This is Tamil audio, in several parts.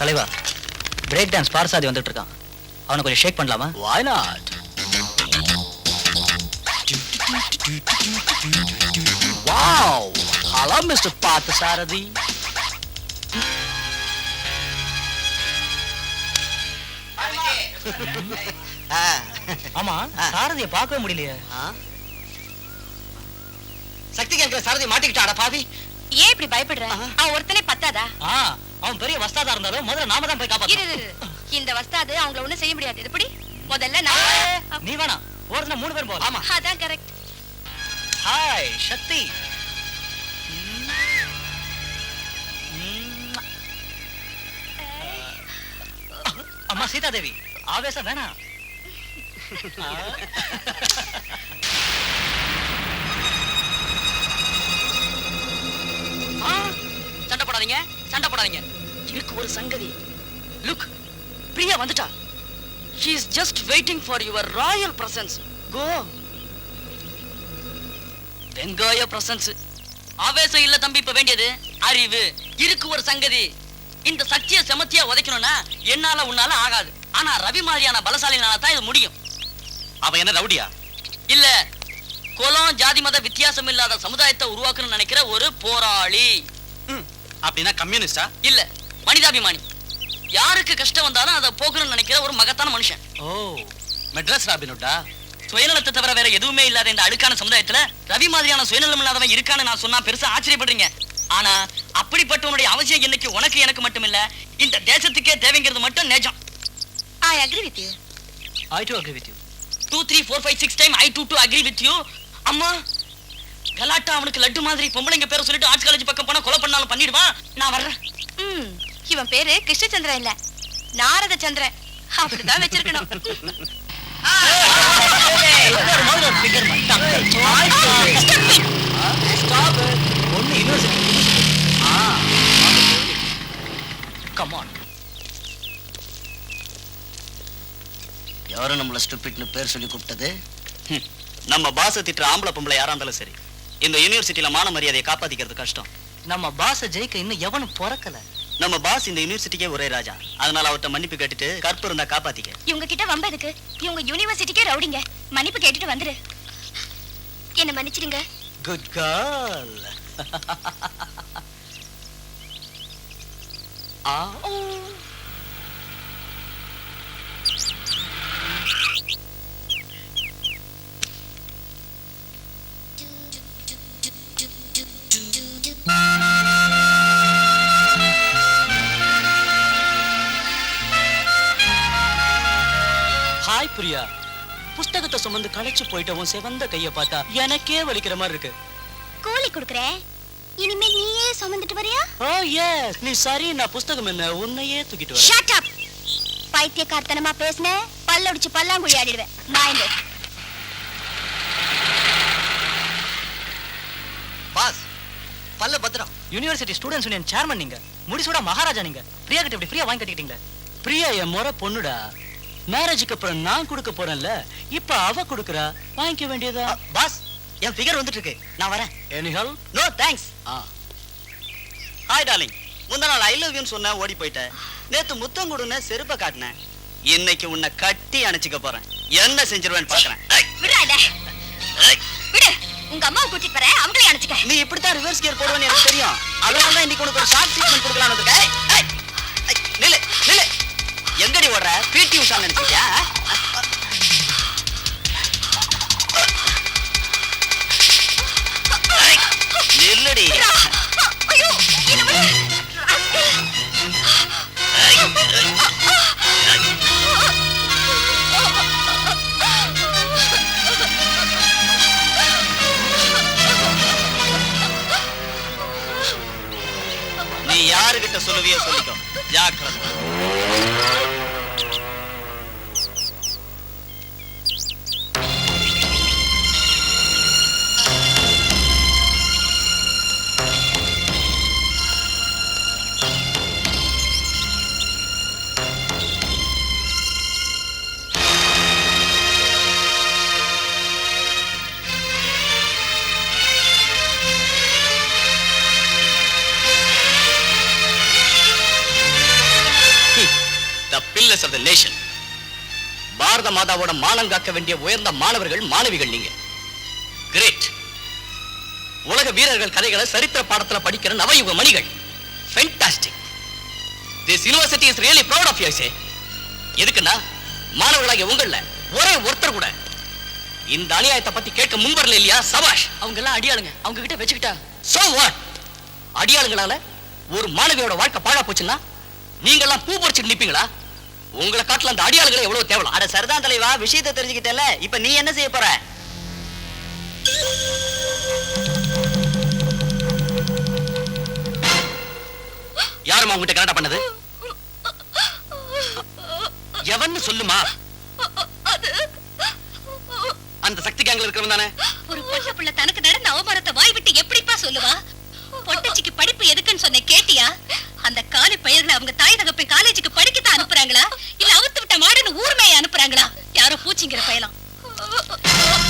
தலைவா, பிரேக் டான்ஸ் பார்சாதி வந்துட்டு இருக்கான். அவனை கொஞ்சம் ஷேக் பண்ணலாமா? Why not? Wow! Hello, Mr. Parthasarathi. ஆமா, சாரதியை பார்க்கவே முடியலையே. சக்தி கேட்கிற சாரதி மாட்டிக்கிட்டாடா பாவி. ஏன் இப்படி பயப்படுற? அவன் ஒருத்தனே பத்தாதா? அவன் பெரிய வஸ்தாதா இருந்தாலும் முதல்ல நாம தான் போய் காப்பாத்தணும். இந்த வஸ்தாது அவங்கள ஒண்ணும் செய்ய முடியாது. எப்படி? முதல்ல நான். நீ வேணாம், போறதுல 3 பேர் போறோம். ஆமா, அதான் கரெக்ட். ஹாய் சக்தி. அம்மா சீதா தேவி, ஆவேசம் வேணாம். சண்டை போடாதீங்க, சண்டை போடாதீங்க. இருக்கு ஒரு சங்கதி. லுக், பிரியா வந்துட்டா. She is just waiting for your royal presence. Go. வெங்காய பிரசன்ஸ். ஆவேசம் இல்ல தம்பி, இப்ப வேண்டியது அறிவு. இருக்கு ஒரு சங்கதி. இந்த சக்தியை செமத்தியா உதைக்கணும்னா என்னால உன்னால ஆகாது. ஆனா ரவி மாதிரியான பலசாலினால தான் இது முடியும். அவன் என்ன ரவுடியா? இல்ல, குலம் ஜாதி மத வித்தியாசம் இல்லாத சமுதாயத்தை உருவாக்கணும்னு நினைக்கிற ஒரு போராளி. அப்படின்னா கம்யூனிஸ்டா? இல்ல, மனிதாபிமானி. யாருக்கு கஷ்டம் வந்தாலும் அதை போக்கணும்னு நினைக்கிற ஒரு மகத்தான மனுஷன். ஓ, மெட்ராஸ் ராபினுட்டா? சுயநலத்தை தவிர வேற எதுவுமே இல்லாத இந்த அடுக்கான சமுதாயத்துல ரவி மாதிரியான சுயநலம் இல்லாதவன் இருக்கான்னு நான் சொன்னா பெருசா ஆச்சரியப்படுறீங்க. ஆனா அப்படிப்பட்டவனுடைய அவசியம் இன்னைக்கு உனக்கு எனக்கு மட்டும் இல்ல, இந்த தேசத்துக்கே தேவைங்கிறது மட்டும் நிஜம். I agree with you. I too agree with you. 2 3 4 5 6 time I too agree with you. அம்மா, கலாட்டா அவனுக்கு லட்டு மாதிரி பொம்பளைங்க பேரை சொல்லிட்டு ஆர்ட்ஸ் காலேஜ் பக்கம் போனா கொலை பண்ணாலும் பண்ணிடுவான். நான் வர்றேன். இவன் பேரு கிருஷ்ணச்சந்திரன் இல்ல, நாரத சந்திரன். அப்படிதான் வச்சிருக்கணும். யாரும் நம்மள ஸ்டூபிட்னு பேர் சொல்லி கூப்பிட்டது? நம்ம பாச திட்டுற ஆம்பளை பொம்பளை யாரா இருந்தாலும் சரி, இந்த யூனிவர்சிட்டியில மான மரியாதையை காப்பாத்திக்கிறது கஷ்டம். நம்ம பாச ஜெயிக்க இன்னும் எவனும் பிறக்கல. நம்ம பாஸ் இந்த யூனிவர்சிட்டிக்கே ஒரே ராஜா. அதனால அவர்ட்ட மன்னிப்பு கேட்டுட்டு கற்பு இருந்தா காப்பாத்திக்க. இவங்க கிட்ட வம்ப எதுக்கு? இவங்க யூனிவர்சிட்டிக்கே ரவுடிங்க. மன்னிப்பு கேட்டுட்டு வந்துரு. என்ன மன்னிச்சிடுங்க. Good girl. ஹாய் பிரியா. புஸ்தகத்தை சுமந்து களைச்சு போயிட்டவன் செவந்த கைய பார்த்தா எனக்கே வலிக்கிற மாதிரி இருக்கு. கூலி குடுக்குறேன், இனிமே நீயே சுமந்துட்டு வரியா? ஓ எஸ், நீ சரி. நான் புஸ்தகம் என்ன உன்னையே தூக்கிட்டு வரேன். Shut up. பைத்தியக்காரத்தனமா பேசுன பல்லொடிச்சு பல்லாங்குழி ஆடிடுவேன். மைண்ட். பாஸ், பல்ல பத்திரம். யூனிவர்சிட்டி ஸ்டூடெண்ட்ஸ் யூனியன் சேர்மன் நீங்க, முடிசூடா மகாராஜா நீங்க. பிரியா கிட்ட இப்படி ஃப்ரீயா வாங்கி கட்டிக்கிட்டீங்களே. பிரியா என் முறை பொண்ணுடா. மேரேஜுக்கு அப்புறம் நான் கொடுக்க போறேன்ல, இப்ப அவ கொடுக்கறா, வாங்கிக்க வேண்டியதா? பாஸ், என் ஃபிகர் வந்துட்டு இருக்கு, நான் வரேன். Any help? No thanks. Hi darling. முந்தா நாள் ஐ லவ் யூன்னு சொன்ன, ஓடி போயிட்டேன். நேத்து முத்தம் கொடுன்னு செருப்ப காட்டினேன். இன்னைக்கு உன்னை கட்டி அணைச்சிக்க போறேன். என்ன செஞ்சிருவேன்னு பாக்குறேன். விடாத. விடு. உங்க அம்மாவை கூட்டிட்டு வரேன், அவங்களே அணைச்சுக்க. நீ இப்படித்தான் ரிவர்ஸ் கியர் போடுவேன்னு எனக்கு தெரியும். அதனால தான் இன்னைக்கு உனக்கு ஒரு ஷார்ட் ட்ரீட்மெண்ட் கொடுக்கலாம்னு இருக்கேன். நில்லு நில்லு. எங்கடி ஓடுற? பிடி உஷா நினைச்சியா? நில்லுடி. ஐயோ, என்ன விடு. நீ யாருகிட்ட சொல்லுவியோ சொல்லிக்கோ, ஜாக்கிரதை. Leaders of the nation. Bharata மாதாவோட மானம் காக்க வேண்டிய உயர்ந்த மாணவர்கள் மாணவிகள் நீங்க. கிரேட். உலக வீரர்கள் கதைகளை சரித்திர பாடத்துல படிக்கிற நவயுக மணிகள். Fantastic. This university is really proud of you, say. எதுக்குன்னா மாணவர்களாகிய உங்கள ஒரே ஒருத்தர் கூட இந்த அநியாயத்தை பத்தி கேட்க முன்வரல இல்லையா? சபாஷ். அவங்க எல்லாம் அடியாளுங்க, அவங்க கிட்ட வச்சுக்கிட்டா So what? அடியாளுங்களால ஒரு மாணவியோட வாழ்க்கை பாழா போச்சுன்னா நீங்க எல்லாம் பூ பறிச்சுட்டு நிப்பீங்களா? உங்களை காட்டுல அந்த அடியாளுகளை எவ்வளவு தேவலாம். அட சரிதான் தலைவா, விஷயத்தை தெரிஞ்சுக்கிட்டல. இப்ப நீ என்ன செய்ய போற? யாருமா உங்ககிட்ட கரெக்டா பண்ணது? எவன்னு சொல்லுமா? அந்த சக்தி கேங்ல இருக்கிறவன் தானே? ஒரு பொண்ணு புள்ள தனக்கு நடந்த அவமானத்தை வாய் விட்டு எப்படிப்பா சொல்லுவா? பொட்டச்சிக்கு படிப்பு எதுக்குன்னு சொன்ன கேட்டியா? அந்த காலி பையர்களை அவங்க தாய் தகப்பன் காலேஜுக்கு படிக்கத்தான் அனுப்புறாங்களா, இல்ல அவுத்து விட்ட மாடுன்னு ஊர்மையை அனுப்புறாங்களா? யாரோ பூச்சிங்கிற பயலாம்.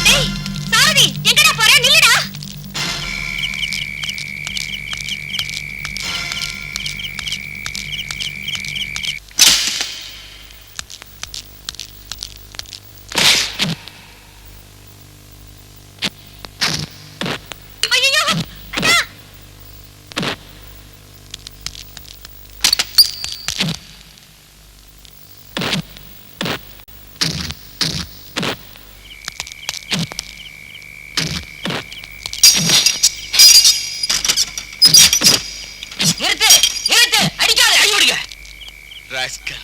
டேய் சாரதி, எங்கடா போற? நில்லுடா. ஐயோ அண்ணா, நிறுத்து நிறுத்து, அடிக்காத. கை விடுங்க. ராஸ்கல்.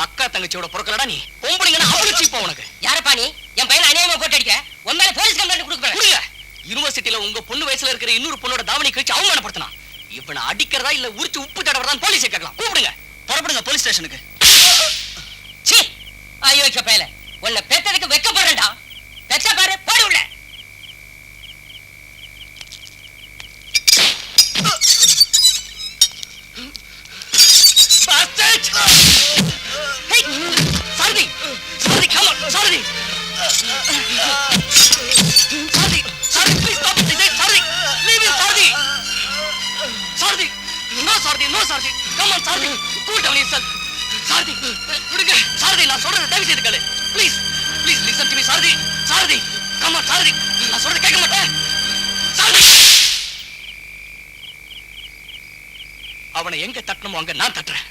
அக்கா தங்கச்சியோட பொறுக்கலடா நீ. பொம்பளைங்கன்னா அவ்வளவு சீப்பா உனக்கு. யாரப்பா நீ? என் பையனை அநியாயமா போட்டு அடிக்க? உன் மேல போலீஸ் கம்ப்ளைண்ட் கொடுக்க போறேன். புரியுங்க. யுனிவர்சிட்டில உங்க பொண்ணு வயசுல இருக்கிற இன்னொரு பொண்ணோட தாவணி கழிச்சு அவமானப்படுத்தினா இவனை அடிக்கிறதா இல்ல உரிச்சு உப்பு தடவறதான் போலீஸை கேட்கலாம். கூப்பிடுங்க. புறப்படுங்க போலீஸ் ஸ்டேஷனுக்கு. சீ, அயோக்கிய பயல. உன்னை பெத்ததுக்கு வெக்கப்படுறேன்டா. பெத்த பாரு, போடு உள்ள. Bastard! Hey! Sardi! Sardi, come on! Sardi! Sardi! Sardi, please stop it! Sardi! Leave him, Sardi! Sardi! No, Sardi! No, Sardi! Come on, Sardi! Cool down yourself! Sardi! விடுங்க! Sardi, நான் சொல்றத தயவு செய்து கேளு. Please! Please listen to me, Sardi! Sardi! Come on, Sardi! நான் சொல்றத கேட்க மாட்டேன். Sardi! அவனை எங்க தட்டணுமோ அங்க நான் தட்டுறேன்.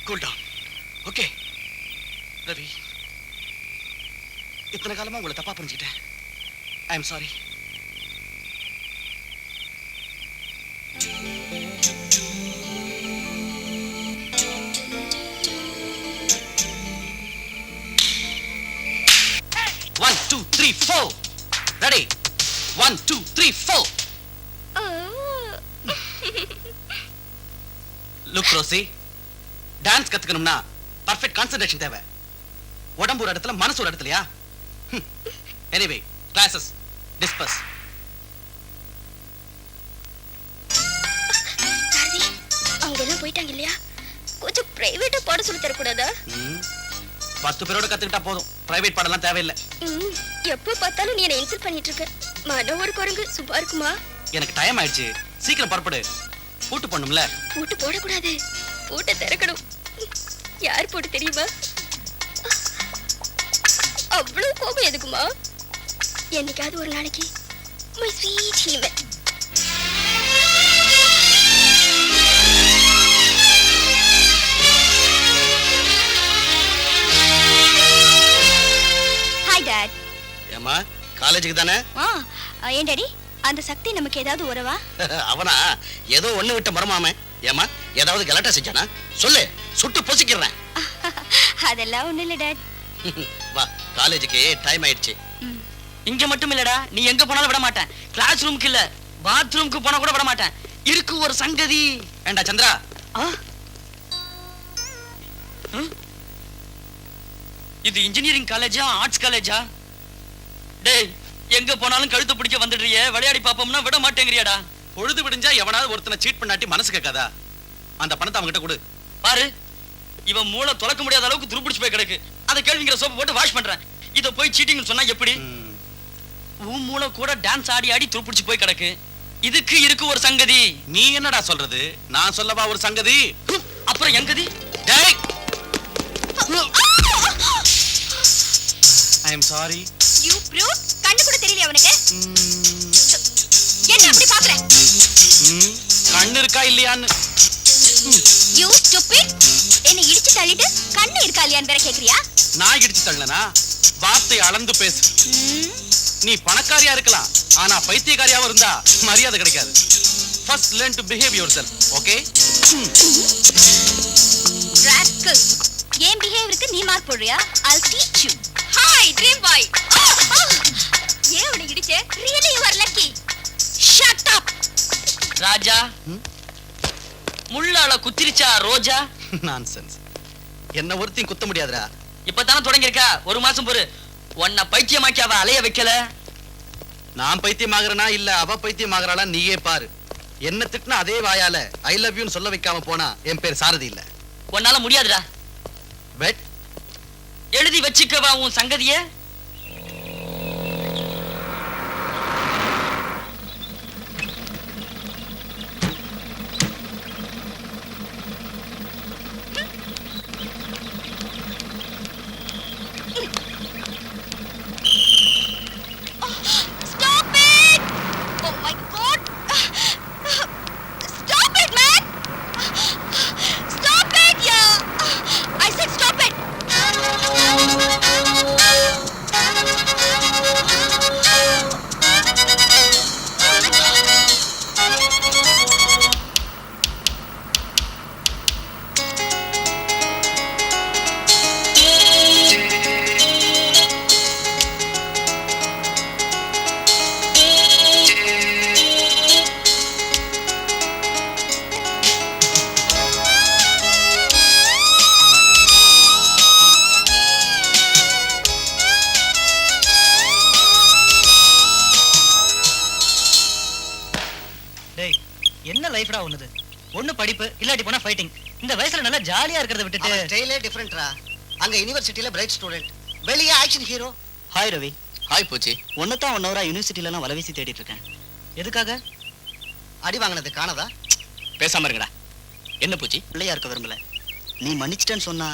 Cool down. Okay. ரவி, இத்தனை காலமா உங்களை தப்பா புரிஞ்சுக்கிட்டேன். I am sorry. One, two, three, four. Ready? 1, 2, 3, 4. Look, Rosie. Dance கத்துக்கணும்னா பர்ஃபெக்ட் கான்சென்ட்ரேஷன் தேவை. உடம்பு ஒரு இடத்துல மனசு ஒரு இடத்துலயா? Anyway, classes டிஸ்பஸ். சாரதி, அவங்க எல்லாம் போயிட்டாங்க இல்லையா? கொஞ்சம் பிரைவேட்டா பாட சொல்லி தர கூடாதா? 10 பேரோட கத்துக்கிட்டா போதும். பிரைவேட் பாடலாம் தேவையில்லை. எப்ப பார்த்தாலும் நீ என்ன இன்சல்ட் பண்ணிட்டு இருக்க. மன ஒரு குரங்கு சும்மா இருக்குமா? எனக்கு டைம் ஆயிடுச்சு. சீக்கிரம் புறப்படு. பூட்டு பண்ணும்ல. பூட்டு போடக்கூடாது, பூட்டை திறக்கணும். யார் போட்டு தெரியுமா? அவ்வளவு கோபம் எதுக்குமா? என்னைக்காவது ஒரு நாளைக்கு my sweet human. Hi dad. ஏமா, காலேஜுக்கு தானே? ஏன் டாடி, அந்த சக்தி நமக்கு ஏதாவது உறவா? அவனா ஏதோ ஒண்ணு விட்ட மரமாம. ஏமா, ஏதாவது கலாட்டா செஞ்சானா? சொல்லு, சுட்டு பொசிக்கிறேன். அதெல்லாம் ஒண்ணு இல்ல டாட். வா, காலேஜுக்கு டைம் ஆயிடுச்சு. இங்க மட்டும் இல்லடா, நீ எங்க போனாலும் விட மாட்டேன். கிளாஸ் ரூமுக்கு இல்ல, பாத்ரூமுக்கு போனா கூட விட மாட்டேன். இருக்கு ஒரு சங்கதி. ஏண்டா சந்திரா, இது இன்ஜினியரிங் காலேஜா ஆர்ட்ஸ் காலேஜா? டேய், எங்க போனாலும் கழுத்து பிடிக்க வந்துடுறியே, விளையாடி பாப்போம்னா விட மாட்டேங்கறியாடா. பொழுது விடிஞ்சா எவனாவது ஒருத்தனை சீட் பண்ணாட்டி மனசு கேட்காதா? அந்த பணத்தை அவன்கிட்ட கொடு. பாரு, இவன் மூளை தொலைக்க முடியாத அளவுக்கு துருப்பிடிச்சு போய் கிடக்கு. அதை கேள்விங்கிற சோப்பு போட்டு வாஷ் பண்றேன். இத போய் சீட்டிங் சொன்னா எப்படி? உன் மூளை கூட டான்ஸ் ஆடி ஆடி துருப்பிடிச்சு போய் கிடக்கு. இதுக்கு இருக்கு ஒரு சங்கதி. நீ என்னடா சொல்றது? நான் சொல்லவா ஒரு சங்கதி? அப்புறம் எங்கதி? டேய், I am sorry. You brute, கண்ணு கூட தெரியல அவனுக்கு. என்ன அப்படி பாக்குற? கண்ணு இருக்கா இல்லையான்னு. யூ ஸ்டூபிட், என்ன இடிச்சு தள்ளிட்டு கண்ணு இருக்கா இல்லையான்னு வேற கேக்குறியா? நான் இடிச்சு தள்ளனா? வார்த்தை அளந்து பேசு. நீ பணக்காரியா இருக்கலாம், ஆனா பைத்தியக்காரியாவும் இருந்தா மரியாதை கிடைக்காது. First learn to behave yourself, okay? Rascal, ஏன் பிஹேவியருக்கு நீ மார்க் போடுறியா? I'll teach you. Hi dream boy. ஏன் அவனை இடிச்சே? Really you are lucky. Shut up. Raja, முள்ளால குத்திருச்சா ரோஜா? நான்சென்ஸ். என்ன ஒருத்தையும் குத்த முடியாதுடா. இப்பதானே தொடங்கி இருக்கா, ஒரு மாசம் பொறு. உன்னை பைத்தியமாக்கி அவ அலைய வைக்கல. நான் பைத்தியமாகறனா இல்ல அவ பைத்தியமாகறாளா நீயே பாரு. என்ன திட்டினா அதே வாயால ஐ லவ் யூன்னு சொல்ல வைக்காம போனா என் பேர் சாரதி இல்ல. உன்னால முடியாதுடா. பெட் எழுதி வச்சுக்கவா உன் சங்கதிய? Stop it. Oh my god. Stop it man. Stop it yeah. I said stop it. டேய், என்ன லைஃப்டா உனது? ஒண்ணு படிப்பு, இல்லாட்டி போனா ஃபைட்டிங். இந்த வயசுல நல்லா ஜாலியா இருக்கிறத விட்டுட்டு ஸ்டைலே டிஃபரெண்ட்ரா. அங்க யுனிவர்சிட்டில பிரைட் ஸ்டூடண்ட், வெளியே action hero. Hi Ravi. Hi பூச்சி. ஒன்னதான் 1 ஹவரா யூனிவர்சிட்டில நான் வலவீசி தேடிட்டு இருக்கேன். எதுக்காக? அடி வாங்கினது காணதா? பேசாம இருங்கடா. என்ன பூச்சி? பிள்ளையா இருக்க விரும்பல. நீ மன்னிச்சிட்டேன்னு சொன்னா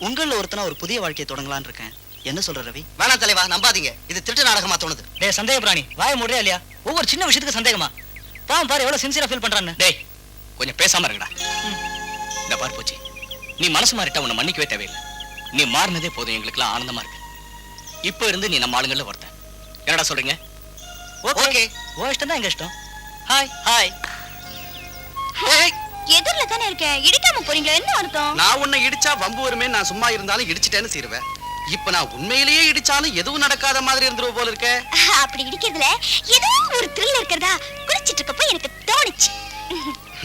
உங்கள ஒருத்தனா ஒரு புதிய வாழ்க்கையை தொடங்கலாம்னு இருக்கேன். என்ன சொல்ற ரவி? வேணாம் தலைவா, நம்பாதீங்க. இது திருட்டு நாடகமா தோணுது. டேய் சந்தேக பிராணி, வாய மூடுறியா இல்லையா? ஒவ்வொரு சின்ன விஷயத்துக்கு சந்தேகமா? பாவம் பாரு எவ்வளவு சின்சியரா ஃபீல் பண்றான்னு. டேய் கொஞ்சம் பேசாம இருங்கடா. இந்த பார் பூச்சி, நீ மனசு மாறிட்டா உன்னை மன்னிக்கவே தேவையில்லை. நீ மாறினதே போதும், எங்களுக்குலாம் ஆனந்தமா இருக்கு. இப்போ இருந்து நீ நம்ம ஆளுங்கள்ல ஒருத்தன். என்னடா சொல்றீங்க? ஓகே. ஓ இஷ்டம் தான் எங்க இஷ்டம். ஹாய். ஹாய். எதிரில தானே இருக்க, இடிக்காம போறீங்களா? என்ன அர்த்தம்? நான் உன்னை இடிச்சா வம்பு வருமே, நான் சும்மா இருந்தாலும் இடிச்சிட்டேன்னு சீருவேன். இப்ப நான் உண்மையிலேயே இடிச்சாலும் எதுவும் நடக்காத மாதிரி இருந்துருவ போல இருக்க. அப்படி இடிக்கிறதுல ஏதோ ஒரு த்ரில் இருக்கிறதா குளிச்சிட்டு இருக்கப்ப எனக்கு தோணுச்சு.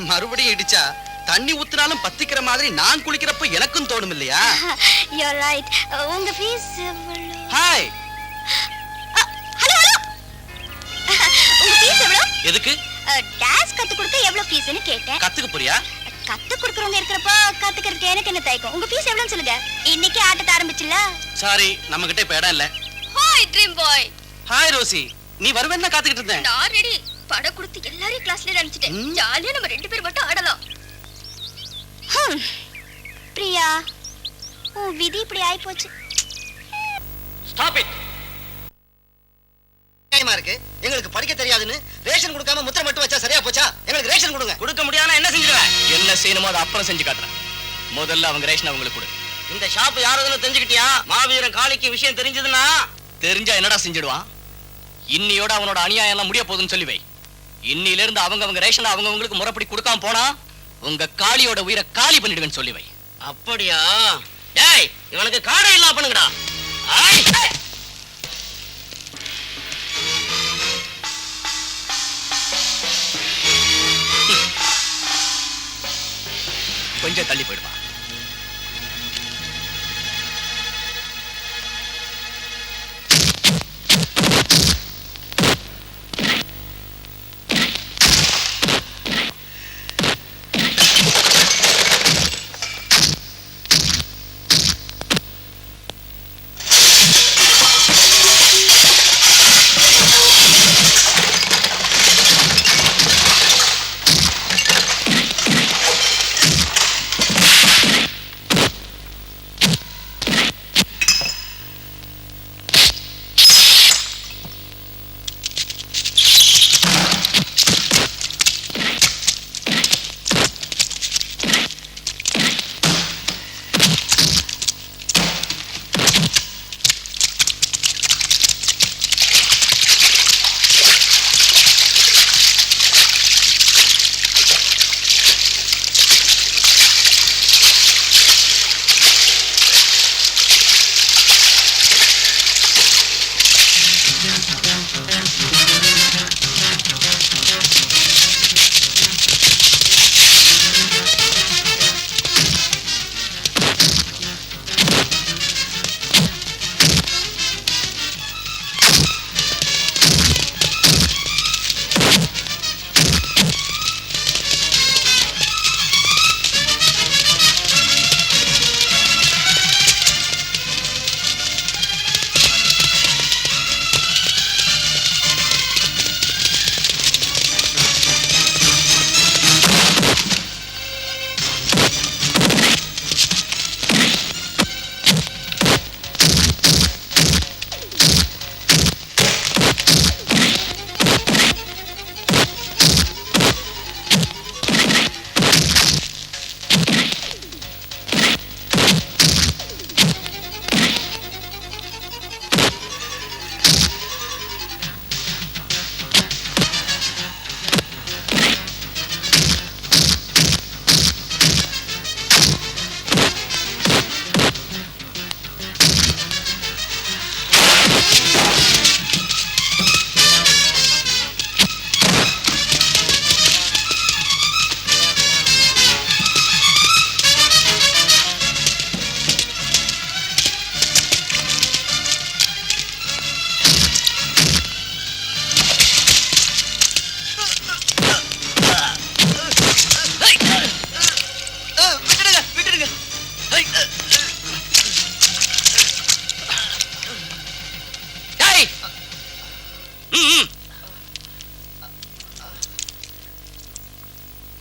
மறுபடியும் இடிச்சா தண்ணி ஊத்துனாலும் பத்திக்கிற மாதிரி நான் குளிக்கிறப்ப எனக்கும் தோணும் இல்லையா? You're right. உங்க ஃபீஸ் எவ்வளவு? ஹாய். Hello hello. உங்க ஃபீஸ் எவ்வளவு? எதுக்கு? டான்ஸ் கத்து கொடுக்க எவ்வளவு ஃபீஸ்னு கேட்டேன். கத்துக்க போறியா? கத்து கொடுக்கறவங்க இருக்கிறப்ப கத்துக்கிறதுக்கு எனக்கு என்ன தயக்கம்? உங்க ஃபீஸ் எவ்வளவுன்னு சொல்லுங்க. இன்னைக்கு ஆட்டத்தை ஆரம்பிச்சுல. சாரி, நம்ம கிட்ட இப்ப இடம் இல்ல. Hi dream boy. Hi Rosie, நீ வருவேன்னா காத்துக்கிட்டு இருந்தேன். நான் ரெடி. படம் கொடுத்து எல்லாரையும் கிளாஸ்ல அனுப்பிச்சிட்டேன். ஜாலியா நம்ம 2 பேர் மட்டும் ஆடலாம். பிரியா, உன் விதி இப்படி ஆயி போச்சு. Stop it. நியாயமா இருக்கு. எங்களுக்கு படிக்க தெரியாதுன்னு ரேஷன் கொடுக்காம முத்திரை மட்டும் வச்சா சரியா போச்சா? எங்களுக்கு ரேஷன் கொடுங்க. கொடுக்க முடியாதுன்னா என்ன செஞ்சிடுவேன்? என்ன செய்யணுமோ அதை அப்புறம் செஞ்சு காட்டுறேன். முதல்ல அவங்க ரேஷன் அவங்களுக்கு கொடு. இந்த ஷாப் யாரதுன்னு தெரிஞ்சுக்கிட்டியா? மாவீரன் காளிக்கு விஷயம் தெரிஞ்சதுன்னா தெரிஞ்சா என்னடா செஞ்சிடுவான்? இன்னியோட அவனோட அநியாயம் எல்லாம் முடிய போகுதுன்னு சொல்லி வை. இன்னில இருந்து அவங்க ரேஷன் அவங்களுக்கு முறைப்படி கொடுக்காம போனா உங்க காளியோட உயிரை காலி பண்ணிடுவேன்னு சொல்லி வை. அப்படியா? டேய், இவனுக்கு காடை இல்ல பண்ணுங்கடா. ஐ கொஞ்சம் தள்ளி போயிடுவா.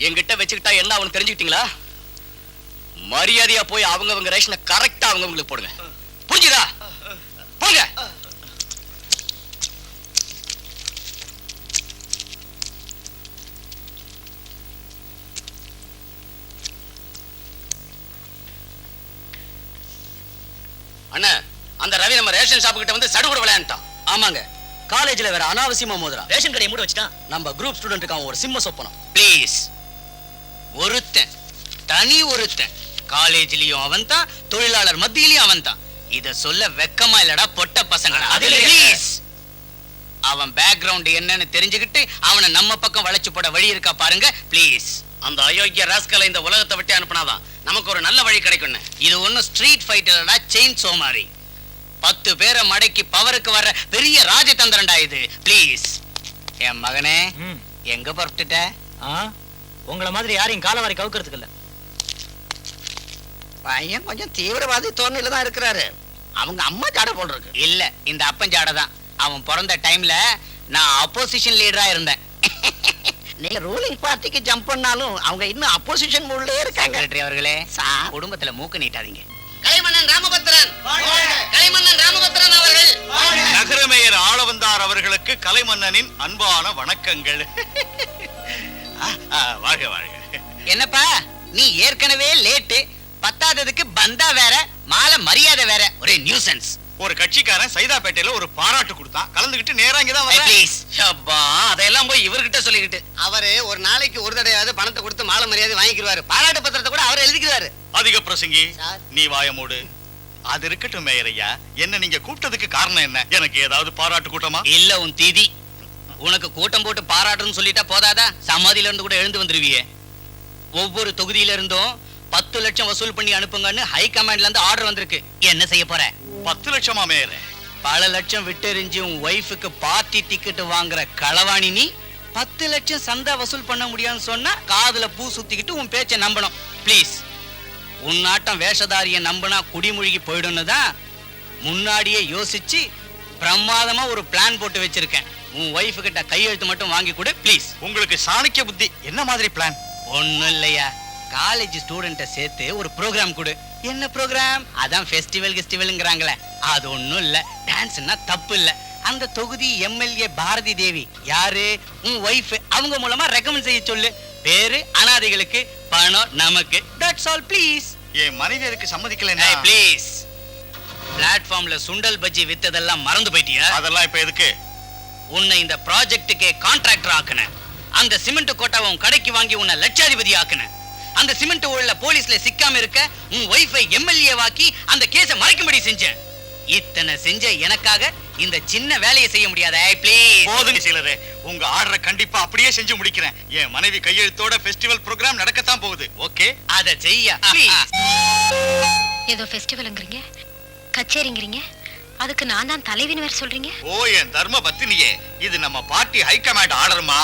என்கிட்ட வச்சுக்கிட்டா என்ன அவனு தெரிஞ்சுக்கிட்டீங்களா? மரியாதையா போய் அவங்கவங்க ரேஷனை கரெக்டா அவங்கவங்களுக்கு போடுங்க. புரிஞ்சுதா? போங்க. அண்ணா, அந்த ரவி நம்ம ரேஷன் ஷாப் கிட்ட வந்து சடுகுடு விளையாண்டான். ஆமாங்க, காலேஜ்ல வேற அனாவசியமா மோதுறான். ரேஷன் கடையை மூட வச்சுட்டான். நம்ம குரூப் ஸ்டூடெண்ட்டுக்கு அவன் ஒரு சிம்ம சொப்பனம். ப்ளீஸ், ஒருத்தன், தனி ஒருத்தன், காலேஜ்லயும் அவன் தான், தொழிலாளர் மத்தியிலயும் அவன் தான். இத சொல்ல வெக்கமா இல்லடா பொட்ட பசங்கடா. ப்ளீஸ், அவன் பேக்ரவுண்ட் என்னன்னு தெரிஞ்சுக்கிட்டு அவனை நம்ம பக்கம் வளைச்சு போட வழி இருக்கா பாருங்க ப்ளீஸ். அந்த அயோக்கிய ராஸ்கலை இந்த உலகத்தை விட்டு அனுப்புனாதான் நமக்கு ஒரு நல்ல வழி கிடைக்கும். இது ஒண்ணும் ஸ்ட்ரீட் ஃபைட் இல்லடா, செயின் சோ மாதிரி. 10 பேரை மடக்கி பவருக்கு வர்ற பெரிய ராஜதந்திரண்டா இது. ப்ளீஸ் என் மகனே, எங்க புறப்பட்டுட்ட? உங்கள மாதிரி யாரையும் காலவாரி கவுக்கிறதுக்கு இல்ல. பையன் கொஞ்சம் தீவிரவாதி தோணில தான் இருக்கிறாரு. அவங்க அம்மா ஜாட போல் இருக்கு. இல்ல, இந்த அப்பன் ஜாட தான். அவன் பிறந்த டைம்ல நான் அப்போசிஷன் லீடரா இருந்தேன். நீங்க ரூலிங் பார்ட்டிக்கு ஜம்ப் பண்ணாலும் அவங்க இன்னும் அப்போசிஷன் மூட்லயே இருக்காங்க. செக்ரட்டரி அவர்களே, சார், குடும்பத்துல மூக்கு நீட்டாதீங்க. கலைமன்னன் ராமபத்ரன், கலைமன்னன் ராமபத்ரன் அவர்கள். நகர மேயர் ஆளவந்தார் அவர்களுக்கு கலைமன்னனின் அன்பான வணக்கங்கள். வாழ்க வாழ்க. என்னப்பா நீ ஏற்கனவே லேட்டு, பத்தாததுக்கு பந்தா வேற, மாலை மரியாதை வேற, ஒரே நியூசன்ஸ். ஒரு கட்சிக்காரன் சைதாப்பேட்டையில ஒரு பாராட்டு கொடுத்தான், கலந்துகிட்டு நேரா இங்கதான் வரேன். ப்ளீஸ் அப்பா, அதெல்லாம் போய் இவர்கிட்ட சொல்லிக்கிட்டு. அவரு ஒரு நாளைக்கு ஒரு தடவையாவது பணத்தை கொடுத்து மாலை மரியாதை வாங்கிக்கிறாரு. பாராட்டு பத்திரத்தை கூட அவர் எழுதிக்கிறாரு. அதிக பிரசங்கி, சார். நீ வாய மூடு. அது இருக்கட்டும் மேயர் ஐயா, என்ன நீங்க கூப்பிட்டதுக்கு காரணம் என்ன? எனக்கு ஏதாவது பாராட்டு கூட்டமா? இல்ல உன் தீதி, உனக்கு கூட்டம் போட்டு பாராட்டுன்னு சொல்லிட்டா போதாதா? சமாதியில இருந்து கூட எழுந்து வந்துருவியே. ஒவ்வொரு தொகுதியில இருந்தும் 10 லட்சம் வசூல் பண்ணி அனுப்புங்கன்னு ஹை கமாண்ட்ல இருந்து ஆர்டர் வந்திருக்கு. என்ன செய்ய போற? 10 லட்சமா மேயர்? பல லட்சம் விட்டெறிஞ்சு உன் ஒய்ஃபுக்கு பார்ட்டி டிக்கெட் வாங்குற களவாணி நீ 10 லட்சம் சந்தா வசூல் பண்ண முடியாதுன்னு சொன்னா காதுல பூ சுத்திக்கிட்டு உன் பேச்சை நம்பணும். ப்ளீஸ், உன்னாட்டம் வேஷதாரிய நம்பினா குடிமொழிக்கு போயிடும்னு தான் முன்னாடியே யோசிச்சு பிரமாதமா ஒரு பிளான் போட்டு வச்சிருக்கேன். உன் ஒய்ஃபு கிட்ட கையெழுத்து மட்டும் வாங்கி கொடு ப்ளீஸ். உங்களுக்கு சாணக்கிய புத்தி. என்ன மாதிரி பிளான்? ஒண்ணும் இல்லையா, காலேஜ் ஸ்டூடெண்ட்டை சேர்த்து ஒரு ப்ரோக்ராம் கொடு. என்ன ப்ரோக்ராம்? அதான் ஃபெஸ்டிவல்ங்கிறாங்களே, அது ஒண்ணும் இல்ல. டான்ஸ்னா தப்பு இல்ல. அந்த தொகுதி எம்எல்ஏ பாரதி தேவி யாரு? உன் ஒய்ஃப். அவங்க மூலமா ரெக்கமெண்ட் செய்ய சொல்லு. பேரு அனாதைகளுக்கு, பணம் நமக்கு. That's all please. என் மனைவியருக்கு சம்மதிக்கல. ப்ளீஸ், பிளாட்ஃபார்ம்ல சுண்டல் பஜ்ஜி வித்ததெல்லாம் மறந்து போயிட்டியா? அதெல்லாம் இப்ப எதுக்கு? உன்னை இந்த ப்ராஜெக்ட்டுக்கே கான்ட்ராக்டர் ஆக்குனேன். அந்த சிமெண்ட் கோட்டாவை உன் கடைக்கு வாங்கி உன்னை லட்சாதிபதி ஆக்குனேன். அந்த சிமெண்ட் ஊழல்ல போலீஸ்ல சிக்காம இருக்க உன் ஒய்ஃபை எம்எல்ஏ வாக்கி அந்த கேஸை மறைக்கும்படி செஞ்சேன். இத்தனை செஞ்ச எனக்காக இந்த சின்ன வேலையை செய்ய முடியாத? ப்ளீஸ். போதுங்க சிலரே, உங்க ஆர்டரை கண்டிப்பா அப்படியே செஞ்சு முடிக்கிறேன். என் மனைவி கையெழுத்தோட ஃபெஸ்டிவல் ப்ரோக்ராம் நடக்கத்தான் போகுது. ஓகே, அதை செய்ய ப்ளீஸ். ஏதோ ஃபெஸ்டிவல்ங்கறீங்க, கச்சேரிங்கறீங்க, அதுக்கு நான் தான் தலைவின்னு வேற சொல்றீங்க. ஓ என் தர்ம பத்தினியே, இது நம்ம பார்ட்டி ஹை கமாண்ட் ஆர்டர்மா.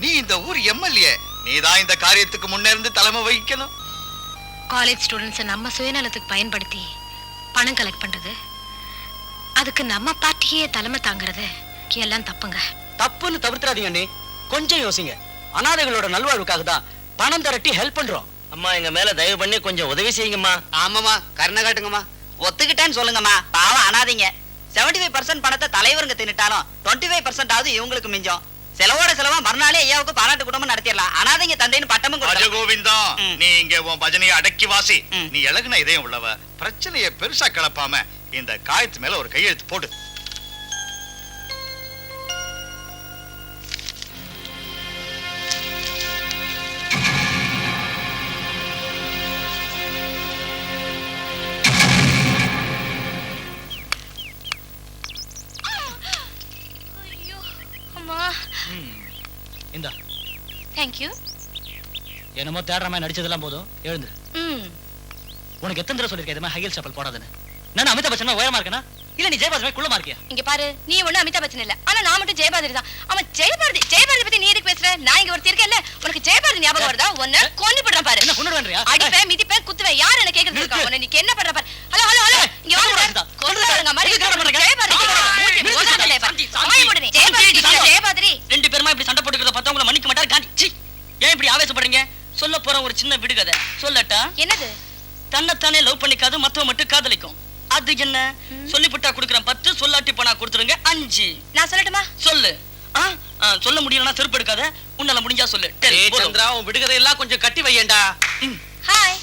நீ இந்த ஊர் எம்எல்ஏ, நீதான் இந்த காரியத்துக்கு முன்னேருந்து தலைமை வகிக்கணும். காலேஜ் ஸ்டூடெண்ட்ஸை நம்ம சுயநலத்துக்கு பயன்படுத்தி பணம் கலெக்ட் பண்றது, அதுக்கு நம்ம பார்ட்டியே தலைமை தாங்கிறது எல்லாம் தப்புங்க. தப்புன்னு தவிர்த்துறாதீங்க அண்ணே, கொஞ்சம் யோசிங்க. அனாதைகளோட நல்வாழ்வுக்காக தான் பணம் திரட்டி ஹெல்ப் பண்றோம். அம்மா, எங்க மேல தயவு பண்ணி கொஞ்சம் உதவி செய்யுங்கம்மா. ஆமாமா, கருணை காட்டுங்கம்மா. ஒத்துக்கிட்டேன்னு சொல்லுங்கம்மா. பாவம் அனாதீங்க. 75% பணத்தை தலைவருங்க தின்னுட்டாலும் 25% ஆவது இவங்களுக்கு மிஞ்சம். செலவோட செலவா மறுநாளே ஐயாவுக்கு பாராட்டு கூட்டமும் நடத்திடலாம். அனாதைங்க தந்தைன்னு பட்டமும் கொடுக்கலாம். ராஜகோவிந்தம், ம். நீ இங்க உன் பஜனையை அடக்கி வாசி. ம். நீ இலகுன இதயம் உள்ளவ, பிரச்சனையை பெருசா கிளப்பாம இந்த காயத்து மேல ஒரு கையெழுத்து போடு. இந்தா, Thank you. என்னமோ தேடுற மாதிரி நடிச்சதெல்லாம் போதும், எழுந்து. ம். உனக்கு எத்தனை தடவை சொல்லிருக்கேன் இது மாதிரி ஹையல் செப்பல் போடாதுன்னு? நான் அமிதாப் பச்சன் உயரமா இருக்கேனா இல்ல நீ ஜெயபாரதி மாதிரி குள்ளமா இருக்கியா? இங்க பாரு, நீ ஒண்ணு அமிதாப் பச்சன் இல்ல, ஆனா நான் மட்டும் ஜெயபாரதி தான். அவன் ஜெயபாரதி பத்தி நீ எதுக்கு பேசுற? நான் இங்க ஒருத்தர் இருக்கேன்ல, உனக்கு ஜெயபாரதி ஞாபகம் வருதா? உன்னை கொன்னு பண்றேன் பாரு. என்ன கொன்னுடுவேன்றியா? அடிப்பேன், மிதிப்பேன், குத்துவேன். யார் என்ன கேக்குறது இருக்கா? உன்னை நீ என்ன பண்ற பாரு. ஹலோ ஹலோ ஹலோ, இங்க வாங்க. கொன்னுடுங்க மாதிரி ஜெயபாரதி. ஜெயபாரதி. ரெண்டு பேருமா இப்படி சண்டை போட்டுக்கிறத பார்த்தா உங்களை மன்னிக்க மாட்டாரு காந்தி. சீ, ஏன் இப்படி ஆவேசப்படுறீங்க? சின்ன விடுகதை சொல்லட்டா? என்னது? தன்னைத்தானே லவ் பண்ணிக்காது, மத்தவ மட்டும் காதலிக்கும். அது என்ன? சொல்லிவிட்டா கொடுக்குறேன் 10, சொல்லாட்டி போனா கொடுத்துருங்க 5. நான் சொல்லட்டுமா? சொல்லு. சொல்ல முடியலன்னா செருப்பு எடுக்காத. உன்னால முடிஞ்சா சொல்லு. சந்திரா, உன் விடுகதை எல்லாம் கொஞ்சம் கட்டி வையேண்டா. ஹாய்.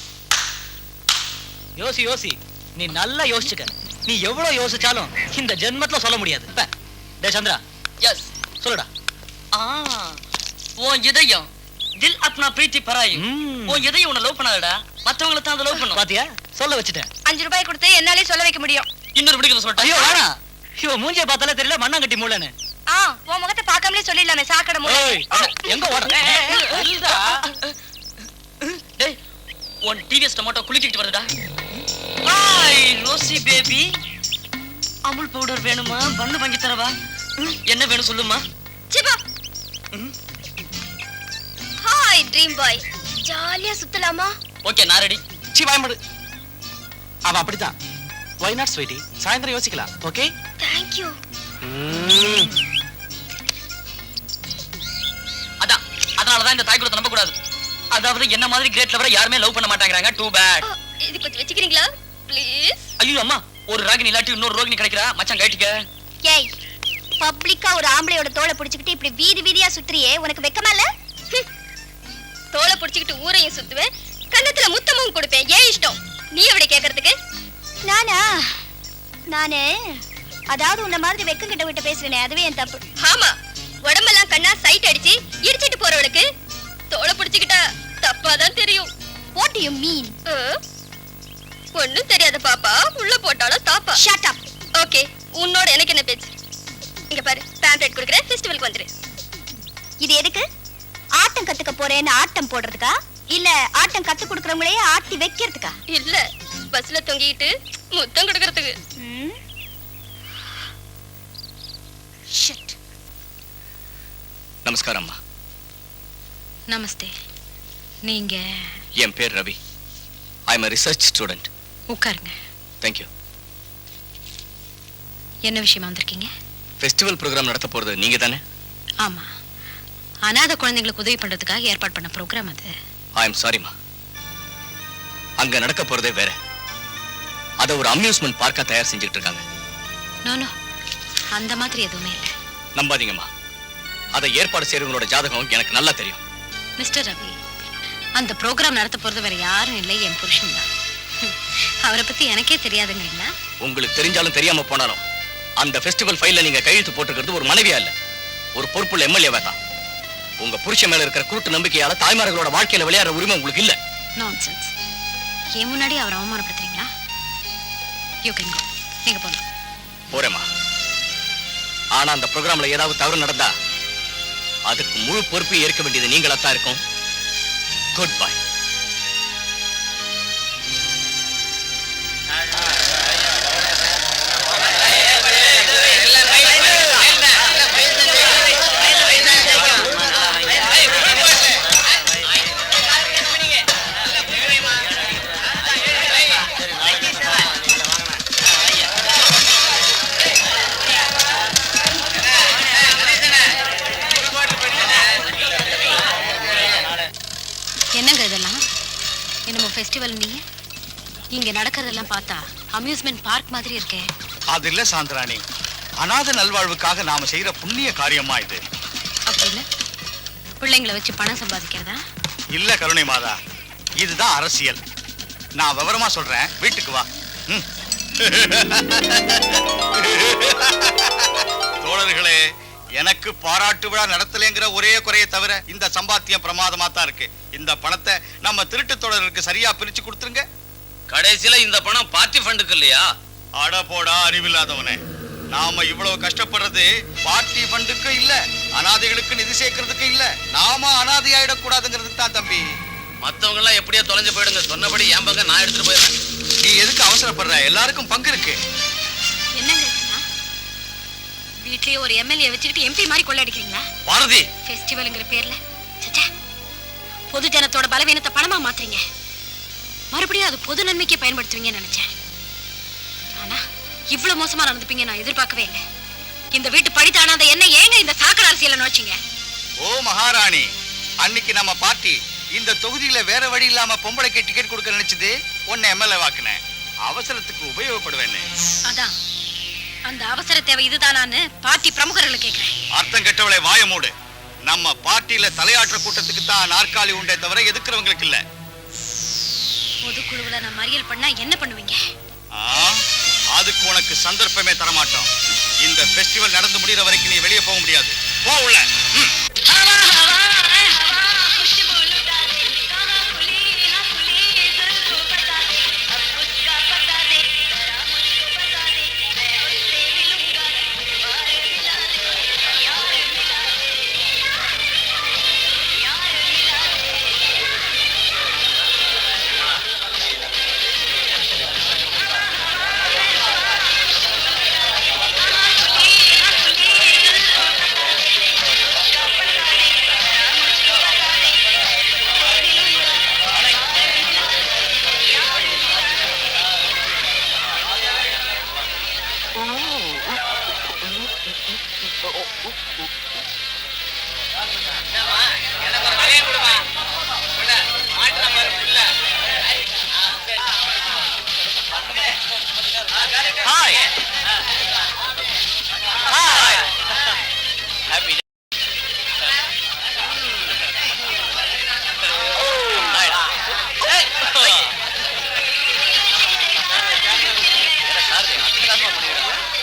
யோசி நீ நல்லா யோசிச்சுக்க. நீ எவ்வளவு யோசிச்சாலும் இந்த ஜென்மத்துல சொல்ல முடியாது. டே சந்திரா, எஸ் சொல்லுடா. உன் இதயம் தில் அப்னா பிரீத்தி பராயு. உன் இதயம் உன்னை லவ் பண்ணாதடா, மத்தவங்கள தான் லவ் பண்ணும். பாத்தியா, சொல்ல வச்சுட்டேன். 5 ரூபாய் கொடுத்து என்னாலே சொல்ல வைக்க முடியும். இன்னொரு விடுகதை சொல்லட்டா? ஐயோ வேணாம். இவ மூஞ்சிய பார்த்தாலே தெரியல மண்ணாங்கட்டி மூளைன்னு. உன் முகத்தை பார்க்காமலே சொல்லிடலாமே சாக்கடை மூளை. எங்க ஓடுற? டேய், உன் டிவிஎஸ் டொமேட்டோ குளிக்கிட்டு வருதுடா. Hi Rosie baby, Amul powder வேணுமா? பண்ணு வாங்கி தரவா? என்ன வேணும் சொல்லுமா? சிப்பா. ஹாய் ட்ரீம் பாய், ஜாலியா சுத்தலாமா? ஓகே, நான் ரெடி. சி வாய்மடு. அவ அப்படிதான். Why not, sweetie? சாயந்தரம் யோசிக்கலாம். ஓகே? Thank you. அதனாலதான் இந்த தாய்க்குளத்தை நம்ப கூடாது. அதாவது என்ன மாதிரி கிரேட் லவரை யாருமே லவ் பண்ண மாட்டாங்கறாங்க. Two bad. இது கொஞ்சம் வெச்சுக்கிறீங்களா ப்ளீஸ்? ஐயோ அம்மா, ஒரு ராகினி இல்லாட்டி இன்னொரு ரோகினி கிடைக்கிறா. மச்சான் கைட்டிக்க. ஏய், பப்ளிக்கா ஒரு ஆம்பளையோட தோளை பிடிச்சிக்கிட்டு இப்படி வீதி வீதியா சுத்துறியே, உனக்கு வெக்கமா இல்ல? தோளை பிடிச்சிக்கிட்டு ஊரையும் சுத்துவேன், கன்னத்துல முத்தமும் கொடுப்பேன். ஏன் இஷ்டம்? நீ எப்படி கேக்குறதுக்கு? நானே அதாவது உன்ன மாதிரி வெக்கம் கிட்ட விட்டு பேசுறேனே, அதுவே என் தப்பு. ஆமா, உடம்பெல்லாம் கண்ணா சைட் அடிச்சு இடிச்சிட்டு போறவளுக்கு தோளை பிடிச்சிக்கிட்டா தப்பாதான் தெரியும். What do you mean? ஒண்ணும் தெரியாத பாப்பா உள்ள போட்டாலும் தாப்பா. Shut up. ஓகே, உன்னோட எனக்கு என்ன பேச்சு? இங்க பாரு, பேம்ப்ளெட் குடுக்குறேன், ஃபெஸ்டிவலுக்கு வந்துரு. இது எதுக்கு? ஆட்டம் கத்துக்க போறேன்னு ஆட்டம் போடுறதுக்கா, இல்ல ஆட்டம் கத்து கொடுக்கறவங்களே ஆட்டி வைக்கிறதுக்கா? இல்ல, பஸ்ல தொங்கிட்டு முத்தம் கொடுக்கறதுக்கு. நமஸ்காரம் அம்மா. நமஸ்தே. நீங்க? என் பேர் Ravi. I am a research student. உட்காருங்க. Thank you. என்ன விஷயமா வந்திருக்கீங்க? ஃபெஸ்டிவல் ப்ரோக்ராம் நடத்த போறது நீங்க தானே? ஆமா, அனாதை குழந்தைங்களுக்கு உதவி பண்றதுக்காக ஏற்பாடு பண்ண ப்ரோக்ராம் அது. ஐ எம் சாரிம்மா. அங்க நடக்க போறதே வேற. அத ஒரு அம்யூஸ்மெண்ட் பார்க்கா தயார் செஞ்சுட்டு இருக்காங்க. நோ நோ, அந்த மாதிரி எதுவுமே இல்லை. நம்பாதீங்கம்மா. அதை ஏற்பாடு செய்யறவங்களோட ஜாதகம் எனக்கு நல்லா தெரியும். மிஸ்டர் ரவி, அந்த ப்ரோக்ராம் நடத்த போறது வேற யாரும் இல்லை, என் புருஷன் தான். அவரை பத்தி எனக்கே தெரியாதுங்களா? உங்களுக்கு தெரிஞ்சாலும் தெரியாம போனாலும் அந்த ஃபெஸ்டிவல் ஃபைல்ல நீங்க கையெழுத்து போட்டுக்கிறது ஒரு மனைவியா இல்ல, ஒரு பொறுப்புள்ள எம்எல்ஏவா தான். உங்க புருஷன் மேல இருக்கிற குருட்டு நம்பிக்கையால தாய்மார்களோட வாழ்க்கையில விளையாடுற உரிமை உங்களுக்கு இல்ல. நான்சென்ஸ். ஏன் முன்னாடி அவரை அவமானப்படுத்துறீங்களா? You can go. நீங்க போங்க. போறேம்மா. ஆனா அந்த ப்ரோக்ராம்ல ஏதாவது தவறு நடந்தா அதுக்கு முழு பொறுப்பையும் ஏற்க வேண்டியது நீங்களா தான் இருக்கும். Good bye. என்னங்க இதெல்லாம்? என்னமோ ஃபெஸ்டிவல் நீ இங்க நடக்கிறதெல்லாம் பார்த்தா அம்யூஸ்மெண்ட் பார்க் மாதிரி இருக்கே. அது இல்ல சாந்திராணி, அநாத நல்வாழ்வுக்காக நாம செய்யற புண்ணிய காரியமா இது. அப்படின்னு பிள்ளைங்களை வச்சு பணம் சம்பாதிக்கிறதா? இல்ல கருணை மாதா, இதுதான் அரசியல். நான் விவரமா சொல்றேன், வீட்டுக்கு வா. தோழர்களே, எனக்கு பாராட்டு விழா நடத்தலைங்கிற ஒரே குறையை தவிர இந்த சம்பாத்தியம் பிரமாதமா தான் இருக்கு. இந்த பணத்தை நம்ம திருட்டு தோழர்களுக்கு சரியா பிரிச்சு கொடுத்துருங்க. கடைசியில இந்த பணம் பார்ட்டி ஃபண்டுக்கு இல்லையா? அட போடா அறிவில்லாதவனே, நாம இவ்வளவு கஷ்டப்படுறது பார்ட்டி ஃபண்டுக்கு இல்ல, அனாதைகளுக்கு நிதி சேர்க்கறதுக்கு இல்ல, நாம அனாதை ஆயிடக்கூடாதுங்கிறதுக்கு தான் தம்பி. மத்தவங்க எல்லாம் எப்படியோ தொலைஞ்சு போயிடுங்க, சொன்னபடி என் பங்க நான் எடுத்துட்டு போயிடுறேன். நீ எதுக்கு அவசரப்படுற? எல்லாருக்கும் பங்கு இருக்கு. என்னங்க இதெல்லாம்? வீட்லயே ஒரு எம்எல்ஏ வச்சுக்கிட்டு எம்பி மாதிரி கொள்ளடிக்கிறீங்களா? பாரதி, ஃபெஸ்டிவல்ங்கிற பேர்ல சச்சா, பொது ஜனத்தோட பலவீனத்தை பணமா மாத்துறீங்க. மறுபடியும் அது பொது நன்மைக்கு பயன்படுத்துவீங்கன்னு நினைச்சேன். ஆனா இவ்வளவு மோசமா நடந்துப்பீங்க நான் எதிர்பார்க்கவே இல்லை. இந்த வீட்டு படித்தானாத என்ன ஏங்க இந்த சாக்கடை அரசியல நோச்சிங்க? ஓ மகாராணி, அன்னைக்கு நம்ம பார்ட்டி இந்த தொகுதியில வேற வழி இல்லாம பொம்பளைக்கு டிக்கெட் கொடுக்க நினைச்சது உன்னை எம்எல்ஏ வாக்குனேன். அவசரத்துக்கு உபயோகப்படுவேன்னு. அதான் அந்த அவசர தேவை இதுதானான்னு பார்ட்டி பிரமுகர்களை கேட்கிறேன். அர்த்தம் கெட்டவளை வாய மூடு. நம்ம பார்ட்டியில தலையாற்ற கூட்டத்துக்கு தான் நாற்காலி உண்டே தவிர எதுக்குறவங்களுக்கு இல்ல. பொதுக்குழுவுல நான் மறியல் பண்ணா என்ன பண்ணுவீங்க? அதுக்கு உனக்கு சந்தர்ப்பமே தரமாட்டோம். இந்த ஃபெஸ்டிவல் நடந்து முடிகிற வரைக்கும் நீ வெளியே போக முடியாது. போ உள்ள.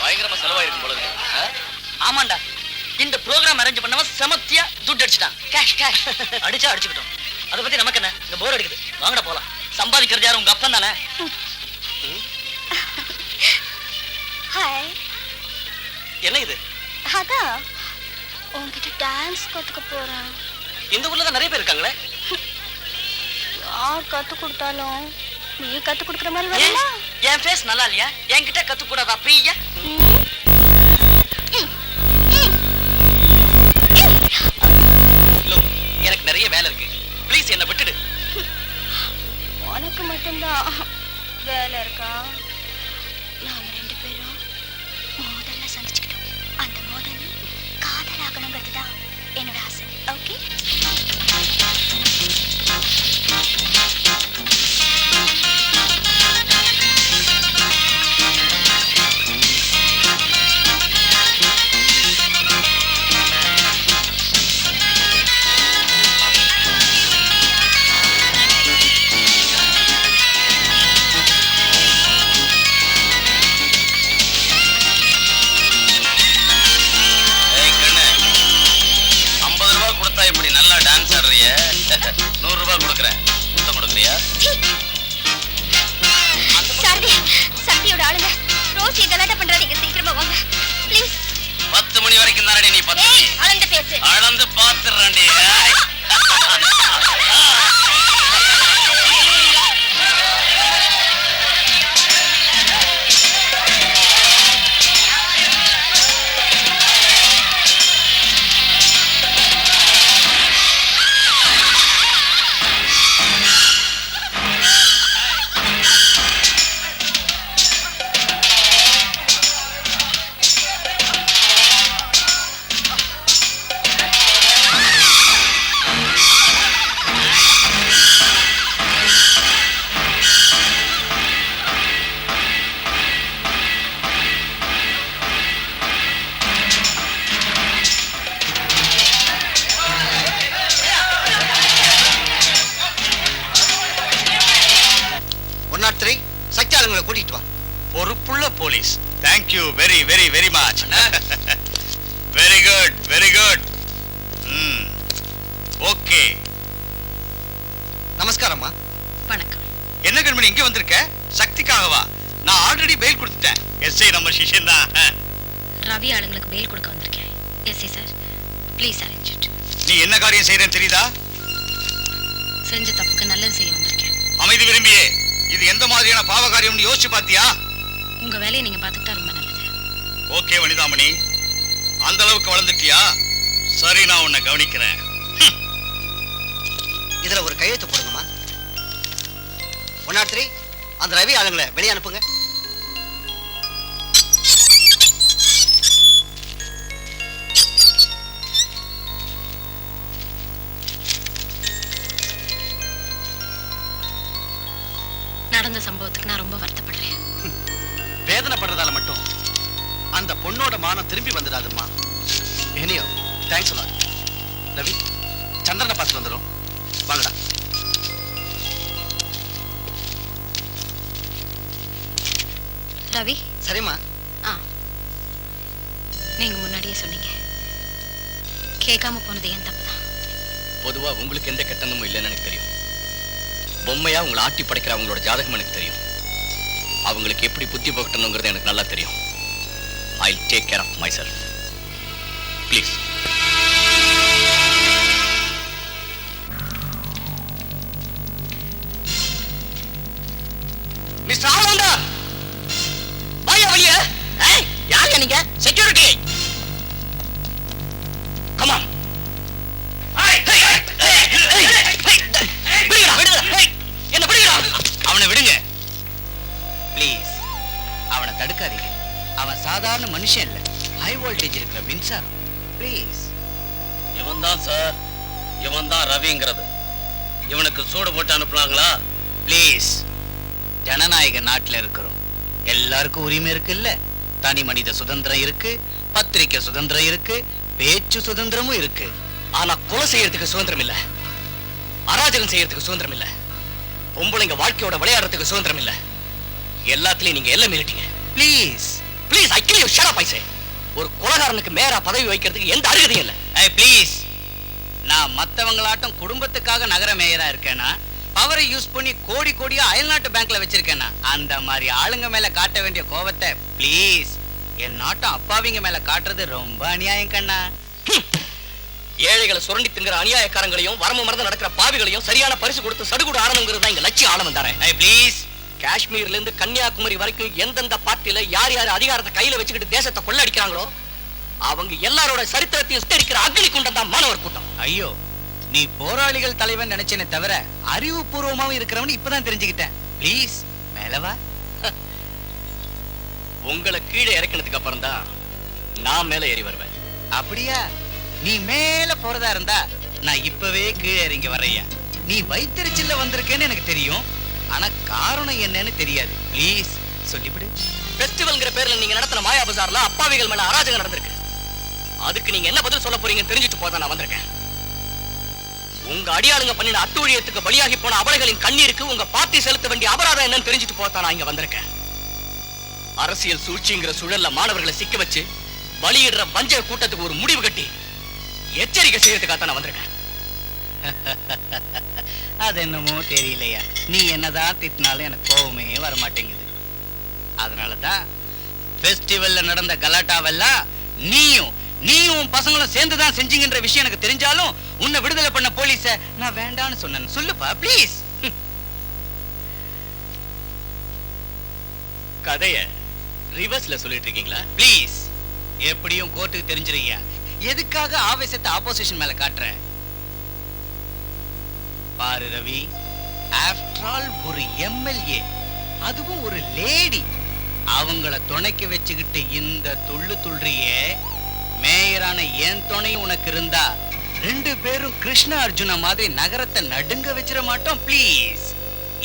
பயங்கரமா செலவாயிருக்கும் போல இருக்கு. ஆமாண்டா, இந்த ப்ரோகிராம் அரேஞ்ச் பண்ணவன் செமத்தியா துட்டு அடிச்சிட்டான். Cash cash. அடிச்சா அடிச்சுக்கிட்டோம். அதை பத்தி நமக்கு என்ன? இங்க போர் அடிக்குது. வாங்கடா போலாம். சம்பாதிக்கிறது யாரும் உங்க அப்பன் தானே? ஹாய். என்ன இது? அதான் உன்கிட்ட டான்ஸ் கத்துக்க போறேன். இந்த ஊர்ல தான் நிறைய பேர் இருக்காங்களே. யார் கத்து கொடுத்தாலும் நீ கத்து கொடுக்குற மாதிரி வரல. என் ஃபேஸ் நல்லா இல்லையா? என்கிட்ட கத்து கூடாதா பிரியா? எனக்கு நிறைய வேலை இருக்கு. ப்ளீஸ் என்ன விட்டுடு. உனக்கு மட்டும்தான் வேலை இருக்கா? நாம ரெண்டு பேரும் மோதல்ல சந்திச்சுக்கிட்டோம். அந்த மோதல் காதலாகணுங்கிறது தான் என்னோட ஆசை. ஓகே? இப்படி நல்லா டான்ஸ் ஆடுறிய, 100 ரூபாய் கொடுக்குறேன். மொத்தம் கொடுக்குறியா? சாரதி, சக்தியோட ஆளுங்க ரோசி கலாட்டா பண்றாதீங்க. சீக்கிரமா வாங்க ப்ளீஸ். 10 மணி வரைக்கும் தானடி நீ 10 மணி. அளந்து பேசு. அளந்து பாத்துறேன்டி. சக்தி ஆளுங்களை கூட்டிட்டு வா. பொறுப்புள்ள police. Thank you very very very much. Very good, very good. Okay. நமஸ்காரம்மா. வணக்கம். என்ன கண்மணி இங்க வந்திருக்க? சக்திக்காகவா? நான் ஆல்ரெடி பெயில் கொடுத்துட்டேன். எஸ்ஐ நம்ம சிஷ்யன் தான். ரவி ஆளுங்களுக்கு பெயில் கொடுக்க வந்திருக்கேன். SI sir, please arrange it. நீ என்ன காரியம் செய்யறேன்னு தெரியுதா? செஞ்ச தப்புக்கு நல்லது செய்ய வந்திருக்கேன். அமைதி விரும்பியே, இது எந்த மாதிரியான பாவ காரியம்னு யோசிச்சு பாத்தியா? உங்க வேலையை நீங்க பாத்துக்கிட்டா ரொம்ப நல்லது. ஓகே வனிதாமணி, அந்த அளவுக்கு வளர்ந்துட்டியா? சரி, நான் உன்னை கவனிக்கிறேன். இதுல ஒரு கையெழுத்து போடுங்கம்மா. 103 அந்த ரவி ஆளுங்களை வெளியே அனுப்புங்க. சம்பவத்துக்கு நான் ரொம்ப வருத்தப்படுறேன். வேதனைப்படுறதால மட்டும் அந்த பொண்ணோட மானம் திரும்பி வந்துடாதும்மா. எனியோ தேங்க்ஸ் லாட். ரவி, சந்திரனை பார்த்து வந்துடும். வாங்கடா. ரவி, சரிம்மா. நீங்க முன்னாடியே சொன்னீங்க. கேட்காம போனது என் தப்புதான். பொதுவா உங்களுக்கு எந்த கட்டணமும் இல்லைன்னு எனக்கு தெரியும். பொம்மையா உங்களை ஆட்டி படைக்கிற அவங்களோட ஜாதகம் எனக்கு தெரியும். அவங்களுக்கு எப்படி புத்தி போகட்டணுங்கிறது எனக்கு நல்லா தெரியும். I'll take care of myself. Please. Mister Ananda, வாயா வெளியே. யாருங்க நீங்க? செக்யூரிட்டி. Come on. என்ன விடுங்கடா. அவனை விடுங்க ப்ளீஸ். அவனை தடுக்காதீங்க. அவன் சாதாரண மனுஷன் இல்ல, ஹை வோல்டேஜ் இருக்கிற மின்சாரம். ப்ளீஸ். இவன் தான் சார், இவன் தான் ரவிங்கிறது. இவனுக்கு சூடு போட்டு அனுப்புனாங்களா? ப்ளீஸ். ஜனநாயக நாட்டுல இருக்கிறோம். எல்லாருக்கும் உரிமை இருக்கு இல்ல? தனி மனித சுதந்திரம் இருக்கு, பத்திரிக்கை சுதந்திரம் இருக்கு, பேச்சு சுதந்திரமும் இருக்கு. ஆனா கொலை செய்யறதுக்கு சுதந்திரம் இல்ல, அராஜகம் செய்யறதுக்கு சுதந்திரம் இல்ல, பொம்பளைங்க வாழ்க்கையோட விளையாடுறதுக்கு சுதந்திரம் இல்ல. எல்லாத்துலயும் நீங்க எல்லாம் மீறிட்டீங்க. Please please, I kill you. Shut up. I say. ஒரு கொலைகாரனுக்கு மேரா பதவி வைக்கிறதுக்கு எந்த அருகதையும் இல்ல. ப்ளீஸ். நான் மத்தவங்களாட்டம் குடும்பத்துக்காக நகர மேயரா இருக்கேனா, பவரை யூஸ் பண்ணி கோடி கோடியா அயல்நாட்டு பேங்க்ல வச்சிருக்கேனா, அந்த மாதிரி ஆளுங்க மேல காட்ட வேண்டிய கோவத்தை ப்ளீஸ் என் நாட்டம் அப்பாவிங்க மேல காட்டுறது ரொம்ப அநியாயம் கண்ணா. ஏழைகளை சுரண்டி திங்கிற அநியாயக்காரங்களையும் வரம்பு மறந்து நடக்கிற பாவிகளையும் சரியான பரிசு கொடுத்து சடுகுடு ஆடணுங்கிறது தான் இங்க லட்சிய ஆழம் தரேன். ப்ளீஸ். காஷ்மீர்ல இருந்து கன்னியாகுமரி வரைக்கும் எந்தெந்த பார்ட்டில யார் யார் அதிகாரத்தை கையில வச்சுக்கிட்டு தேசத்தை கொள்ளடிக்கிறாங்களோ அவங்க எல்லாரோட சரித்திரத்தையும் சுத்தரிக்கிற அக்னி குண்டம் தான் மாணவர் கூட்டம். ஐயோ, நீ போராளிகள் தலைவன் நினைச்சேனே தவிர அறிவுபூர்வமாவும் இருக்கிறவனு இப்பதான் தெரிஞ்சுக்கிட்டேன். ப்ளீஸ் மேலவா. உங்களை கீழே இறக்கினதுக்கு அப்புறம் தான் நான் மேல ஏறி வருவேன். அப்படியா? நீ மேல போறதா இருந்தா நான் இப்பவே கீழே இறங்கி வர்றையா. நீ வைத்தறிச்சல்ல வந்திருக்கேன்னு எனக்கு தெரியும், ஆனா காரணம் என்னன்னு தெரியாது. ப்ளீஸ் சொல்லிவிடு. ஃபெஸ்டிவல்ங்கிற பேர்ல நீங்க நடத்தின மாயா பஜார்ல அப்பாவிகள் மேல அராஜகம் நடந்திருக்கு. அதுக்கு நீங்க என்ன பதில் சொல்ல போறீங்கன்னு தெரிஞ்சுட்டு போதான் நான் வந்திருக்கேன். உங்க அடியாளுங்க பண்ணின அட்டூழியத்துக்கு பலியாகி போன அபலைகளின் கண்ணீருக்கு உங்க பார்ட்டி செலுத்த வேண்டிய அபராதம் என்னன்னு தெரிஞ்சுட்டு போதான் நான் இங்க வந்திருக்கேன். அரசியல் சூழ்ச்சிங்கிற சுழல்ல மாணவர்களை சிக்க வச்சு வழியிடுற வஞ்சக கூட்டத்துக்கு ஒரு முடிவு கட்டி எச்சரிக்கை செய்யறதுக்காக நான் வந்திருக்கேன். அது என்னமோ தெரியலையா, நீ என்னதான் திட்டினாலும் எனக்கு கோவமே வர மாட்டேங்குது. அதனாலதான் ஃபெஸ்டிவல்ல நடந்த கலாட்டாவெல்லாம் நீயும் பசங்களும் சேர்ந்துதான் செஞ்சீங்கன்ற விஷயம் எனக்கு தெரிஞ்சாலும் உன்னை விடுதலை பண்ண போலீஸ நான் வேண்டான்னு சொன்னேன். சொல்லுப்பா ப்ளீஸ். கதைய ரிவர்ஸ்ல சொல்லிட்டு இருக்கீங்களா? ப்ளீஸ். எப்படியும் கோர்ட்டுக்கு தெரிஞ்சிருக்கியா எதுக்காக ஆவேசத்தை ஆப்போசிஷன் மேல காட்டுற? பாரு ரவி, ஆஃப்டர் ஆல் ஒரு எம்எல்ஏ, அதுவும் ஒரு லேடி, அவங்கள துணைக்கு வச்சுக்கிட்டு இந்த துள்ளு துள்றியே. மேயரான என் துணையும் உனக்கு இருந்தா 2 பேரும் கிருஷ்ண அர்ஜுன மாதிரி நகரத்தை நடுங்க வச்சிட மாட்டோம். ப்ளீஸ்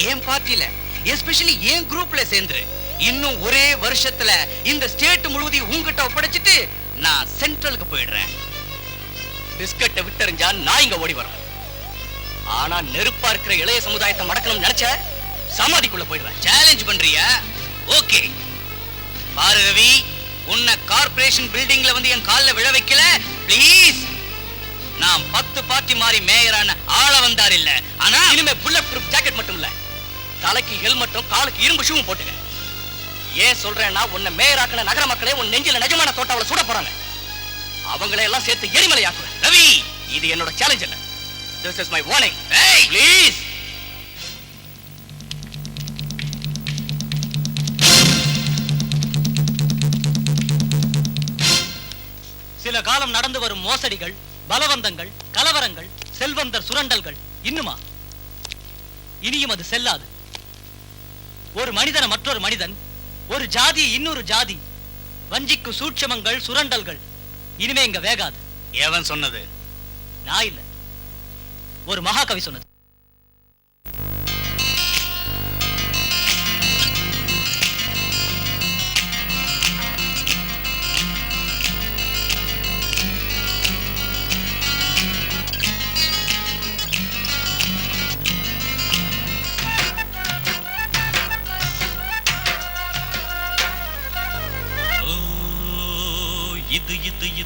என் பார்ட்டில எஸ்பெஷலி என் குரூப்ல சேர்ந்துரு. இன்னும் ஒரே வருஷத்துல இந்த ஸ்டேட் முழுவதையும் உங்ககிட்ட ஒப்படைச்சிட்டு நான் சென்ட்ரலுக்கு போயிடுறேன். பிஸ்கட்டை விட்டறிஞ்சா நான் இங்க ஓடி வரும். ஆனா நெருப்பா இருக்கிற இளைய சமுதாயத்தை மடக்கணும்னு நினைச்ச சமாதிக்குள்ள போயிடுவேன். சேலஞ்ச் பண்றியா? ஓகே. பாரு ரவி, உன்னை கார்ப்பரேஷன் பில்டிங்ல வந்து என் கால்ல விழ வைக்கல. ப்ளீஸ். நான் 10 பார்ட்டி மாதிரி மேயரான ஆள வந்தார் இல்ல, ஆனா இனிமே புல்லட் ப்ரூஃப் ஜாக்கெட் மட்டும் இல்ல, தலைக்கு ஹெல்மெட்டும் காலுக்கு இரும்பு ஷூவும் போட்டுக்க. ஏன் சொல்றேன்னா உன்னை மேயராக்கின நகர மக்களே உன் நெஞ்சில நிஜமான தோட்டாவல சுட போறாங்க. அவங்களை எல்லாம் சேர்த்து எரிமலையாக்குவேன். ரவி, இது என்னோட சேலஞ்ச் இல்ல. This is my warning. Hey, please. சில காலம் நடந்து வரும் மோசடிகள், பலவந்தங்கள், கலவரங்கள், செல்வந்தர் சுரண்டல்கள் இன்னுமா? இனியும் அது செல்லாது. ஒரு மனிதன மற்றொரு மனிதன், ஒரு ஜாதி இன்னொரு ஜாதி, வஞ்சிக்கு சூட்சமங்கள், சுரண்டல்கள் இனிமே இங்க வேகாது. எவன் சொன்னது? நான் இல்ல, ஒரு மகாகவி சொன்னது.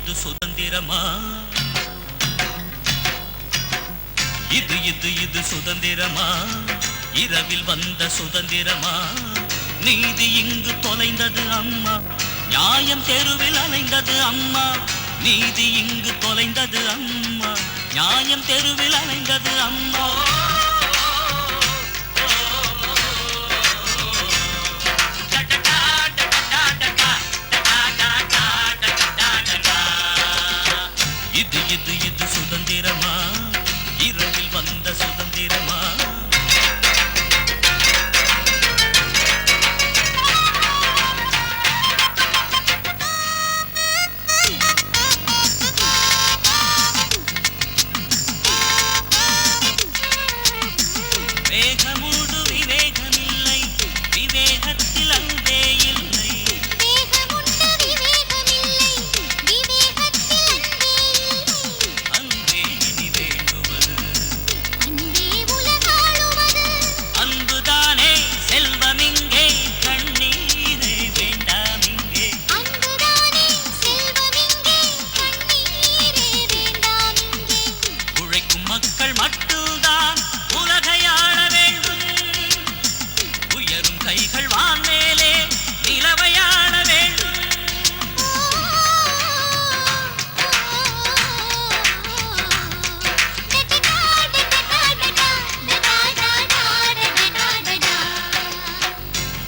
இது சுதந்திரமா? இது சுதந்திரமா? இரவில் வந்த சுதந்திரமா? நீதி இங்கு தொலைந்தது அம்மா, நியாயம் தெருவில் அலைந்தது அம்மா. நீதி இங்கு தொலைந்தது அம்மா, நியாயம் தெருவில் அலைந்தது அம்மா. இது சுதந்திரமா? இரவில் வந்த சுதந்திரமா? வேகமூடு விவேகமில்லை, விவேகத்தில் அன்பே இல்லை. அன்பே இனி வேண்டுவது, அன்புதானே செல்வமிங்கே, கண்ணீரே வேண்டாம் இங்கே. உழைக்கும் மக்கள் மட்டும்தான் உலகை ஆள வேண்டும். உயரும் கைகள் வான்மேலே நிலவை ஆள வேண்டும்.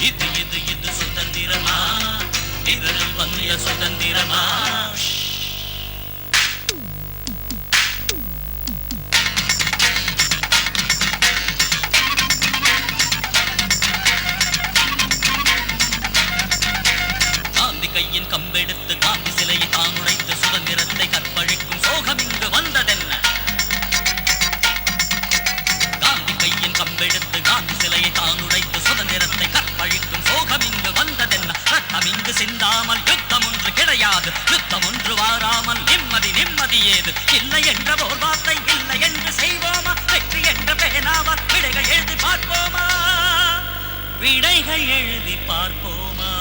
இது சுதந்திரமா? இரவில் வந்த சுதந்திரமா? காந்தி கையின் கம்பெடுத்து காந்தி சிலையை தான் உடைத்து சுதந்திரத்தை கற்பழிக்கும் சோகம் இங்கு வந்ததென்ன? காந்தி கையின் கம்பெடுத்து காந்தி சிலையை தான் உடைத்து சுதந்திரத்தை கற்பழிக்கும் சோகம் இங்கு வந்ததென்ன? ரத்தம் இங்கு சிந்தாமல் யுத்தம் ஒன்று கிடையாது, யுத்தம் ஒன்று வாராமல் நிம்மதி நிம்மதி ஏது? இல்லை என்ற ஓர் வார்த்தை இல்லை என்று செய்வோமா? வெற்றி என்ற பேனாவால் விடைகள் எழுதி பார்ப்போமா? விடைகள் எழுதி பார்ப்போமா?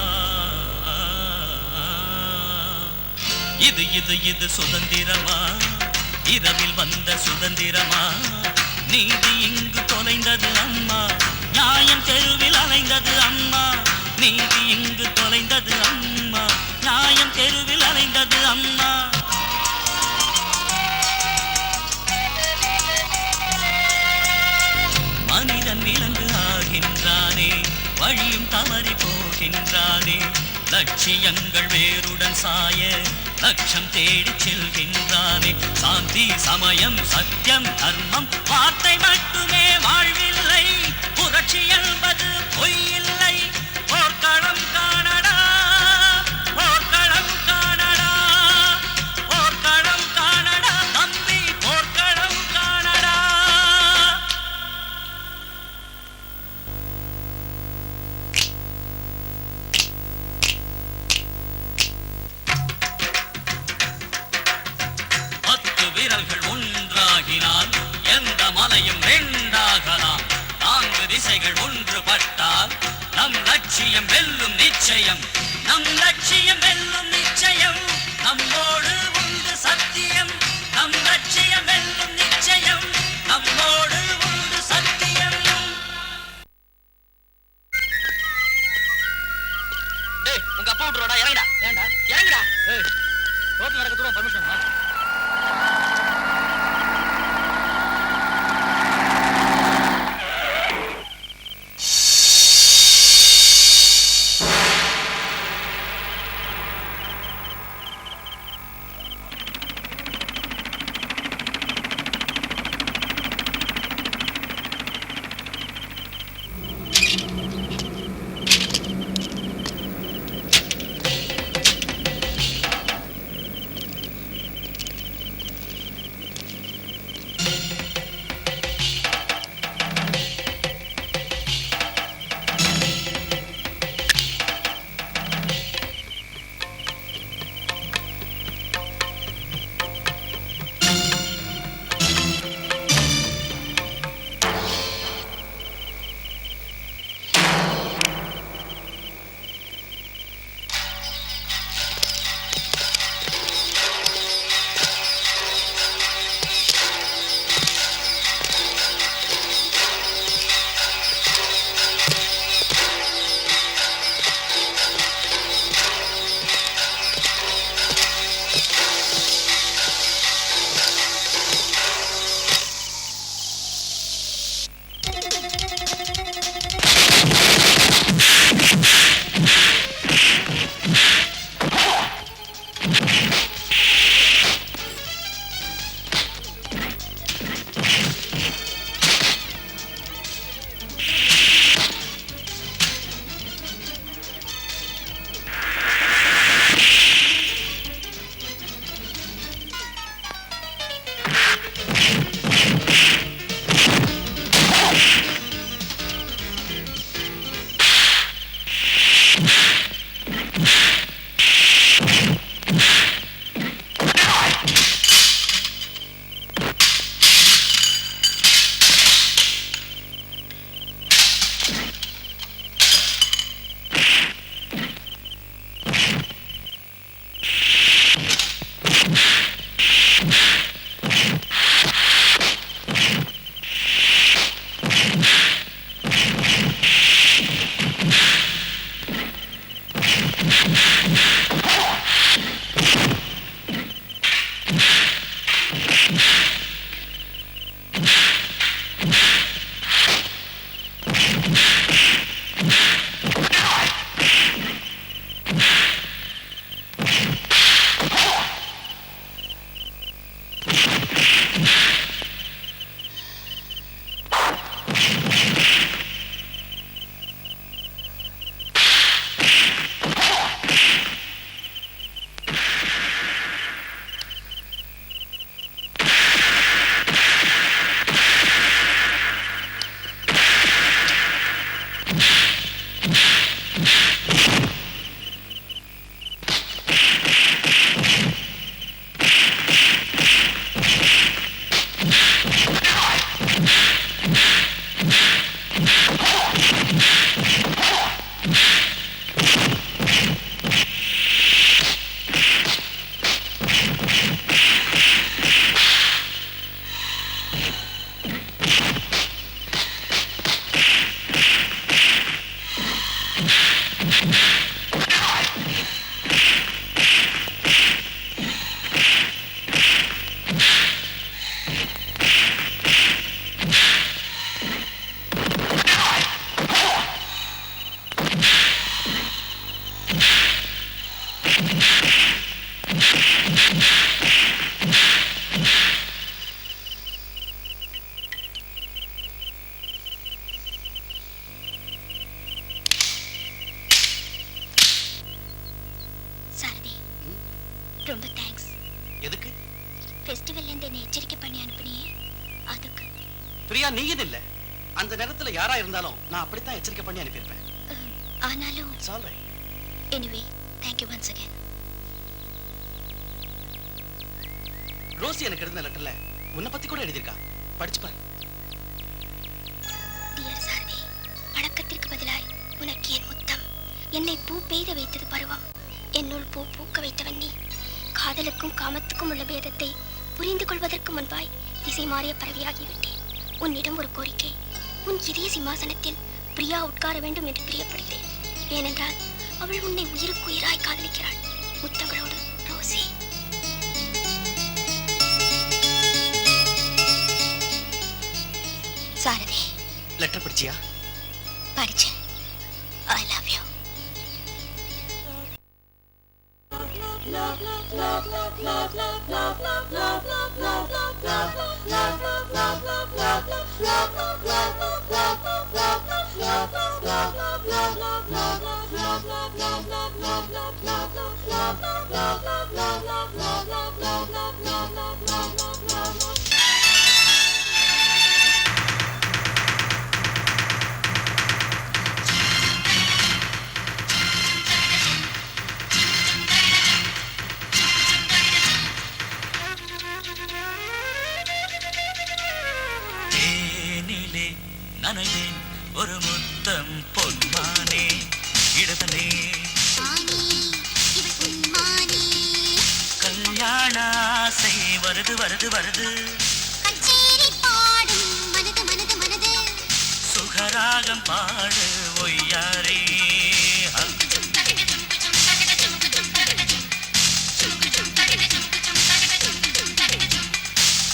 இது சுதந்திரமா? இரவில் வந்த சுதந்திரமா? நீதி இங்கு தொலைந்தது அம்மா, நியாயம் தெருவில் அலைந்தது அம்மா. நீதி இங்கு தொலைந்தது அம்மா, நியாயம் தெருவில் அலைந்தது அம்மா. மனிதன் விலங்கு ஆகின்றானே, வழியும் தவறி போகின்றானே. லட்சியங்கள் வேருடன் சாய லட்சம் தேடி செல்கின்றானே. சாந்தி சமயம் சத்தியம் தர்மம் வார்த்தை மட்டுமே வாழ்வில்லை. புரட்சி என்பது பொய்யில்லை. போர்க்களம் காணடா, போர்க்களம் காணடா, போர்க்களம் காணடா தம்பி, போர்க்களம் காணடா. விரல்கள் ஒன்றாகினால் எந்த மலையும் ரெண்டாகலாம். நான்கு திசைகள் ஒன்றுபட்டால் நம் லட்சியம் வெல்லும் நிச்சயம். நம் லட்சியம் வெல்லும் நிச்சயம். நம்மோடு உண்டு சத்தியம். நம் லட்சியம் வெல்லும் நிச்சயம். நம்மோடு உண்டு சத்தியம். டேய், உங்க அப்பா விட்டுறோடா, இறங்குடா. ஏன்டா இறங்குடா? ஏய், ரோட்ல நடக்க தூரம் பர்மிஷன் வா. ரொம்ப தேங்க்ஸ். எதுக்கு? ஃபெஸ்டிவல்ல இருந்து என்ன எச்சரிக்கை பண்ணி அனுப்புனியே அதுக்கு. பிரியா நீங்க இல்ல, அந்த நேரத்துல யாரா இருந்தாலும் நான் அப்படித்தான் எச்சரிக்கை பண்ணி அனுப்பியிருப்பேன். ஆனாலும் it's all right. Anyway thank you once again. Rosie எனக்கு எழுதின லெட்டர்ல உன்னை பத்தி கூட எழுதியிருக்கா, படிச்சு பாரு. டியர் சாரதி, வணக்கத்திற்கு பதிலாய் உனக்கு என் முத்தம். என்னை பூ பெய்த வைத்தது பருவம், என்னுள் பூ பூக்க வைத்தவன் நீ. காதலுக்கும் காமத்துக்கும் உள்ள பேதத்தை புரிந்து கொள்வதற்கு முன்பாய் திசை மாறிய பறவையாகிவிட்டேன். உன்னிடம் ஒரு கோரிக்கை. உன் இதய சிம்மாசனத்தில் பிரியா உட்கார வேண்டும் என்று பிரியப்படுகிறேன். ஏனென்றால் அவள் உன்னை உயிருக்கு உயிராய் காதலிக்கிறாள். முத்தங்களோடு ரோசி. சாரதி, லெட்டர் படிச்சியா? படிச்சேன். I love you. நனைவேன் ஒரு முத்தம் பொன்மானே இடதனே கல்யாண ஆசை வருது வருது வருது சுகராகம் பாடு ஒய்யாரே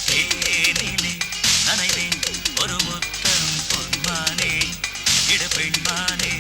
தேனிலே நனைவேன் ஒரு முத்தம் பொன்மானே இடப்பெண்மானே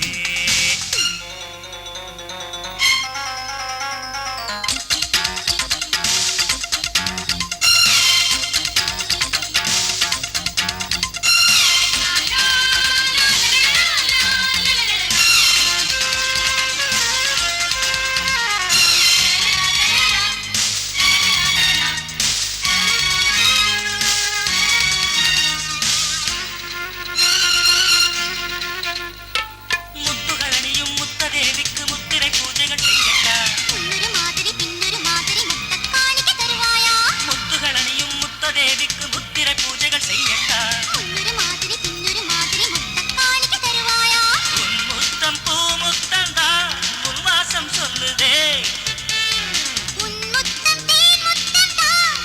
சொல்லுதே உன் முத்தம் தேன் முத்தம் தான்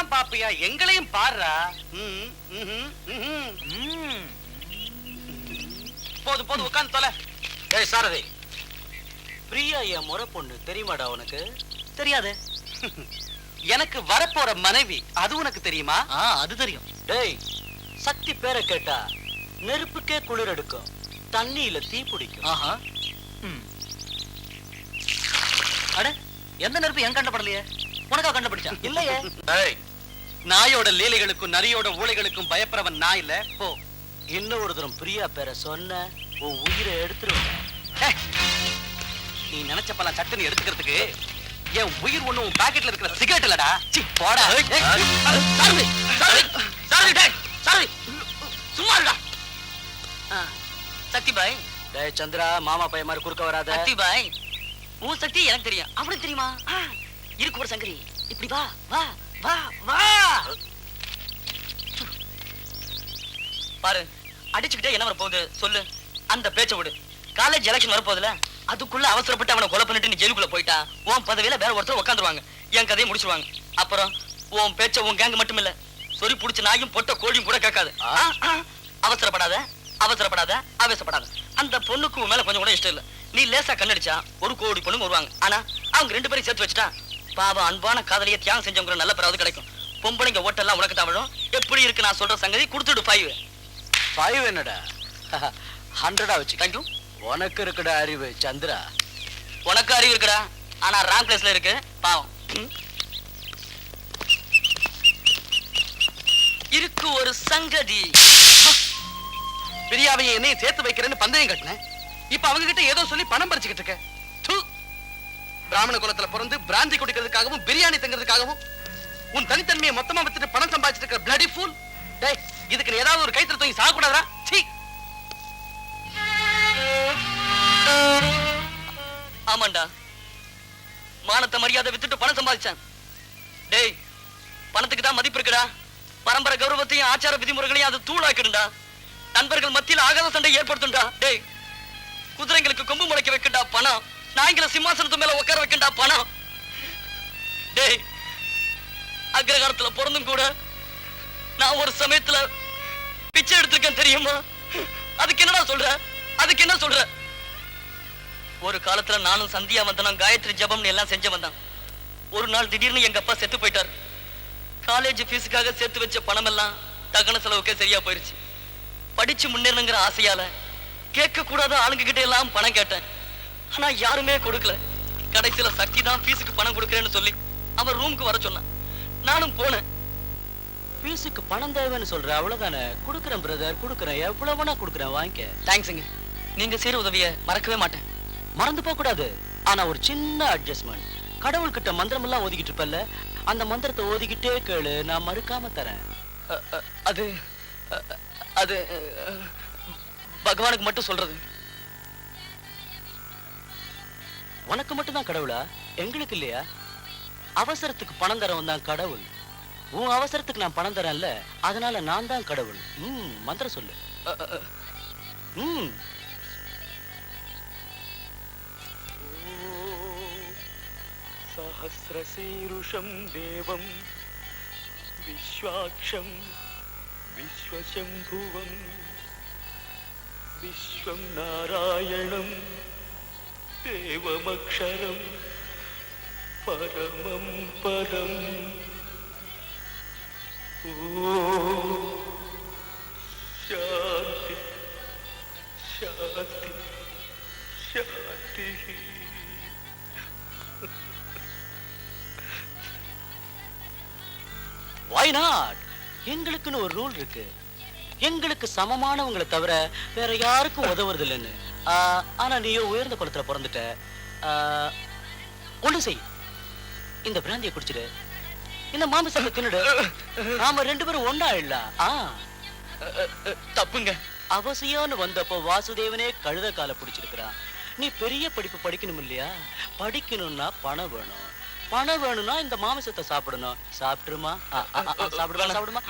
எல்லாம் பாப்பியா, எங்களையும் பாருடா. போதும் போதும், உட்கார்ந்து தொலை. ஏய் சாரதி, பிரியா என் முறை பொண்ணு தெரியுமாடா உனக்கு? தெரியாது. எனக்கு வரப்போற மனைவி, அது உனக்கு தெரியுமா? அது தெரியும். டேய், சக்தி பேரை கேட்டா நெருப்புக்கே குளிர் எடுக்கும், தண்ணியில தீ பிடிக்கும். ஆஹா. அட, எந்த நெருப்பு என் கண்டப்படலையே? உனக்கா கண்டுபிடிச்சா? இல்லையே. டேய், நாயோட லீலைகளுக்கும் நரியோட ஊளைகளுக்கும் பயப்படுறவன் நான் இல்ல. போ. இன்னும் ஒரு தரம் பிரியா பேரை சொன்ன உன் உயிரை எடுத்துருவேன். நீ நினைச்சப்பெல்லாம் சட்டுன்னு எடுத்துக்கிறதுக்கு என் உயிர் ஒண்ணு உன் பாக்கெட்ல இருக்கிற சிகரெட் இல்லடா. சி போடா. சும்மா இருடா. சக்தி பாய். டேய் சந்திரா, மாமா பையன் மாதிரி குறுக்க வராத. சக்தி பாய், உன் சக்தி எனக்கு தெரியும், அவனுக்கு தெரியுமா? இருக்கு ஒரு சங்கரி. இப்படி வா வா வா வா. பாரு, அடிச்சுக்கிட்டே என்ன வர போகுது சொல்லு. அந்த பேச்ச விடு. காலேஜ் எலெக்ஷன் வரப்போகுதுல, அதுக்குள்ள அவசரப்பட்டு அவனை கொலை பண்ணிட்டு நீ ஜெயிலுக்குள்ள போயிட்டா உன் பதவியில வேற ஒருத்தர் உட்காந்துருவாங்க. என் கதையை முடிச்சிருவாங்க. அப்புறம் உன் பேச்ச உன் கேங்க மட்டும் இல்ல, சொறி புடிச்ச நாயும் பொட்ட கோழியும் கூட கேட்காது. அவசரப்படாத அவசரப்படாத ஆவேசப்படாத. அந்த பொண்ணுக்கு உன் மேல கொஞ்சம் கூட இஷ்டம் இல்ல. நீ லேசா கண்ணடிச்சா 1 கோடி பொண்ணுங்க வருவாங்க. ஆனா அவங்க 2 பேரையும் சேர்த்து வச்சுட்டா பாவம் அன்பான காதலியை தியாகம் செஞ்சவங்க நல்ல பிறகு கிடைக்கும். பொம்பளைங்க ஓட்டெல்லாம் உனக்கு தான் விழும். எப்படி இருக்கு நான் சொல்ற சங்கதி? கொடுத்துடு 5 என்னடா 100 வச்சு. தேங்க்யூ. உனக்கு இருக்குடா அறிவு சந்திரா. உனக்கு அறிவு இருக்குடா, ஆனா ராங் பிளேஸ்ல இருக்கு பாவம். இருக்கு ஒரு சங்கதி. பிரியாவையை என்னையும் சேர்த்து வைக்கிறேன்னு பந்தயம் கட்டினேன். இப்ப அவங்க கிட்ட ஏதோ சொல்லி பணம் பறிச்சுக்கிட்டு இருக்க. பிராமண குலத்துல பிறந்து பிராந்தி குடிக்கிறதுக்காகவும் பிரியாணி தங்கிறதுக்காகவும் உன் தனித்தன்மையை மொத்தமா வித்துட்டு பணம் சம்பாதிச்சிட்டு இருக்க bloody fool. டேய், இதுக்கு ஏதாவது ஒரு கைத்தறி தூக்கி சாக கூடாதா? சீ. ஆமாண்டா, மானத்தை மரியாதை வித்துட்டு பணம் சம்பாதிச்சேன். டேய், பணத்துக்கு தான் மதிப்பு இருக்குடா. பரம்பரை கௌரவத்தையும் ஆச்சார விதிமுறைகளையும் அது தூளாக்கிடுண்டா. நண்பர்கள் மத்தியில் ஆகாத சண்டை ஏற்படுத்துண்டா. டேய், குதிரைங்களுக்கு கொம்பு முளைக்க வைக்கண்டா பணம். நாய்களை சிம்மாசனத்து மேல உட்கார வைக்கண்டா பணம். டேய், அக்ரகாரத்துல பிறந்தும் கூட நான் ஒரு சமயத்துல பிச்சை எடுத்திருக்கேன் தெரியுமா? அதுக்கு என்னடா சொல்ற? அதுக்கு என்ன சொல்ற? ஒரு காலத்துல நானும் சந்தியா வந்தனும் காயத்ரி ஜபம்னு எல்லாம் செஞ்ச வந்தான். ஒரு நாள் திடீர்னு எங்க அப்பா செத்து போயிட்டார். காலேஜ் ஃபீஸுக்காக சேர்த்து வச்ச பணம் எல்லாம் தகன செலவுக்கே சரியா போயிருச்சு. படிச்சு முன்னேறணுங்கிற ஆசையால கேட்க கூடாத ஆளுங்க கிட்ட எல்லாம் பணம் கேட்டேன். ஆனா யாருமே கொடுக்கல. கடைசியில சக்தி தான் ஃபீஸுக்கு பணம் கொடுக்கறேன்னு சொல்லி அவன் ரூமுக்கு வர சொன்னான். நானும் போனேன். ஃபீஸுக்கு பணம் தேவைன்னு சொல்ற, அவ்வளவுதானே? கொடுக்குறேன் பிரதர், கொடுக்குறேன், எவ்வளவுனா கொடுக்குறேன், வாங்கிக்க. தேங்க்ஸுங்க, நீங்க செய்யற உதவிய மறக்கவே மாட்டேன். மறந்து போக கூடாது. ஆனா ஒரு சின்ன அட்ஜஸ்ட்மெண்ட். கடவுள்கிட்ட மந்திரம் எல்லாம் ஓதிக்கிட்டு இருப்பல்ல, அந்த மந்திரத்தை ஓதிக்கிட்டே கேளு, நான் மறுக்காம தரேன். அது அது பகவானுக்கு மட்டும் சொல்றது. உனக்கு மட்டும் தான் கடவுளா? எங்களுக்கு இல்லையா? அவசரத்துக்கு பணம் தரவன் தான் கடவுள். உன் அவசரத்துக்கு நான் பணம் தரேன்ல, அதனால நான் தான் கடவுள். மந்திரம் சொல்லு. சஹஸ்ரசீருஷம் தேவம் விஸ்வாக்ஷம் விஸ்வசம்புவம் விஸ்வம் நாராயணம் தேவமக்ஷரம் பரமம் பரம். சாந்தி சாந்தி சாந்தி. Why not? எங்களுக்குன்னு ஒரு ரூல் இருக்கு. எங்களுக்கு சமமானவங்களை தவிர வேற யாருக்கும் உதவுறது இல்லைன்னு. ஆனா நீயோ உயர்ந்த குலத்துல பிறந்துட்ட. ஒண்ணு செய், இந்த பிராந்திய குடிச்சிடு, இந்த மாமிசத்தை தின்னுடு. நாம 2 பேரும் ஒண்ணா இல்ல. தப்புங்க. அவசியம்னு வந்தப்போ வாசுதேவனே கழுத காலை பிடிச்சிருக்கிறான். நீ பெரிய படிப்பு படிக்கணும் இல்லையா? படிக்கணும்னா பணம் வேணும். பணம் வேணும்னா இந்த மாமிசத்தை சாப்பிடணும். சாப்பிட்டுருமா? சாப்பிடுமா? சாப்பிடுமா?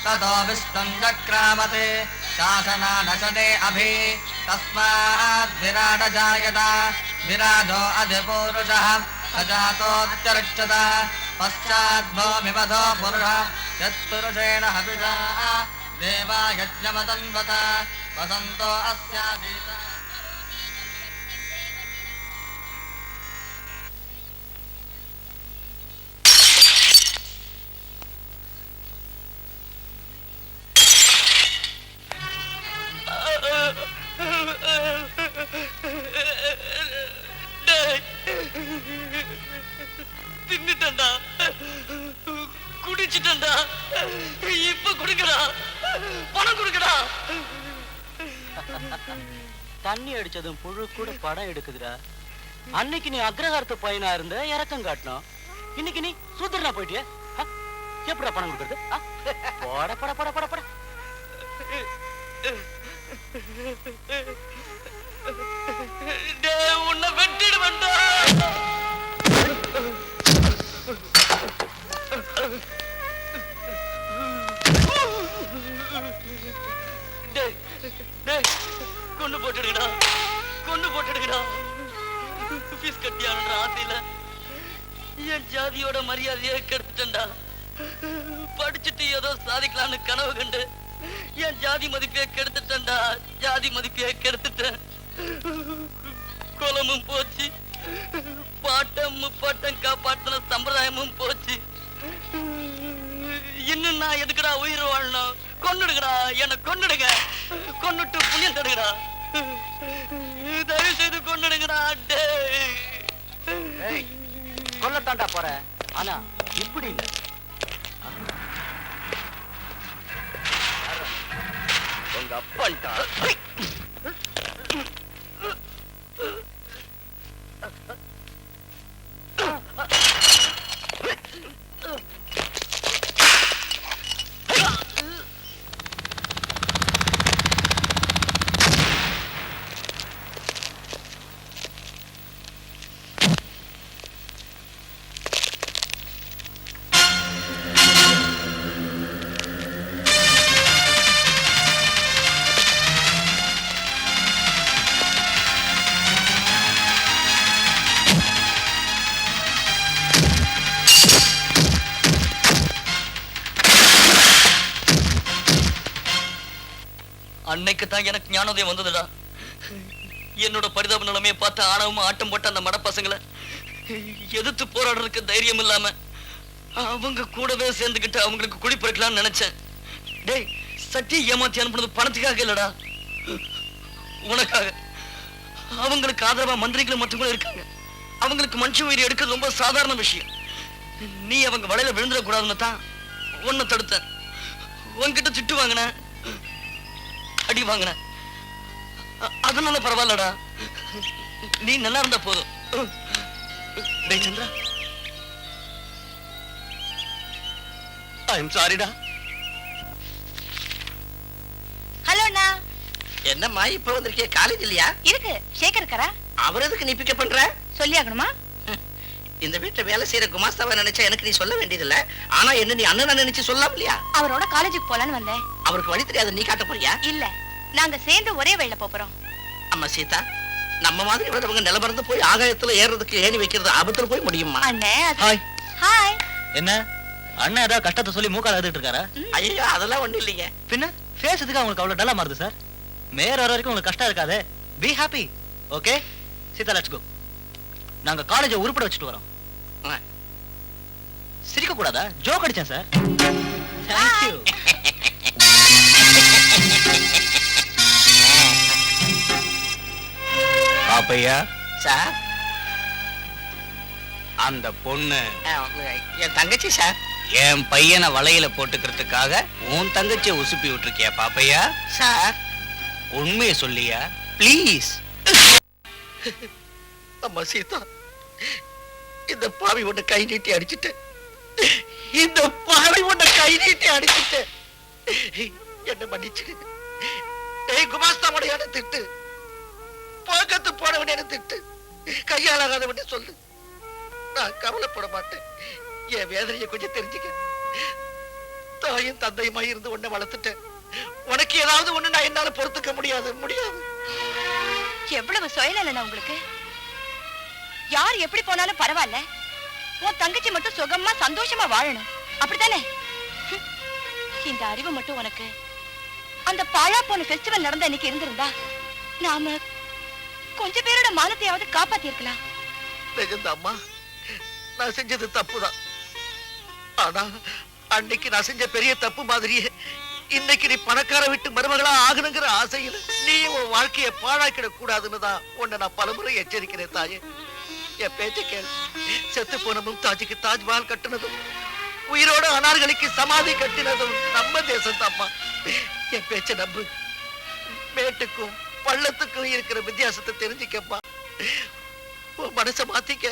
ततो विष्णुं चक्रामते शासनानशने अभि तस्मात् विराट जायत विराजो अधिपूरुषः सजातोऽत्यर्चत पश्चाद्भूमिपथो पुरुषः यत्पुरुषेण हविषा देवा यज्ञमतन्वत वसन्तो अस्याधीता தின்னுட்டா குடிச்சிட்டா இப்ப குடுக்கடா பணம் குடுக்கடா. தண்ணி அடிச்சதும் புழு கூட படம் எடுக்குதுடா. அன்னைக்கு நீ அக்ரஹாரத்து பையனா இருந்த இறக்கம் காட்டணும், இன்னைக்கு நீ சூத்திரனா போயிட்டிய. எப்படா பணம் கொடுக்கறது? போட பட பட பட பட. உன்னை வெட்டிடு வந்தா கொண்டு போட்டுடுங்கடா, கொண்டு போட்டுடுங்கடா. பீஸ் கட்டியான்ற ஆசையில என் ஜாதியோட மரியாதையை கெடுத்துட்டா. படிச்சுட்டு ஏதோ சாதிக்கலாம்னு கனவு கண்டு என் ஜாதி மதிப்பையே கெடுத்துட்டா. ஜாதி மதிப்பையே கெடுத்துட்டேன். குலமும் போச்சு, பாட்டம் முப்பாட்டம் காப்பாற்றின சம்பிரதாயமும் போச்சு. இன்னும் நான் எதுக்குடா உயிர் வாழணும்? கொன்னுடுங்கடா, என்ன கொன்னுடுங்க. கொன்னுட்டு புண்ணியம் தடுங்கடா, தயவு செய்து கொன்னுடுங்கடா. கொல்லத்தாண்டா போற, ஆனா இப்படி இல்ல. உங்க அப்பன்டா. அன்னைக்கு தான் எனக்கு ஞானோதயம் வந்ததுடா. என்னோட பரிதாப நிலைமையை பார்த்து ஆணவமும் ஆட்டம் போட்ட அந்த மட பசங்களை எதிர்த்து போராடுறதுக்கு தைரியம் இல்லாம அவங்க கூடவே சேர்ந்துக்கிட்டு அவங்களுக்கு குடி பிறக்கலாம்னு நினைச்சேன். டேய், சட்டி ஏமாத்தி அனுப்புனது பணத்துக்காக இல்லடா, உனக்காக. அவங்களுக்கு ஆதரவா மந்திரிகளும் மட்டும் இருக்காங்க. அவங்களுக்கு மனுஷ உயிரை எடுக்கிறது ரொம்ப சாதாரண விஷயம். நீ அவங்க வலையில விழுந்துடக்கூடாதுன்னு தான் உன்னை தடுத்தேன். உன்கிட்ட திட்டு வாங்கின, அடி வாங்கின, அதனால பரவாயில்லடா. நீ நல்லா இருந்தா போதும். டேய் சந்திரா, ஐ எம் சாரிடா. ஹலோ அண்ணா. என்னம்மா இப்ப வந்திருக்கே? காலேஜ் இல்லையா? இருக்கு, சேகர் இருக்காரா? அவர் எதுக்கு நீ பிக்கப் பண்ற? சொல்லி ஆகணுமா? இந்த வீட்டுல வேலை செய்யற குமாஸ்தாவா நினைச்சா எனக்கு நீ சொல்ல வேண்டியதில்ல. ஆனா என்ன நீ அண்ணனா நினைச்சு சொல்லலாம் இல்லையா? அவரோட காலேஜுக்கு போலான்னு வந்தேன். அவருக்கு வழி தெரியாது, நீ காட்ட போறியா? இல்ல, நாங்க சேர்ந்து ஒரே வழியில போறோம். அம்மா சீதா, நம்ம மாதிரி உள்ளவங்க நிலமறந்து போய் ஆகாயத்துல ஏறதுக்கு ஏணி வைக்கிறது ஆபத்துல போய் முடியுமா? அண்ணே. ஹாய். ஹாய். என்ன அண்ணன் ஏதாவது கஷ்டத்தை சொல்லி மூக்கால எழுதிட்டு இருக்காரா? ஐயோ, அதெல்லாம் ஒண்ணு இல்லைங்க. பின்ன பேசுறதுக்கு அவங்களுக்கு அவ்வளவு டல்லா மாறுது சார். மேயர் வர வரைக்கும் உங்களுக்கு கஷ்டம் இருக்காது. Be happy. Okay Sita, let's go. நாங்க காலேஜை உருப்பட வச்சுட்டு வரோம். சிரிக்க கூடாதா? ஜோக் அடிச்சேன் sir. Thank you. Pappaiah, sir, அந்த பொண்ணு என் தங்கச்சி சார். என் பையனை வலையில போட்டுக்கிறதுக்காக உன் தங்கச்சியை உசுப்பி விட்டுருக்கியா பாப்பையா? சார், உண்மையை சொல்லியா ப்ளீஸ்? அம்மா சீதா, இந்த பாவி ஒண்ணு கை நீட்டி அடிச்சுட்டேன். இந்த பாவி ஒண்ணு கை நீட்டி அடிச்சுட்டேன். என்ன மன்னிச்சிடு. ஏய் குமாஸ்தாவோட திட்டு, பக்கத்து போனவனே திட்டு, கையாளாகாதவனே சொல்லு. நான் கவலைப்பட மாட்டேன். என் வேதனையை கொஞ்சம் தெரிஞ்சுக்க. தாயும் தந்தையுமாய் இருந்து உன்னை வளர்த்துட்டேன். உனக்கு ஏதாவது ஒண்ணு நான் என்னால பொறுத்துக்க முடியாது. எவ்வளவு சுயநலனா உங்களுக்கு? யார் எப்படி போனாலும் பரவாயில்ல, உன் தங்கச்சி மட்டும் சுகமா சந்தோஷமா வாழணும், அப்படித்தானே? இந்த அறிவு மட்டும் உனக்கு அந்த பாழா போன ஃபெஸ்டிவல் நடந்த இன்னைக்கு இருந்திருந்தா நாம கொஞ்ச பேரோட மானத்தையாவது காப்பாத்தி இருக்கலாம். அம்மா, நான் செஞ்சது தப்புதான். ஆனா அன்னைக்கு நான் செஞ்ச பெரிய தப்பு மாதிரியே இன்னைக்கு நீ பணக்கார விட்டு மருமகளா ஆகணுங்கிற ஆசையில நீ உன் வாழ்க்கையை பாழாக்கிட கூடாதுன்னு தான் உன்னை நான் பலமுறை எச்சரிக்கிறேன் தாயே. என் பேச்ச கேளு. செத்து போன மும்தாஜுக்கு தாஜ்மஹால் கட்டினதும் உயிரோட அனார்களிக்கு சமாதி கட்டினதும் நம்ம தேசம் தான்மா. என் பேச்ச நம்பு. மேட்டுக்கும் பள்ளத்துக்கும் இருக்கிற வித்தியாசத்தை தெரிஞ்சுக்கப்பா. உன் மனசை மாத்திக்க.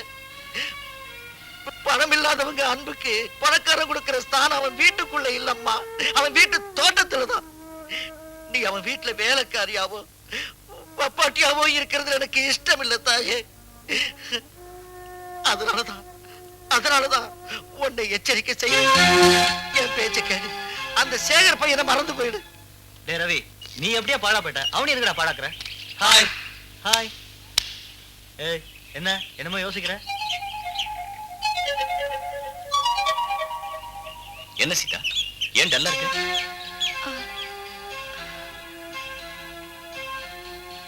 பணம் இல்லாதவங்க அன்புக்கு பணக்காரன் கொடுக்கிற ஸ்தானம் அவன் வீட்டுக்குள்ள இல்லம்மா, அவன் வீட்டு தோட்டத்துலதான். நீ அவன் வீட்டுல வேலைக்காரியாவோ பப்பாட்டியாவோ இருக்கிறது எனக்கு இஷ்டம் இல்ல தாயே. அதனாலதான் உன்னை எச்சரிக்கை செய்ய. என் பேச்ச கேளு. அந்த சேகர் பையனை மறந்து போயிடு. டே ரவி, நீ எப்படியா பாழா போயிட்ட? அவனு எதுக்குடா பாழாக்குற? Hi hi. ஏய், என்னமோ யோசிக்கிற? என்ன சீதா, ஏன் டல்லா இருக்க?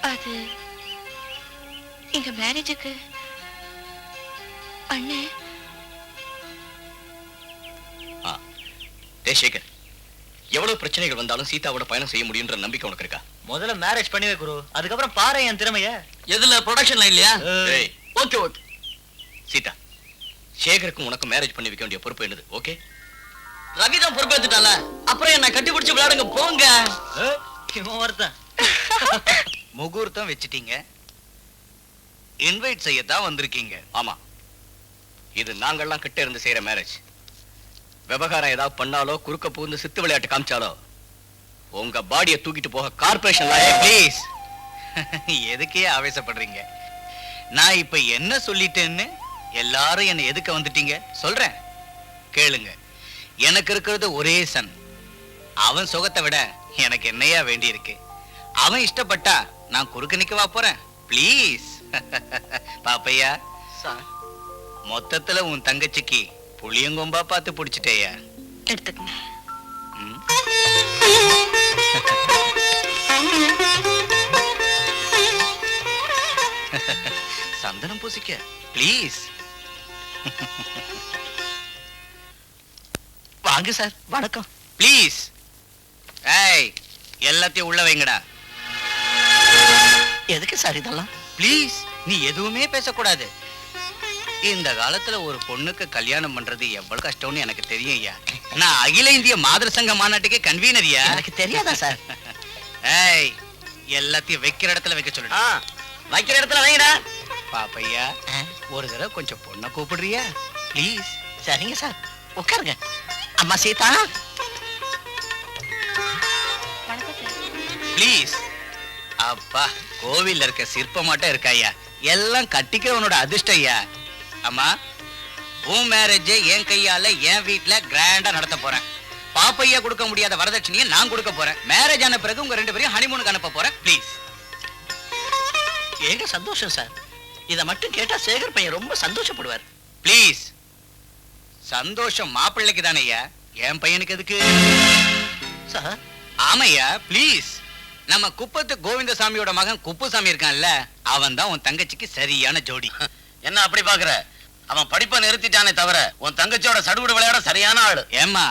அது எங்க மேரேஜுக்கு அண்ணே. டே சேகர், எவ்வளவு பிரச்சனைகள் வந்தாலும் சீதாவோட பயணம் செய்ய முடியுன்ற நம்பிக்கை உனக்கு இருக்கா? முதல்ல மேரேஜ் பண்ணி வை குரு, அதுக்கப்புறம் பாரு என் திறமைய. எதுல? ப்ரொடக்ஷன் லைன்லயா? Okay okay. சீதா, சேகருக்கும் உனக்கு மேரேஜ் பண்ணி வைக்க வேண்டிய பொறுப்பு என்னது? ஓகே, ரவி தான் பொறுப்பேத்துட்டால, அப்புறம் என்ன கட்டி பிடிச்சு விளையாடுங்க போங்க. முகூர்த்தம் வச்சிட்டீங்க, இன்வைட் செய்யத்தான் வந்திருக்கீங்க. ஆமா, இது நாங்கெல்லாம் கிட்ட இருந்து செய்யற மேரேஜ். விவகாரம் ஏதாவது பண்ணாலோ குறுக்க பூந்து சித்து விளையாட்டு காமிச்சாலோ உங்க பாடியை தூக்கிட்டு போக கார்பரேஷன். ப்ளீஸ், எதுக்கே ஆவேசப்படுறீங்க? நான் இப்ப என்ன சொல்லிட்டேன்னு எல்லாரும் என்ன எதுக்க வந்துட்டீங்க சொல்றேன் கேளுங்க. எனக்கு இருக்கிறது ஒரே சன். அவன் சுகத்தை விட எனக்கு என்னையா வேண்டி இருக்கு? அவன் இஷ்டப்பட்டா நான் குறுக்க நிக்கவா போறேன்? ப்ளீஸ் பாப்பையா, மொத்தத்துல உன் தங்கச்சிக்கு புளியங்கொம்பா பார்த்து பிடிச்சிட்டேயா. எடுத்துக்கங்க. சந்தனம் பூசிக்க ப்ளீஸ். வாங்க சார். வணக்கம். ப்ளீஸ். ஏய், எல்லாத்தையும் உள்ள வைங்கடா. எதுக்கு சார் இதெல்லாம்? ப்ளீஸ், நீ எதுவுமே பேசக்கூடாது. இந்த காலத்துல ஒரு பொண்ணுக்கு கல்யாணம் பண்றது எவ்வளவு கஷ்டம்னு எனக்கு தெரியும் ஐயா. நான் அகில இந்திய மாதர் சங்க மாநாட்டுக்கு கன்வீனரியா. எனக்கு தெரியாதா சார்? ஏய், எல்லாத்தையும் வைக்கிற இடத்துல வைக்க சொல்லுடா. வைக்கிற இடத்துல வைங்கடா. பாப்பையா, ஒரு தடவை கொஞ்சம் பொண்ணை கூப்பிடுறியா ப்ளீஸ்? சரிங்க சார், உட்காருங்க. அம்மா சீதா, ப்ளீஸ். அப்பா, கோவில்ல இருக்க சிற்பம் மட்டும் இருக்காயா, எல்லாம் கட்டிக்கிறவனோட அதிர்ஷ்டம் ஐயா. அம்மா, உன் மேரேஜ் என் கையால என் வீட்டுல கிராண்டா நடத்த போறேன். பாப்பையா கொடுக்க முடியாத வரதட்சணையை நான் கொடுக்க போறேன். மேரேஜ் ஆன பிறகு உங்க ரெண்டு பேரையும் ஹனிமூனுக்கு அனுப்ப போறேன். ப்ளீஸ். ஏங்க சந்தோஷம் சார். இத மட்டும் கேட்டா சேகர் பையன் ரொம்ப சந்தோஷப்படுவார். ப்ளீஸ். சந்தோஷம் மாப்பிள்ளைக்கு தானே ஐயா, என் பையனுக்கு எதுக்கு சார்? ஆமையா, ப்ளீஸ். நம்ம குப்பத்து கோவிந்தசாமியோட மகன் குப்புசாமி இருக்கான்ல, அவன் தான் உன் தங்கச்சிக்கு சரியான ஜோடி. என்ன அப்படி பாக்குற? அவன் படிப்பை நிறுத்திட்டானே தவிர உன் தங்கச்சியோட சடுகுடு விளையாட சரியான ஆளு. ஏம்மா,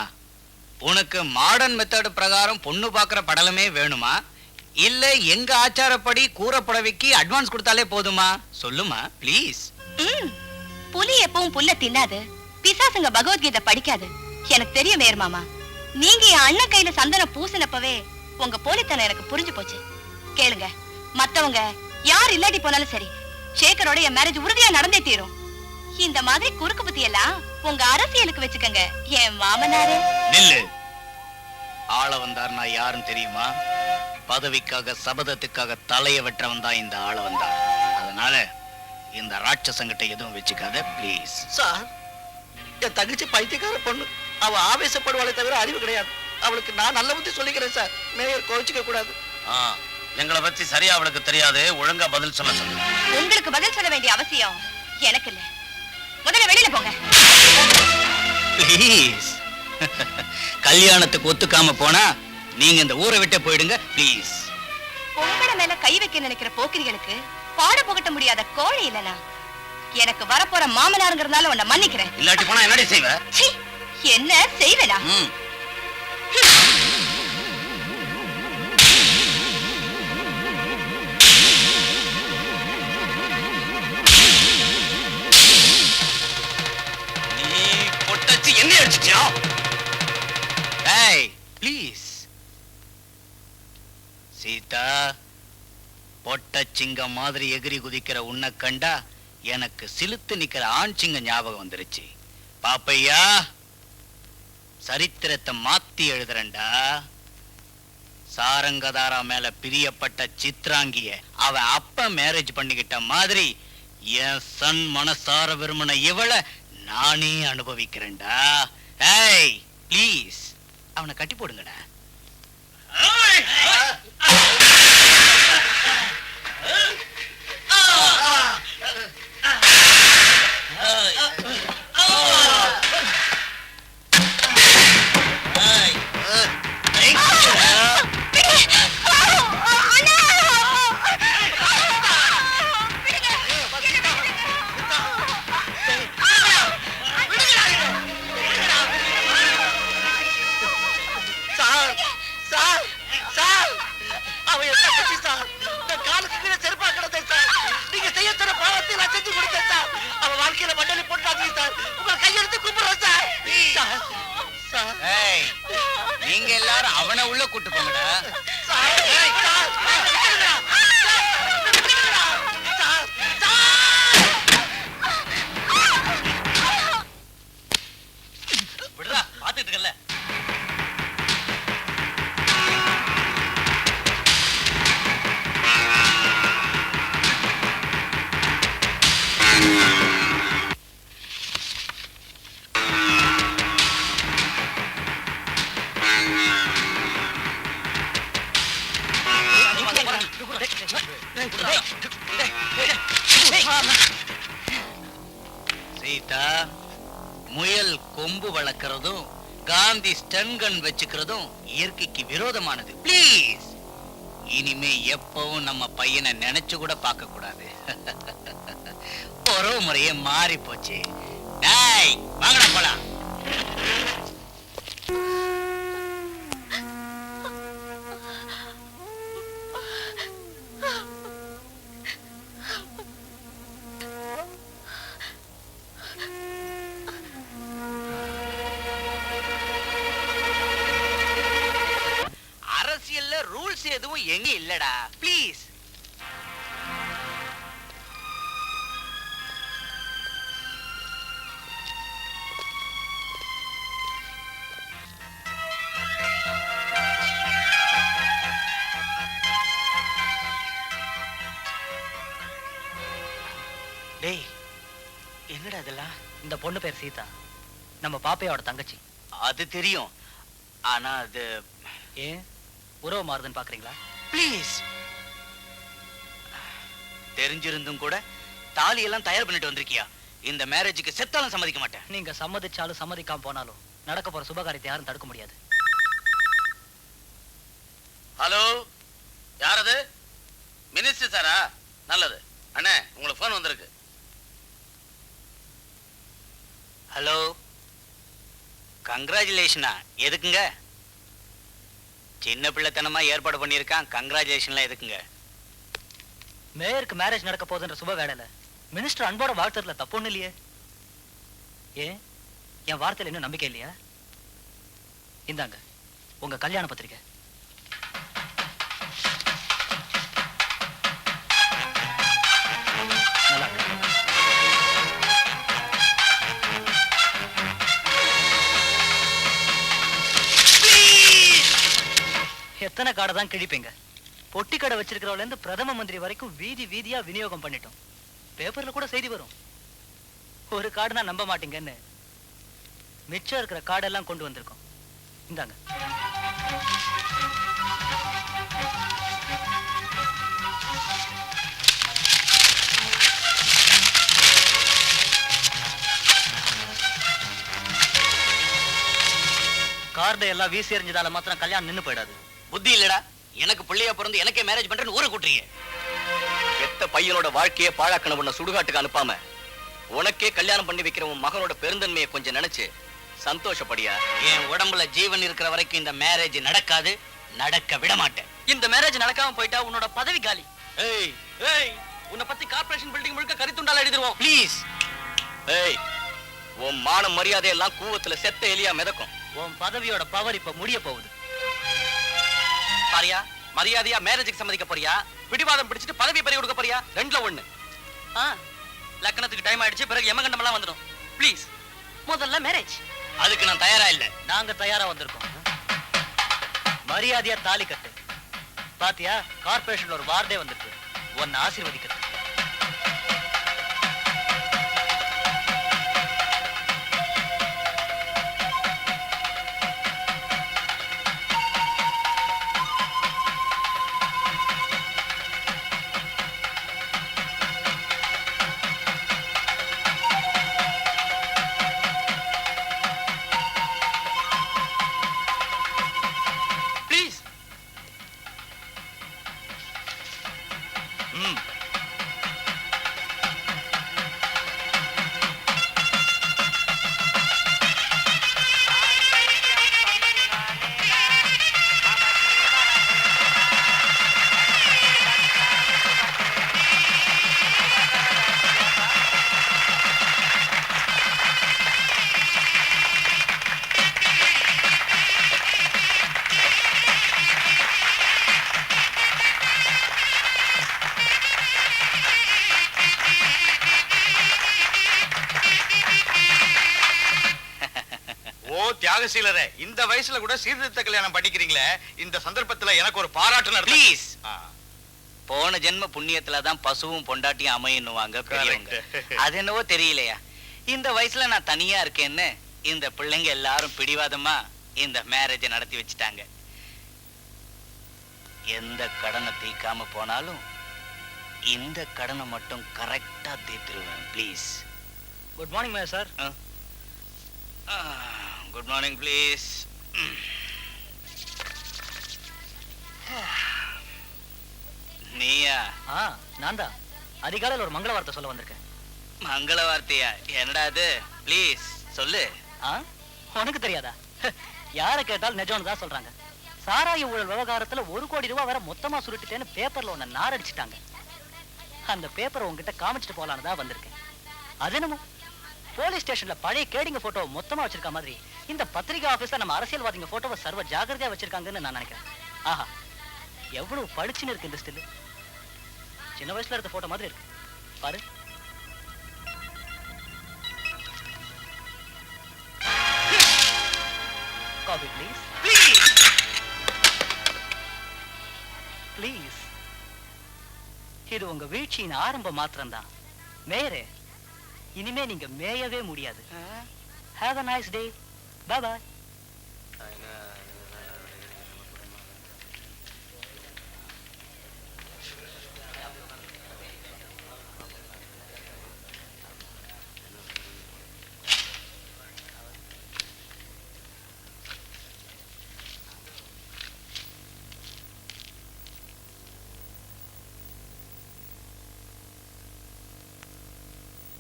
உனக்கு மாடர்ன் மெத்தட் பிரகாரம் பொண்ணு பாக்குற படலமே வேணுமா, இல்ல எங்க ஆச்சாரப்படி கூறப்படவைக்கு அட்வான்ஸ் கொடுத்தாலே போதுமா? சொல்லுமா ப்ளீஸ். புலி எப்பவும் புல்ல தின்னாது, பிசாசுங்க பகவத்கீதை படிக்காது. எனக்கு தெரியும் மேர் மாமா, நீங்க என் அண்ணன் கையில சந்தனம் பூசினப்பவே உங்க போலித்தனம் எனக்கு புரிஞ்சு போச்சு. கேளுங்க, மத்தவங்க யார் இல்லாட்டி போனாலும் சரி, சேகரோட என் மேரேஜ் உறுதியா நடந்தே தீரும். இந்த மாதிரி குறுக்கு புத்தி எல்லாம் உங்க அரசியலுக்கு வச்சுக்கங்க. என் மாமனாரு. நில்லு. ஆள வந்தார் நான் யாருன்னு தெரியுமா? பதவிக்காக சபதத்துக்காக தலைய வெற்றவன் தான் இந்த ஆள வந்தார். அதனால இந்த ராட்சசங்கிட்ட எதுவும் வச்சுக்காத ப்ளீஸ். சார், என் தங்கச்சி பைத்தியக்கார பொண்ணு. அவ ஆவேசப்படுவாளே தவிர அறிவு கிடையாது. அவளுக்கு நான் நல்ல புத்தி சொல்லிக்கிறேன் சார். மேயர் கோவிச்சுக்க கூடாது. எங்களை பத்தி சரியா அவளுக்கு தெரியாது. ஒழுங்கா பதில் சொல்ல சொல்லு. உங்களுக்கு பதில் சொல்ல வேண்டிய அவசியம் எனக்கு இல்ல. முதல்ல வெளியில போங்க. ப்ளீஸ். கல்யாணத்துக்கு ஒத்துக்காம போனா நீங்க இந்த ஊரை விட்டு போயிடுங்க ப்ளீஸ். உங்கள மேல கை வைக்க நினைக்கிற போக்கிரிகளுக்கு பாட புகட்ட முடியாத கோழை இல்லனா. எனக்கு வரப்போற மாமனாருங்கிறதுனால உன்னை மன்னிக்கிறேன். இல்லாட்டி போனா என்னடி செய்வ? என்ன செய்வேனா? நீ பொட்டச்சி என்ன அடிச்சிட்டியா? ஏய் ப்ளீஸ். சீதா, பொட்டச்சிங்க மாதிரி எகிரி குதிக்கிற உன்னை கண்டா எனக்கு சிலுத்து நிக்கிற ஆண் சிங்க ஞாபகம் வந்துருச்சு. பாப்பையா, சரித்திரத்தை மாத்தி எழுதுறண்டா. சாரங்கதாரா மேல பிரியப்பட்ட சித்ராங்கிய அவ அப்ப மேரேஜ் பண்ணிக்கிட்ட மாதிரி என் சன் மனசார விரும்பின இவளை நானே அனுபவிக்கிறேன்டா. ஏய் ப்ளீஸ், அவனை கட்டி போடுங்கடா. நீங்க எல்லாரும் அவனை உள்ள கூட்டு போங்கடா. விடுறா, பாத்துட்டு இருக்கல. சீதா, முயல் கொம்பு வளர்க்கறதும் காந்தி ஸ்டன்கன் வச்சுக்கிறதும் இயற்கைக்கு விரோதமானது. ப்ளீஸ், இனிமே எப்பவும் நம்ம பையனை நினைச்சு கூட பார்க்க கூடாது. ஒரு முறையே மாறி போச்சு. டேய், வாங்கடா போலாம். அரசியல்ல ரூல்ஸ் எதுவும் எங்க இல்லடா. ப்ளீஸ். டேய், என்னடா இதெல்லாம்? இந்த பொண்ணு பேர் சீதா, நம்ம பாப்பையோட தங்கச்சி. அது தெரியும், ஆனா அது ஏன் உறவு மாறுதுன்னு பாக்குறீங்களா? ப்ளீஸ். தெரிஞ்சிருந்தும் கூட தாலி எல்லாம் தயார் பண்ணிட்டு வந்திருக்கியா? இந்த மேரேஜுக்கு செத்தாலும் சம்மதிக்க மாட்டேன். நீங்க சம்மதிச்சாலும் சம்மதிக்காம போனாலும் நடக்க போற சுபகாரியத்தை யாரும் தடுக்க முடியாது. ஹலோ, யார் அது? மினிஸ்டர் சாரா? நல்லது அண்ணே, உங்களுக்கு போன் வந்திருக்கு. ஹலோ, கங்க்ராச்சுலேஷனா? எதுக்குங்க? சின்ன பிள்ளைத்தனமா ஏற்பாடு பண்ணியிருக்கான். கங்க்ராச்சுலேஷன்லாம் எதுக்குங்க? மேயருக்கு மேரேஜ் நடக்க போகுதுன்ற சுப வேலையில மினிஸ்டர் அன்போட வாழ்த்துறதுல தப்பு ஒண்ணு இல்லையே. ஏன் என் வார்த்தையில இன்னும் நம்பிக்கை இல்லையா? இந்தாங்க உங்க கல்யாண பத்திரிக்கை. நல்லா இருக்கு. எத்தனை காடை தான் கிழிப்பீங்க? பொட்டி கடை வச்சிருக்கிறவள இருந்து பிரதம மந்திரி வரைக்கும் வீதி வீதியா விநியோகம் பண்ணிட்டோம். பேப்பர்ல கூட செய்தி வரும். ஒரு கார்டு நான் நம்ப மாட்டீங்கன்னு மிச்சம் இருக்கிற கார்டெல்லாம் கொண்டு வந்திருக்கோம். இந்தாங்க. கார்டை எல்லாம் வீசி எறிஞ்சதால மாத்திரம் கல்யாணம் நின்னு போயிடாது. புத்தி இல்லடா, எனக்கு பிள்ளையா பிறந்து எனக்கே மேரேஜ் பண்றேன்னு ஊரை கூட்டுறீங்க. எத்த பையனோட வாழ்க்கையை பாழாக்கணும் உன்னை சுடுகாட்டுக்கு அனுப்பாம உனக்கே கல்யாணம் பண்ணி வைக்கிற உன் மகனோட பெருந்தன்மையை கொஞ்சம் நினைச்சு சந்தோஷப்படியா. என் உடம்புல ஜீவன் இருக்கிற வரைக்கும் இந்த மேரேஜ் நடக்காது, நடக்க விட மாட்டேன். இந்த மேரேஜ் நடக்காம போயிட்டா உன்னோட பதவி காலி. ஏய் ஏய், உன்னை பத்தி கார்ப்பரேஷன் பில்டிங் முழுக்க கரித்துண்டால எழுதிடுவோம். ப்ளீஸ். ஏய், உன் மான மரியாதை எல்லாம் கூவத்துல செத்த எலியா மிதக்கும். உன் பதவியோட பவர் இப்ப முடிய போகுது. பாரியா, மரியாதையா மேரேஜுக்கு சம்மதிக்க போறியா, பிடிவாதம் பிடிச்சிட்டு பதவி பறி கொடுக்க போறியா? ரெண்டுல ஒண்ணு. லக்னத்துக்கு டைம் ஆயிடுச்சு, பிறகு யமகண்டம் எல்லாம் வந்துடும். ப்ளீஸ், முதல்ல மேரேஜ். அதுக்கு நான் தயாரா இல்ல. நாங்க தயாரா வந்திருக்கோம். மரியாதையா தாலி கட்டு. பாத்தியா, கார்பரேஷன்ல ஒரு வார்டே வந்திருக்கு, உன்னை ஆசீர்வதிக்கிறது. தியாகசீலரே, இந்த வயசுல கூட சீர்திருத்த கல்யாணம் பண்ணிக்கிறீங்களே, இந்த சந்தர்ப்பத்துல எனக்கு ஒரு பாராட்டு. ப்ளீஸ். போன ஜென்ம புண்ணியத்துலதான் பசுவும் பொண்டாட்டியும் அமையன்னுவாங்க பெரியவங்க. அது என்னவோ தெரியலையா, இந்த வயசுல நான் தனியா இருக்கேன்னு இந்த பிள்ளைங்க எல்லாரும் பிடிவாதமா இந்த மேரேஜை நடத்தி வச்சுட்டாங்க. எந்த கடனை தீக்காம போனாலும் இந்த கடனை மட்டும் கரெக்டா தீர்த்துருவேன். Please. Good morning mayor sir. Good morning please. நீயா? நான் தான். அதிகாலையில் ஒரு மங்கள வார்த்தை சொல்ல வந்திருக்கேன். மங்கள வார்த்தையா? என்னடா அது? ப்ளீஸ் சொல்லு. உனக்கு தெரியாதா? யாரை கேட்டாலும் நிஜம்னு தான் சொல்றாங்க. சாராய ஊழல் விவகாரத்துல 1 கோடி ரூபாய் வர மொத்தமா சுருட்டிட்டேன்னு பேப்பர்ல உன்னை நாரடிச்சிட்டாங்க. அந்த பேப்பரை உங்ககிட்ட காமிச்சிட்டு போலான்னு தான் வந்திருக்கேன். அது என்னமோ போலீஸ் ஸ்டேஷன்ல பழைய கேடிங்க போட்டோ மொத்தமா வச்சிருக்க மாதிரி இந்த பத்திரிகை ஆபீஸ்ல நம்ம அரசியல்வாதிங்க போட்டோவை சர்வ ஜாகிரதையா வச்சிருக்காங்கன்னு நான் நினைக்கிறேன். ஆஹா, எவ்வளவு பளிச்சுன்னு இருக்கு இந்த ஸ்டில். சின்ன வயசுல இருந்த போட்டோ மாதிரி இருக்கு பாரு. Coffee please. ப்ளீஸ். இது உங்க வீழ்ச்சியின் ஆரம்ப மாத்திரம்தான். மேயரே, இனிமே நீங்க மேயவே முடியாது. Have a nice day. Bye bye.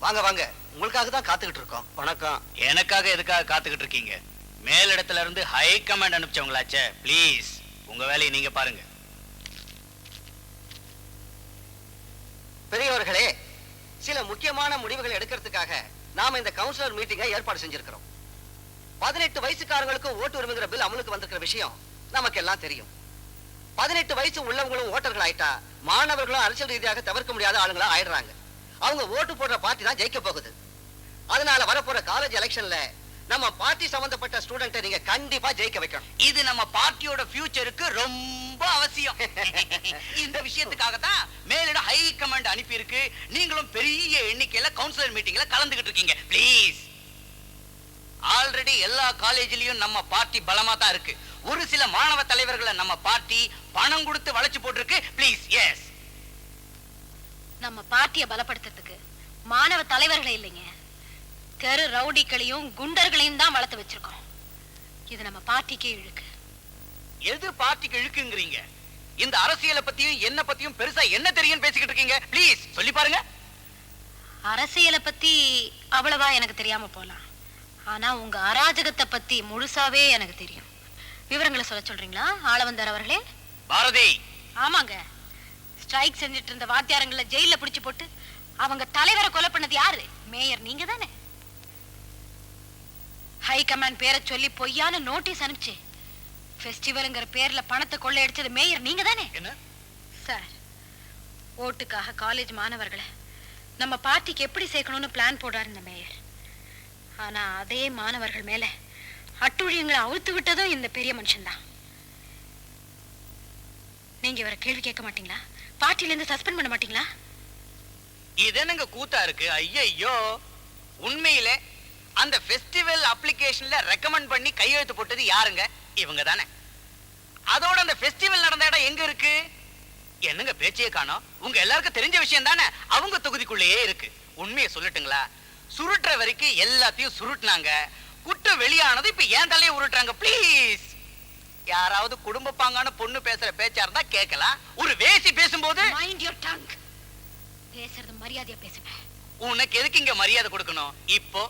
வாங்க வாங்க, உங்களுக்காக தான் காத்துக்கிட்டு இருக்கோம். வணக்கம். எனக்காக எதுக்காக காத்துக்கிட்டு இருக்கீங்க? மேலிடத்துல இருந்து ஹை கமாண்ட் அனுப்பிச்சவங்களாச்சே. ப்ளீஸ், உங்க வேலையை நீங்க பாருங்க. பெரியவர்களே, சில முக்கியமான முடிவுகள் எடுக்கிறதுக்காக நாம இந்த கவுன்சிலர் மீட்டிங்கை ஏற்பாடு செஞ்சிருக்கிறோம். 18 வயசுக்காரங்களுக்கு ஓட்டு உரிமைங்கிற பில் அமலுக்கு வந்திருக்கிற விஷயம் நமக்கு எல்லாம் தெரியும். 18 வயசு உள்ளவங்களும் ஓட்டர்கள் ஆயிட்டா மாணவர்களும் அரசியல் ரீதியாக தவிர்க்க முடியாத ஆளுங்களா ஆயிடுறாங்க. அவங்க ஓட்டு போடுற பார்ட்டி தான் ஜெயிக்க போகுது. அதனால வரப்போற காலேஜ் எலெக்ஷன்ல நம்ம பார்ட்டி சம்பந்தப்பட்ட ஸ்டூடெண்ட்டை நீங்க கண்டிப்பா ஜெயிக்க வைக்கணும். இது நம்ம பார்ட்டியோட ஃபியூச்சருக்கு ரொம்ப அவசியம். இந்த விஷயத்துக்காக தான் மேலிட ஹை கமாண்ட் அனுப்பி இருக்கு. நீங்களும் பெரிய எண்ணிக்கையில கவுன்சிலர் மீட்டிங்ல கலந்துகிட்டு இருக்கீங்க. ப்ளீஸ். ஆல்ரெடி எல்லா காலேஜ்லயும் நம்ம பார்ட்டி பலமா தான் இருக்கு. ஒரு சில மாணவ தலைவர்களை நம்ம பார்ட்டி பணம் கொடுத்து வளைச்சு போட்டிருக்கு. ப்ளீஸ். எஸ். நம்ம பார்ட்டியை பலப்படுத்துறதுக்கு மாணவ தலைவர்களே இல்லைங்க, தெரு ரவுடிகளையும் குண்டர்களையும் தான் வளர்த்து வச்சிருக்கோம். இது நம்ம பார்ட்டிக்கே இழுக்கு. எது பார்ட்டிக்கு இழுக்குங்கிறீங்க? இந்த அரசியலை பத்தியும் என்ன பத்தியும் பெருசா என்ன தெரியும் பேசிக்கிட்டு இருக்கீங்க? ப்ளீஸ் சொல்லி பாருங்க. அரசியலை பத்தி அவ்வளவா எனக்கு தெரியாம போலாம், ஆனா உங்க அராஜகத்தை பத்தி முழுசாவே எனக்கு தெரியும். விவரங்களை சொல்ல சொல்றீங்களா ஆளவந்தார் அவர்களே? பாரதி. ஆமாங்க, ஸ்ட்ரைக் செஞ்சுட்டு இருந்த வாத்தியாரங்களை ஜெயில பிடிச்சு போட்டு அவங்க தலைவரை கொலை பண்ணது யாரு? மேயர் நீங்க தானே. ஹை கமாண்ட் பேரை சொல்லி பொய்யான நோட்டீஸ் அனுப்பிச்சு ஃபெஸ்டிவல்ங்கிற பேர்ல பணத்தை கொள்ளையடிச்சது மேயர் நீங்க தானே. என்ன சார், ஓட்டுக்காக காலேஜ் மாணவர்களை நம்ம பார்ட்டிக்கு எப்படி சேர்க்கணும்னு பிளான் போடாரு இந்த மேயர். ஆனா அதே மாணவர்கள் மேல அட்டுழியங்களை அவுழ்த்து விட்டதும் இந்த பெரிய மனுஷன்தான். நீங்க இவரை கேள்வி கேட்க மாட்டீங்களா? பார்ட்டில இருந்து சஸ்பெண்ட் பண்ண மாட்டீங்களா? இது என்னங்க கூத்தா இருக்கு? ஐயோ, உண்மையில அந்த ஃபெஸ்டிவல் அப்ளிகேஷன்ல ரெக்கமெண்ட் பண்ணி கையெழுத்து போட்டது யாருங்க? இவங்க தானே. அதோட அந்த ஃபெஸ்டிவல் நடந்த இடம் எங்க இருக்கு? என்னங்க பேச்சையே காணோம்? உங்க எல்லாருக்கும் தெரிஞ்ச விஷயம் தானே, அவங்க தொகுதிக்குள்ளேயே இருக்கு. உண்மையை சொல்லட்டுங்களா? சுருட்டுற வரைக்கும் எல்லாத்தையும் சுருட்டுனாங்க, குற்றம் வெளியானது இப்ப ஏன் தலையை உருட்டுறாங்க. ப்ளீஸ், யாராவது குடும்ப பாங்கான பொண்ணு பேசுற பேச்சா இருந்தா கேட்கலாம். ஒரு வேசி பேசும்போது மைண்ட் யுவர் டங். பேசுறது மரியாதையா பேசுங்க. உனக்கு எதுக்கு இங்க மரியாதை கொடுக்கணும்? இப்போ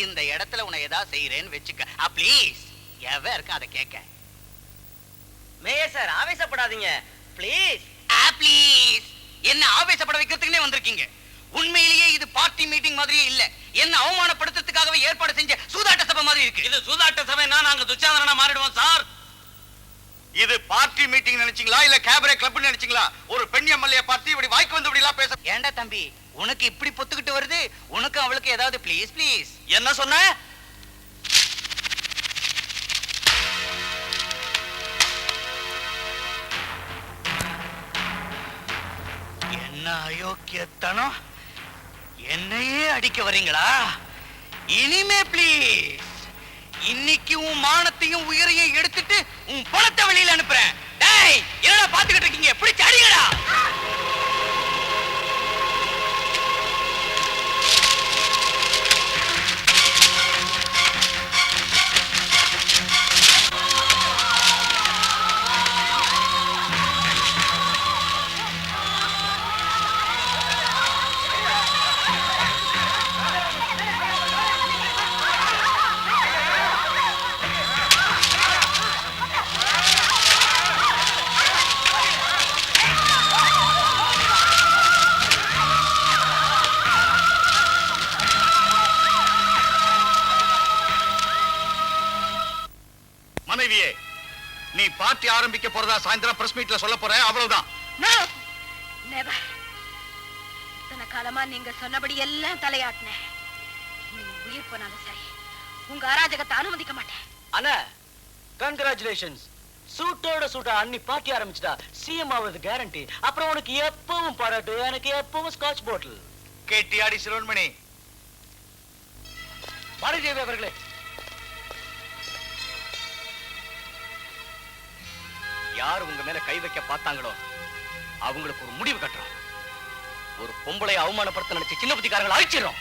இந்த இடத்துல உன்னை ஏதாவது செய்யறேன்னு வச்சுக்க. ப்ளீஸ், எவன் இருக்க அதை கேட்க. மேயர் சார் ஆவேசப்படாதீங்க ப்ளீஸ். ப்ளீஸ், என்ன ஆவேசப்பட வைக்கிறதுக்குனே வந்திருக்கீங்க? உண்மையிலேயே இது பார்ட்டி மீட்டிங் மாதிரியே இல்ல, என்ன அவமானப்படுத்துறதுக்காகவே ஏற்பாடு செஞ்ச சூதாட்ட சபை மாதிரி இருக்கு. இது சூதாட்ட சபைனா நாங்க துச்சாதனா மாறிடுவோம் சார். இது பார்ட்டி மீட்டிங் நினைச்சீங்களா இல்ல கேபரே கிளப் நினைச்சீங்களா? ஒரு பெண் எம்எல்ஏ பார்ட்டி இப்படி வாய்க்கு வந்து இப்படி எல்லாம் பேச? ஏண்டா தம்பி, உனக்கு இப்படி பொத்துக்கிட்டு வருது? உனக்கு அவளுக்கு ஏதாவது ப்ளீஸ் ப்ளீஸ். என்ன சொன்ன? என்ன அயோக்கியத்தனம், என்னையே அடிக்க வரீங்களா? இனிமே ப்ளீஸ், இன்னைக்கு உன் மானத்தையும் உயிரையும் எடுத்துட்டு உன் பணத்தை வெளியில அனுப்புறேன். டேய், என்னடா பாத்துக்கிட்டு இருக்கீங்க? பிடிச்சு அடிங்கடா. மனைவியே, நீ பார்ட்டி ஆரம்பிக்க போறதா சாயந்தரம் பிரஸ் மீட்ல சொல்ல போற, அவ்வளவுதான். இத்தனை காலமா நீங்க சொன்னபடி எல்லாம் தலையாட்டினேன். நீங்க உயிர் போனாலும் சரி, உங்க அராஜகத்தை அனுமதிக்க மாட்டேன். அண்ணா கங்க்ராச்சுலேஷன்ஸ். சூட்டோட சூட்டா அன்னி பார்ட்டி ஆரம்பிச்சிட்டா சிஎம் ஆவது கேரண்டி. அப்புறம் உனக்கு எப்பவும் பாராட்டு, எனக்கு எப்பவும் ஸ்காட்ச் பாட்டில். கேட்டியாடி சிரோன்மணி? பாரதிதேவி அவர்களே, யார் உங்க மேல கை வைக்க பார்த்தாங்களோ அவங்களுக்கு ஒரு முடிவு கட்டுறோம். ஒரு பொம்பளை அவமானப்படுத்த நினைச்ச சின்ன புத்திக்காரங்களை அழிச்சிடறோம்.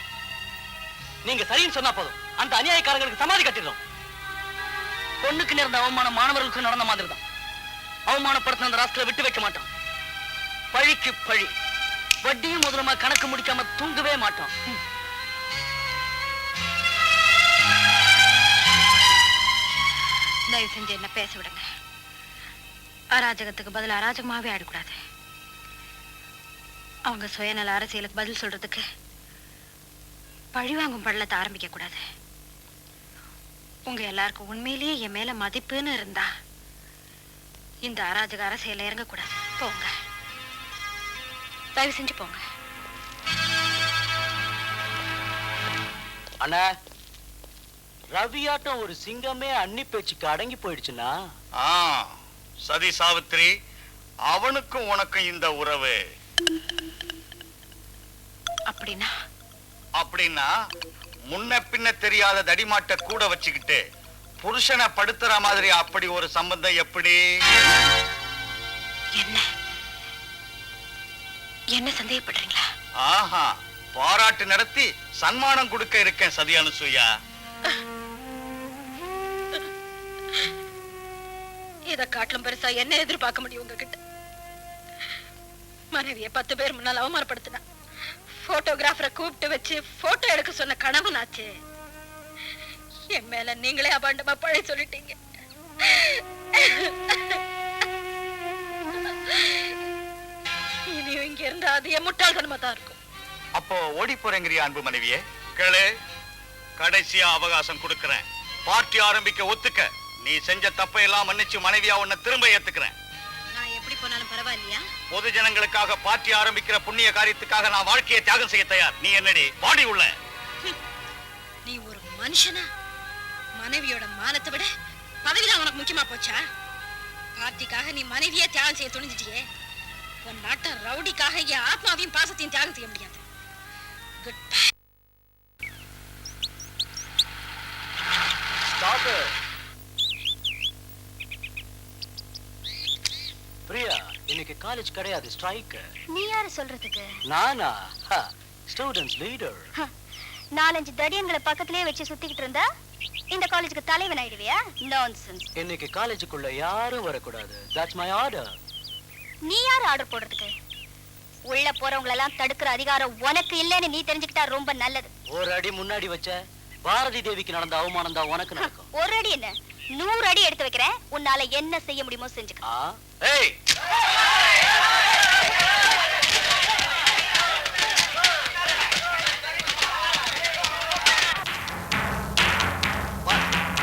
நீங்க சரின்னு சொன்னா போதும், அந்த அநியாயக்காரங்களுக்கு சமாதி கட்டிடுறோம். பொண்ணுக்கு நேர்ந்த அவமானம் மாணவர்களுக்கு நடந்த மாதிரி தான். அவமானப்படுத்தின அந்த ராஸ்கலை விட்டு வைக்க மாட்டோம். பழிக்கு பழி, வட்டியும் முதலமா கணக்கு முடிக்காம தூங்கவே மாட்டோம். தயவு செஞ்சு என்ன பேச விடுங்க. அராஜகத்துக்கு பதில் அராஜகமாவே ஆடக்கூடாது. அவங்க சுயநல அரசியலுக்கு பதில் சொல்றதுக்கு பழிவாங்கும் பள்ளத்தை ஆரம்பிக்க கூடாது. உங்க எல்லாருக்கும் உண்மையிலேயே என் மேல மதிப்புன்னு இருந்தா இந்த அராஜக அரசியல இறங்கக்கூடாது. போங்க, தயவு செஞ்சு போங்க. அண்ணா, ரவியாட்டம் ஒரு சிங்கமே அன்னி பேச்சுக்கு அடங்கி போயிடுச்சுன்னா, சதி சாவித்திரி, அவனுக்கும் உனக்கும் இந்த உறவு அப்படின்னா அப்படின்னா முன்ன பின்ன தெரியாத தடிமாட்ட கூட வச்சுக்கிட்டு புருஷனை படுத்துற மாதிரி அப்படி ஒரு சம்பந்தம் எப்படி? என்ன சந்தேகப்படுறீங்களா? ஆஹா, பாராட்டு நடத்தி சன்மானம் கொடுக்க இருக்கேன் சதி அனுசூயா. இத காட்டிலும் பெருசா என்ன எதிர்பார்க்க முடியும் உங்ககிட்ட? மனைவிய 10 பேர் முன்னால் அவமானப்படுத்தினா, போட்டோகிராஃபரை கூப்பிட்டு வச்சு போட்டோ எடுக்க சொன்ன கணவனாச்சு. என் மேல நீங்களே அபாண்டமா பழி சொல்லிட்டீங்க. இனியும் இங்க இருந்தா அது என் முட்டாள்தனமா தான் இருக்கும். அப்போ ஓடி போறேங்கிறியா அன்பு மனைவியே? கேளு, கடைசியா அவகாசம் கொடுக்கறேன். பார்ட்டி ஆரம்பிக்க ஒத்துக்க. நீ செஞ்ச தப்பை எல்லாம் மன்னிச்சு மனைவியா உன்னை திரும்ப ஏத்துக்கிறேன். நான் எப்படி போனாலும் பரவாயில்லையா? பொது ஜனங்களுக்காக பார்ட்டி ஆரம்பிக்கிற புண்ணிய காரியத்துக்காக நான் வாழ்க்கையை தியாகம் செய்ய தயார். நீ என்னடி பாடி உள்ள? நீ ஒரு மனுஷனா? மனைவியோட மானத்தை விட பதவிதான் உனக்கு முக்கியமா போச்சா? பார்ட்டிக்காக நீ மனைவியே தியாகம் செய்ய துணிஞ்சிட்டியே. உன் நாட்ட ரவுடிக்காக என் ஆத்மாவையும் பாசத்தையும் தியாகம் செய்ய முடியாது. Good bye. பிரியா, இன்னைக்கு காலேஜ் கிடையாது, ஸ்ட்ரைக். நீ யாரு சொல்றதுக்கு? நானா? Students leader. 4-5 தடியன்களை பக்கத்திலே வச்சு சுத்திக்கிட்டு இருந்தா இந்த காலேஜுக்கு தலைவன் ஆயிடுவியா? நான்சென்ஸ். இன்னைக்கு காலேஜுக்குள்ள யாரும் வரக்கூடாது. That's my order. நீ யார் ஆர்டர் போடுறதுக்கு? உள்ள போறவங்க எல்லாம் தடுக்கிற அதிகாரம் உனக்கு இல்லைன்னு நீ தெரிஞ்சுக்கிட்டா ரொம்ப நல்லது. ஒரு அடி முன்னாடி வச்ச பாரதி தேவிக்கு நடந்த அவமானம் தான் உனக்கு நடக்கும். ஒரு அடி என்ன, 100 அடி எடுத்து வைக்கிறேன். உன்னால என்ன செய்ய முடியுமோ செஞ்சுக்க. ஏய்,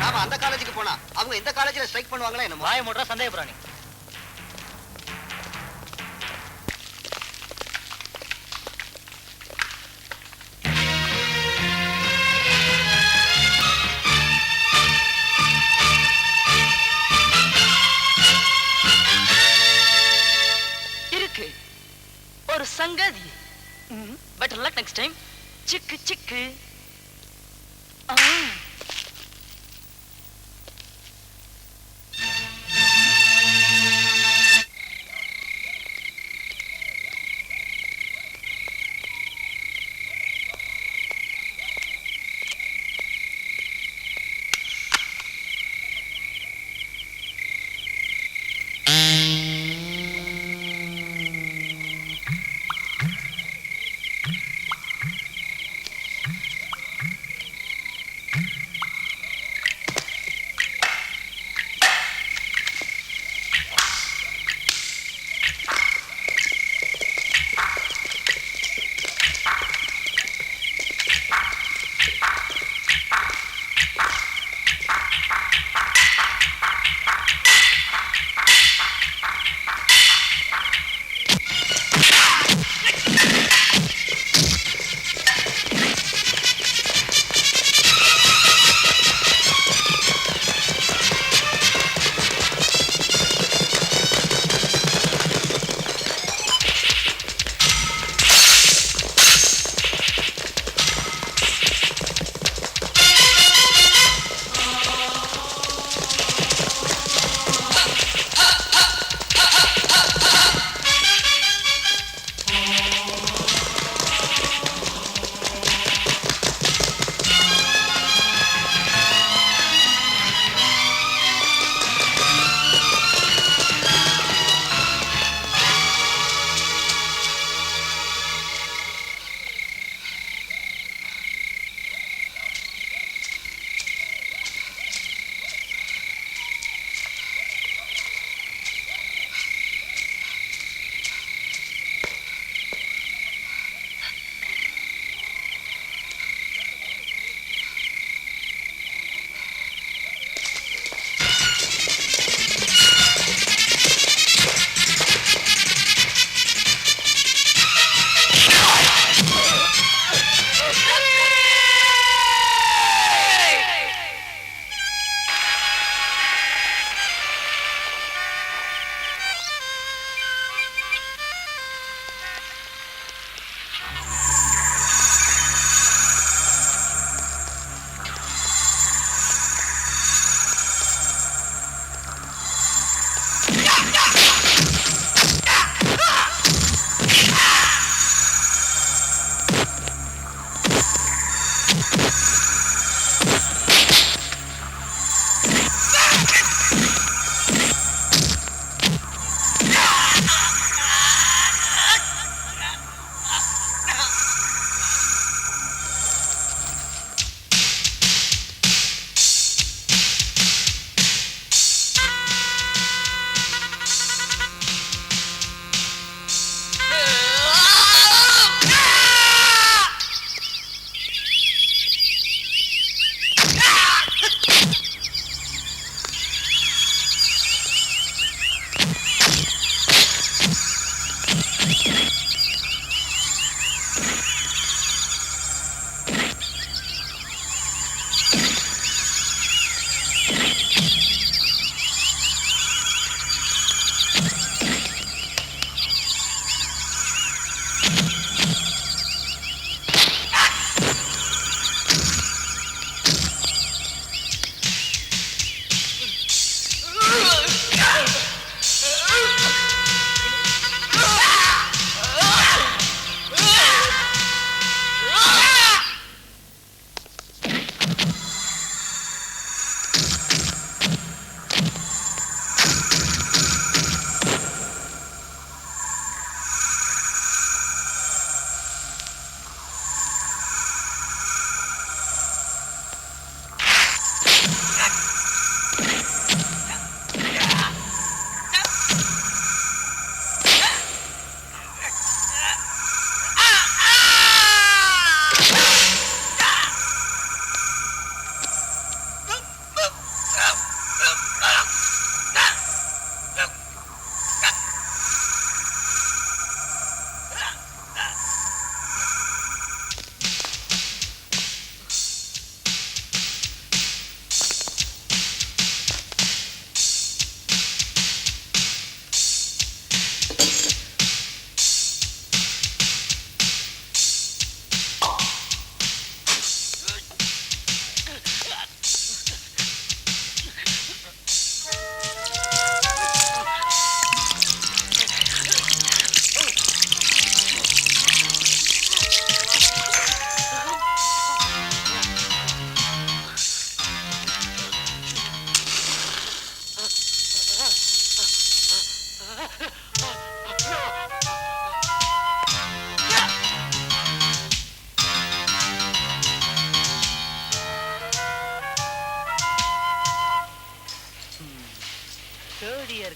நாம அந்த காலேஜுக்கு போனா அவங்க இந்த காலேஜ்ல ஸ்ட்ரைக் பண்ணுவாங்களா என்னமோ? வாய மூடுற சந்தேகப்படுறானே. இருக்கு ஒரு சங்கதி. Better luck next time. சிக்கு சிக்கு.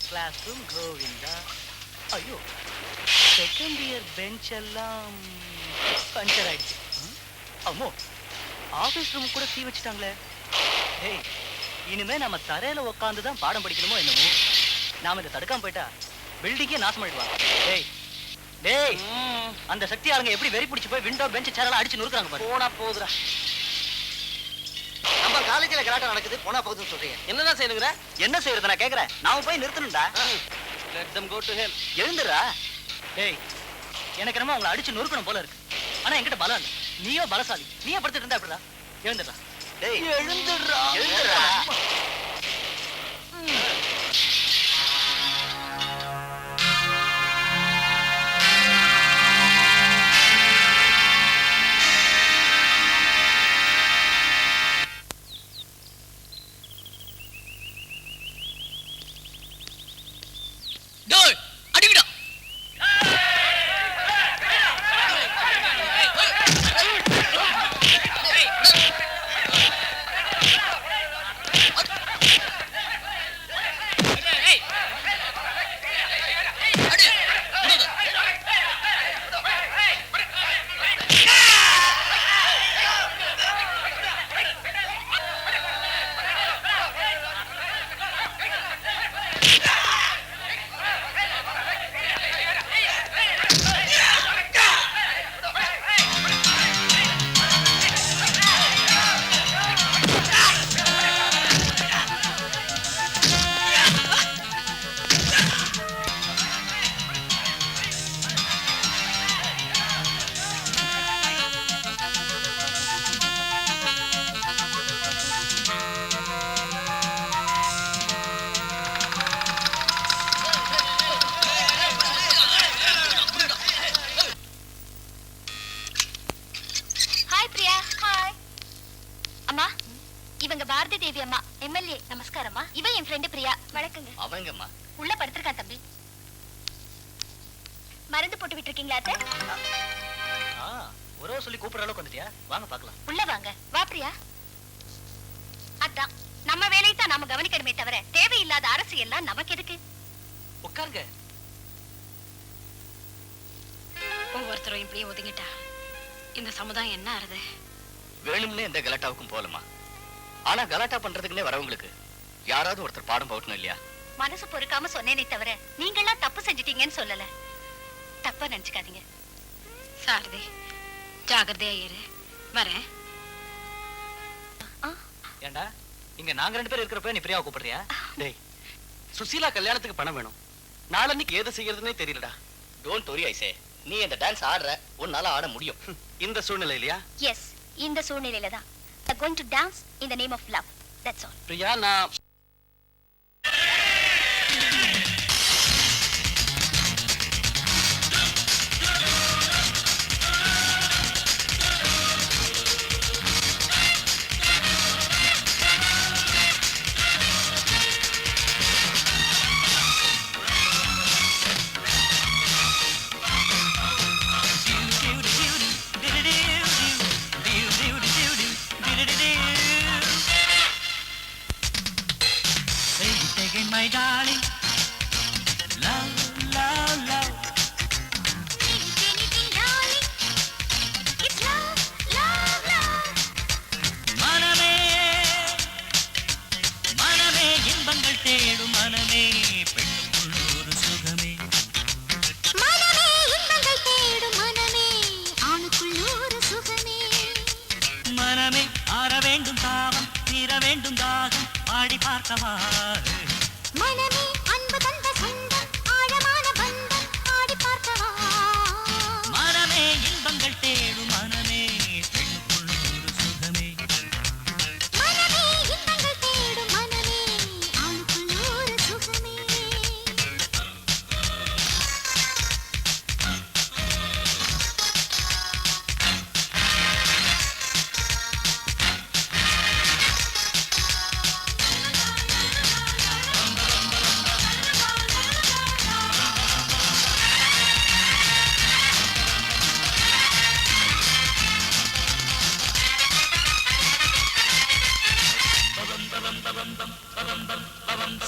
கிளாஸும் கோவிந்தா. ஐயோ, செகண்ட் இயர் பெஞ்ச் எல்லாம் பஞ்சர் ஆயிடுச்சு. அம்மோ, ஆபீஸ் ரூம் கூட தீ வச்சுட்டாங்களே. டேய், இனிமே நம்ம தரையில உட்காந்து தான் பாடம் படிக்கணுமோ என்னமோ. நாம இதை தடுக்காம போயிட்டா பில்டிங்கே நாசம் பண்ணிடுவாங்க. டேய் டேய், அந்த சக்தி ஆளுங்க எப்படி வெறி பிடிச்சு போய் விண்டோ பெஞ்ச் சேரெல்லாம் அடிச்சு நுறுக்குறாங்க பாரு. போனா போகுதுடா. நம்ம காலேஜ்ல கலாட்டம் நடக்குது, போனா போகுதுன்னு சொல்றீங்க. என்னதான் செய்யுங்க? என்ன செய்யறது நான் கேக்குறேன். நாம போய் நிறுத்தணும்டா. Let them go to hell. எழுந்துடா. டேய், எனக்கு என்னமோ உங்களை அடிச்சு நொறுக்கணும் போல இருக்கு. ஆனா என்கிட்ட பலம் இல்ல. நீயோ பலசாலி. நீயே படுத்துட்டு இருந்தா எப்படிடா? எழுந்துடா. டேய், எழுந்துடா. எழுந்துடா. அடிவிடா. இவங்க பாரதி தேவி அம்மா எம்எல்ஏ. நமஸ்காரம்மா. இவன் என் ஃப்ரெண்டு பிரியா. வணக்கங்க. அவங்கம்மா உள்ள படுத்திருக்கான் தம்பி. மருந்து போட்டு விட்டு இருக்கீங்களா அத்தை? ஒரே சொல்லி கூப்பிடுற அளவுக்கு வந்துட்டியா? வாங்க பார்க்கலாம். உள்ள வாங்க. வா பிரியா. அதான் நம்ம வேலையை தான் நாம கவனிக்கணுமே தவிர தேவையில்லாத அரசியல்லாம் நமக்கு எதுக்கு? உட்காருங்க. ஒவ்வொருத்தரும் இப்படியே ஒதுங்கிட்டா இந்த சமுதாயம் என்ன ஆறுது? வேணும்னே எந்த கலாட்டாவுக்கும் போகலமா. ஆனா கலாட்டா பண்றதுக்குன்னே வரவங்களுக்கு யாராவது ஒருத்தர் பாடம் போகணும் இல்லையா? மனசு பொறுக்காம சொன்னேனே தவிர நீங்களாம் தப்பு செஞ்சிட்டீங்கன்னு சொல்லல. தப்பா நினைச்சுக்காதீங்க. சாரதி, ஜாகிரதையா இரு. வரேன். ஏண்டா இங்க நாங்க 2 பேர் இருக்கிறப்ப நீ பிரியாவை கூப்பிடுறியா? டேய், சுசீலா கல்யாணத்துக்கு பணம் வேணும். நாளன்னைக்கு ஏது செய்யறதுன்னே தெரியலடா. Don't worry ஐசே. நீ இந்த டான்ஸ் ஆடுற, உன்னால ஆட முடியும். இந்த சூழ்நிலையிலயா? எஸ், இந்த சூழ்நிலையில தான் going to dance in the name of love. That's all. Priya, நான் My darling, love, love, love. It's love, love, love. மனமே மனமே இன்பங்கள் தேடும் மனமே பெண்ணுக்குள் ஒரு சுகமே. மனமே இன்பங்கள் தேடும் மனமே ஆணுக்குள் ஒரு சுகமே. மனமே ஆற வேண்டும் தாகம் தீர வேண்டும் தாகம் பாடி பார்க்கவா. மனமே அன்பு தந்த சொந்தம் ஆழமான பந்தம் ஆடி பார்க்கவா. மனமே இன்பங்கள் தேடும் மனமே பெண்ணுக்குள் ஒரு சுகமே. மனமே இன்பங்கள் தேடும் மனமே ஆணுக்குள் ஒரு சுகமே.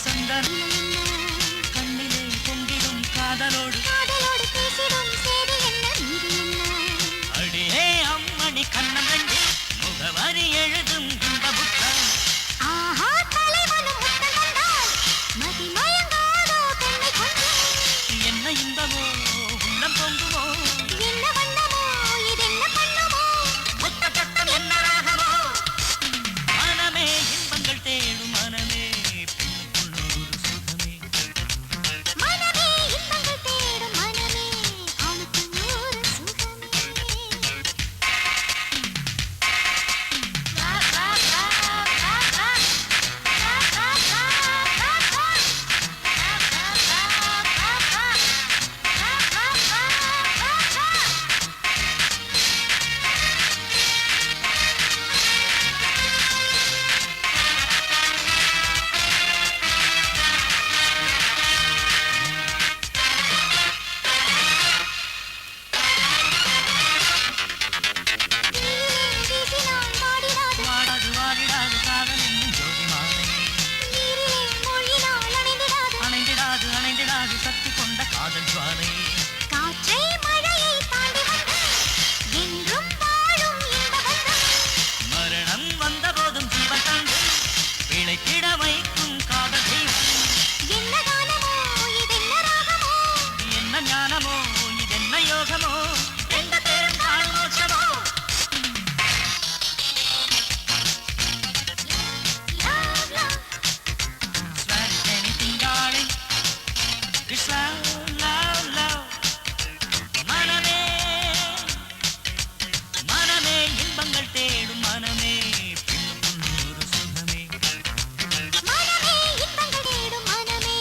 சந்தனம் கண்ணிலே பொங்கிடும் காதலோடு காதலோடு பேசிடும் சேதி என்ன நீதி என்ன? அடியே அம்மணி கண்ணம் ரெண்டு முகவரி எழுதும் இந்த புத்தகம். ஆஹா தலைவனும் முத்தம் தந்தால் மதி மயங்காதோ பெண்ணை கொண்டு. என்ன இன்பமோ உள்ளம் பொங்குமோ என்ன வண்ணமோ இதென்ன பண்ணுமோ? முத்த சத்தம் என்ன ராகமோ. மனமே இன்பங்கள் தேடும் மனமே பெண்ணுக்குள் ஒரு சுகமே. மனமே இன்பங்கள் தேடும் மனமே ஆணுக்குள் ஒரு சுகமே. வா வா வா வா வா. வா வா வா வா வா. வா வா வா வா வா. வா வா வா வா வா. வீசினால் வாடிடாது. வாடாது வாடிடாது காதல் என்னும் ஜோதி மாலை. நீரிலே மூழ்கினால் அணைந்திடாது. அணைந்திடாது அணைந்திடாது சக்தி கொண்ட காதல் ஜுவாலை. காற்றை மழையை தாண்டி வந்து என்றும் வாழும் இன்ப பந்தம். மரணம் வந்த போதும் ஜீவன் தந்து பிழைத்திட வைக்கும் காதல் தெய்வம். என்ன கானமோ இதென்ன ராகமோ? என்ன ஞானமோ இதென்ன யோகமோ எந்த பேரும் காணும் மோட்சமோ. Love, love. Swear it anything darling, it's love, love, love. மனமே மனமே இன்பங்கள் தேடும் மனமே பெண்ணுக்குள் ஒரு சுகமே. மனமே இன்பங்கள் தேடும் மனமே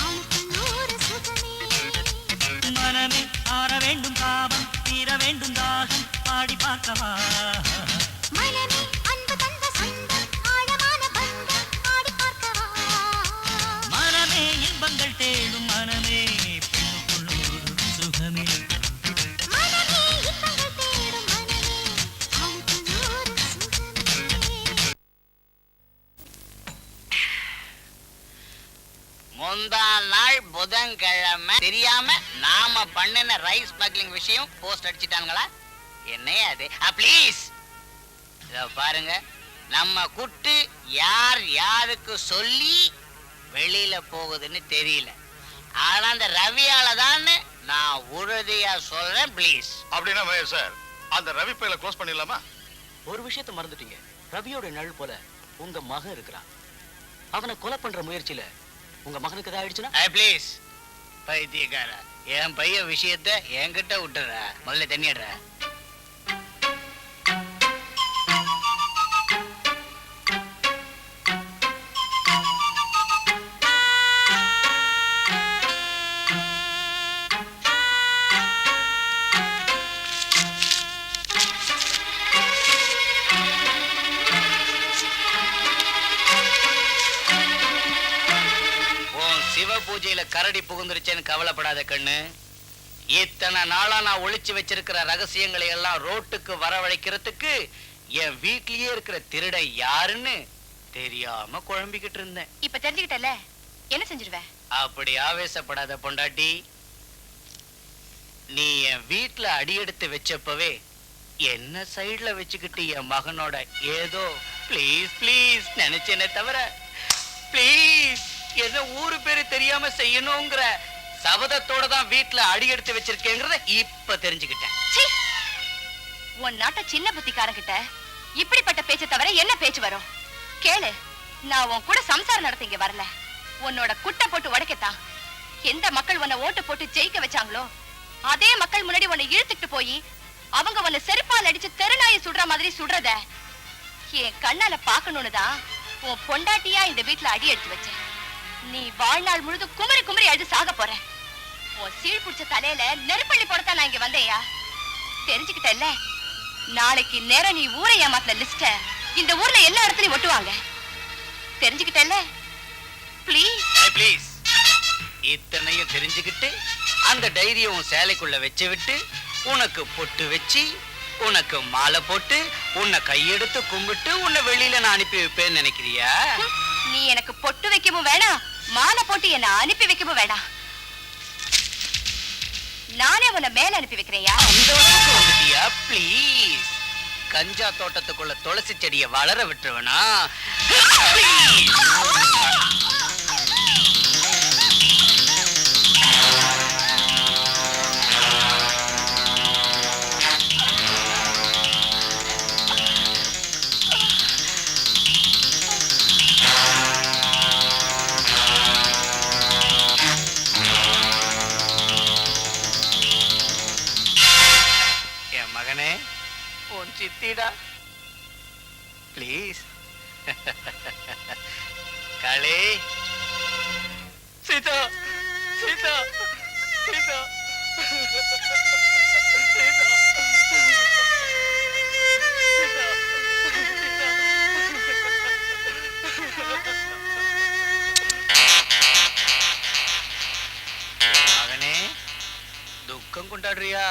ஆணுக்குள் ஒரு சுகமே. மனமே ஆற வேண்டும் தாபம் தீர வேண்டும் தாகம் பாடி பார்க்கவா. மனமே அன்பு தந்த சொந்தம் ஆழ முந்தா நாள் புதன்கிழமை தெரியாம நாம பண்ணின ரைஸ் ஸ்மக்லிங் விஷயம் போஸ்ட் அடிச்சிட்டாங்களா? என்னையா அது? ப்ளீஸ் பாருங்க, நம்ம குட்டு யார் யாருக்கு சொல்லி வெளியில போகுதுன்னு தெரியல. ஆனா அந்த ரவியால தான் நான் உறுதியா சொல்றேன். ப்ளீஸ். அப்படின்னா மேயர் சார், அந்த ரவி பையில க்ளோஸ் பண்ணிடலாமா? ஒரு விஷயத்தை மறந்துட்டீங்க. ரவியோட நிழல் போல உங்க மகன் இருக்கிறான். அவனை கொலை பண்ற முயற்சியில உங்க மகனுக்கு ஏதாவது ஆயிடுச்சுன்னா? ப்ளீஸ் பைத்தியக்கார, என் பையன் விஷயத்த என்கிட்ட விட்டுற. முதல்ல தண்ணிடுற. பூஜையில கரடி புகுந்துருச்சேன்னு கவலைப்படாத கண்ணு. இத்தனை நாளா நான் ஒளிச்சு வச்சிருக்கிற ரகசியங்களை எல்லாம் ரோட்டுக்கு வரவழைக்கிறதுக்கு என் வீட்லயே இருக்கிற திருட யாருன்னு தெரியாம குழம்பிக்கிட்டு இருந்தேன். இப்ப தெரிஞ்சுக்கிட்டல, என்ன செஞ்சிருவ? அப்படி ஆவேசப்படாத பொண்டாட்டி. நீ என் வீட்டுல அடியெடுத்து வச்சப்பவே என்ன சைடுல வச்சுக்கிட்டு என் மகனோட ஏதோ ப்ளீஸ் ப்ளீஸ் நினைச்சேனே தவிர ப்ளீஸ் என்ன ஊரு பேரு தெரியாம செய்யணுங்கிற சபதத்தோட தான் வீட்டுல அடி எடுத்து வச்சிருக்கேங்கிறத இப்ப தெரிஞ்சுக்கிட்டேன். உன் நாட்ட சின்ன புத்திக்காரங்கிட்ட இப்படிப்பட்ட பேச்சை தவிர என்ன பேச்சு வரும்? கேளு, நான் உன் கூட சம்சாரம் நடத்த இங்க வரல. உன்னோட குட்டை போட்டு உடைக்கத்தான். எந்த மக்கள் உன்னை ஓட்டு போட்டு ஜெயிக்க வச்சாங்களோ அதே மக்கள் முன்னாடி உன்னை இழுத்துட்டு போய் அவங்க உன்னை செருப்பால் அடிச்சு தெருநாயை சுடுற மாதிரி சுடுறத என் கண்ணால பாக்கணும்னு தான் உன் பொண்டாட்டியா இந்த வீட்டுல அடி எடுத்து வச்சேன். நீ வாழ்நாள் முழுது குமரி குமரி அழுது சாக போற. உன் சீழ் பிடிச்ச தலையில நெருப்பள்ளி போடத்தான் நான் இங்க வந்தேயா. தெரிஞ்சுக்கிட்டல்ல, நாளைக்கு நேரம் நீ ஊரை ஏமாத்தின லிஸ்ட இந்த ஊர்ல எல்லா இடத்துலயும் ஒட்டுவாங்க. தெரிஞ்சுக்கிட்டல்ல? Please please. இத்தனையும் தெரிஞ்சுக்கிட்டு அந்த டைரியை சேலைக்குள்ள வச்சு விட்டு உனக்கு பொட்டு வச்சு உனக்கு மாலை போட்டு உன்னை கையெடுத்து கும்பிட்டு உன்னை வெளியில நான் அனுப்பி வைப்பேன்னு நினைக்கிறியா? நீ எனக்கு பொட்டு வைக்கவும் வேணாம், மாலை போட்டு என்ன அனுப்பி வைக்கவும் வேணாம். நானே உன்னை மேல அனுப்பி வைக்கிறேன். அந்த அளவுக்கு வந்துட்டியா? ப்ளீஸ். கஞ்சா தோட்டத்துக்குள்ள துளசி செடியை வளர விட்டுருவனா? சித்திடா ப்ளீஸ். களே சீதா சீதா சீதா சீதா மகனே, துக்கம் கொண்டாடுறியா?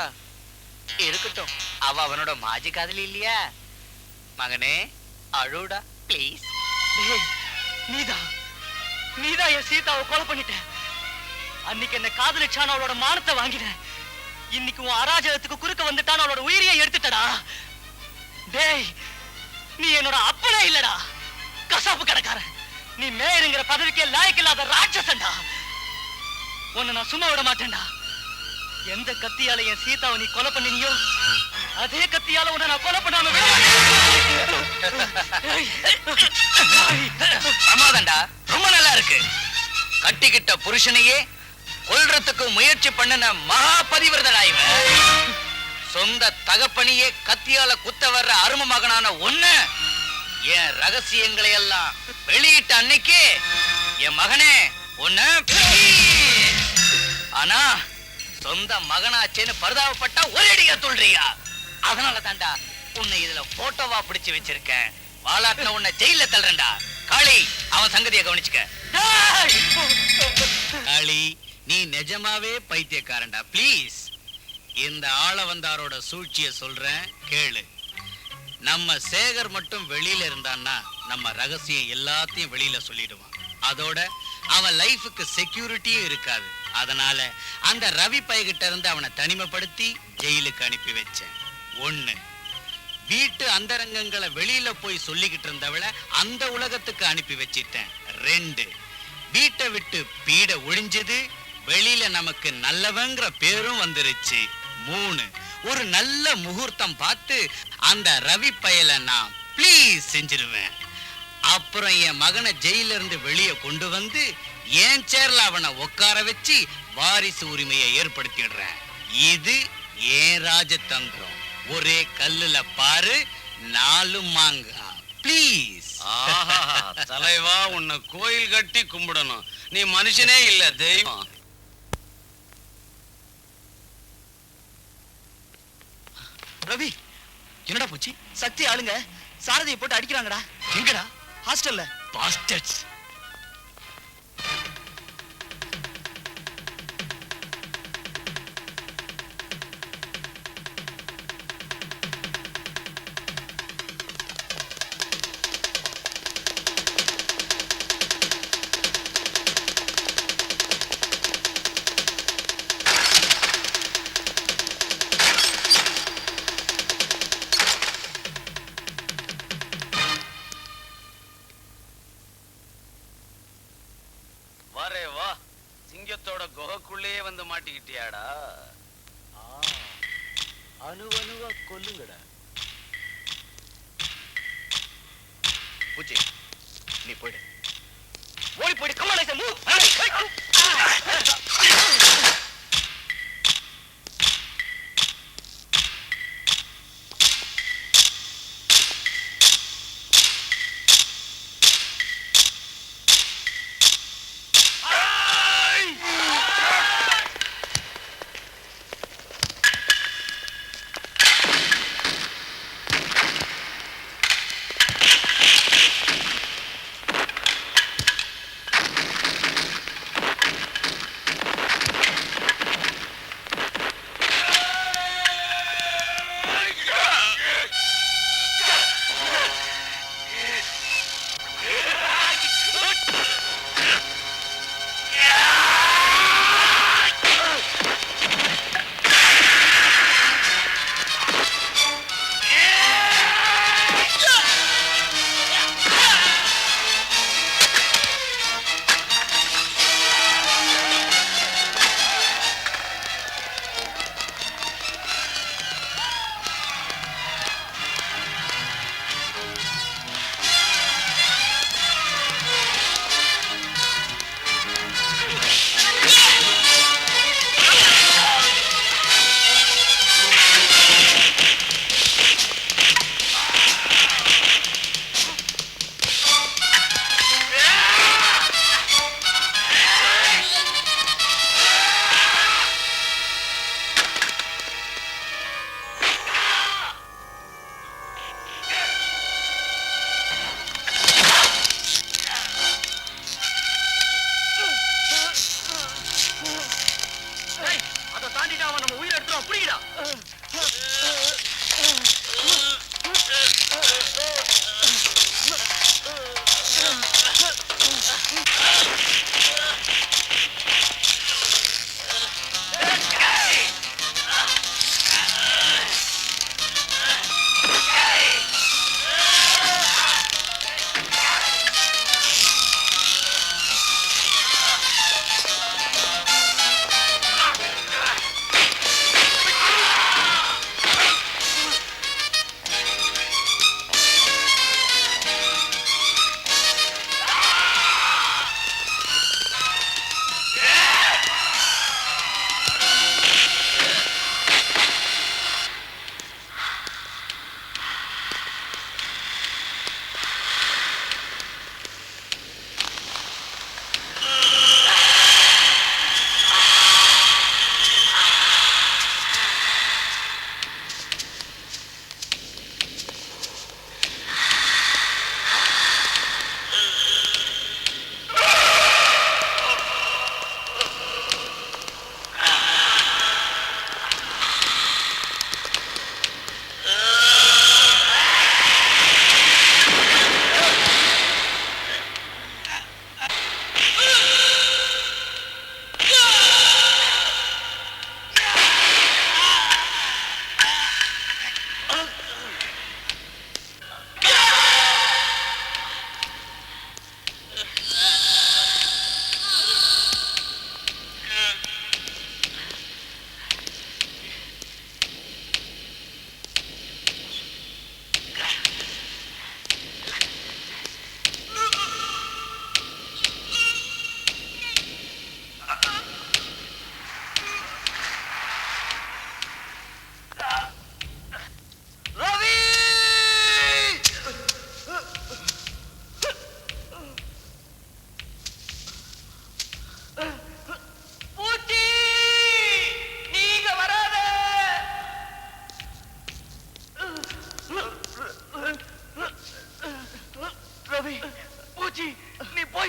இருக்கட்டும், அவ அவனோட மாஜி காதலி இல்லையா? மகனே அழுடா ப்ளீஸ். நீதான் என் சீதாவை கொலை பண்ணிட்ட. அன்னைக்கு என்ன காதலிச்சான அவளோட மானத்தை வாங்கின. இன்னைக்கு உன் அராஜகத்துக்கு குறுக்க வந்துட்டான், அவளோட உயிரியை எடுத்துட்டடா. டேய், நீ என்னோட அப்பனே இல்லடா, கசாப்பு கடைக்காரன். நீ மேயருங்கிற பதவிக்கே லாயக்கில்லாத ராட்சசன்டா. உன்னை நான் சும்மா விட மாட்டேன்டா. எந்த கத்தியால என் சீதாவை நீ கொலை பண்ணினியோ அதே கத்தியால உன்னை நான் கொலை பண்ணாம விட சமாதான்டா, ரொம்ப நல்லா இருக்கு. கட்டிக்கிட்ட புருஷனையே கொல்றதுக்கு முயற்சி பண்ணின மகா பதிவிரதடா இவன். சொந்த தகப்பனையே கத்தியால குத்த வர்ற அரும மகனான ஒண்ணு என் ரகசியங்களை எல்லாம் வெளியிட்ட அன்னைக்கு என் மகனே ஒண்ணு. ஆனா சொந்த மகனாச்சேன்னு பரிதாபப்பட்டா ஒரேடியா சொல்றியா? அதனால தாண்டா உன்னை இதுல போட்டோவா பிடிச்சு வச்சிருக்கேன். வாலாட்டின உன்னை ஜெயில தள்ளுறேன்டா. காளி, அவன் சங்கதியை கவனிச்சுக்க. காளி, நீ நிஜமாவே பைத்தியக்காரன்டா. ப்ளீஸ், இந்த ஆள வந்தாரோட சூழ்ச்சிய சொல்றேன் கேளு. நம்ம சேகர் மட்டும் வெளியில இருந்தான்னா நம்ம ரகசியம் எல்லாத்தையும் வெளியில சொல்லிடுவான். அதோட அவன் லைஃபுக்கு செக்யூரிட்டியும் இருக்காது. அதனால அந்த ரவி பையகிட்ட இருந்து அவனை தனிமைப்படுத்தி ஜெயிலுக்கு அனுப்பி வச்சேன். 1. வீட்டு அந்தரங்கங்களை வெளியில போய் சொல்லிக்கிட்டு இருந்தவளை அந்த உலகத்துக்கு அனுப்பி வச்சிட்டேன். 2. வீட்டை விட்டு பீட ஒழிஞ்சது, வெளியில நமக்கு நல்லவங்கிற பேரும் வந்துருச்சு. 3. ஒரு நல்ல முகூர்த்தம் பார்த்து அந்த ரவி பயலை நான் ப்ளீஸ் செஞ்சிருவேன். அப்புறம் என் மகனை ஜெயில இருந்து வெளியே கொண்டு வந்து என் சேர்ல அவனை உட்கார வச்சு வாரிசு உரிமையை ஏற்படுத்திடுறேன். இது ஏன் ராஜதந்திரம். ஒரே கல்லுல பாரு 4 மாங்காய். ப்ளீஸ். தலைவா, உன்னை கோயில் கட்டி கும்பிடணும். நீ மனுஷனே இல்ல, தெய்வம். ரவி, என்னடா போச்சு? சக்தி ஆளுங்க சாரதியை போட்டு அடிக்கிறாங்கடா. எங்கடா? ஹாஸ்டல்ல. பாஸ்டர்ஸ். சிங்கத்தோட குகைக்குள்ளேயே வந்து மாட்டிக்கிட்டியாடா? அணுவணுவா கொல்லுங்கடா. பூச்சி, நீ போயிடு. ஓடி போயிடு. Come on, I say move.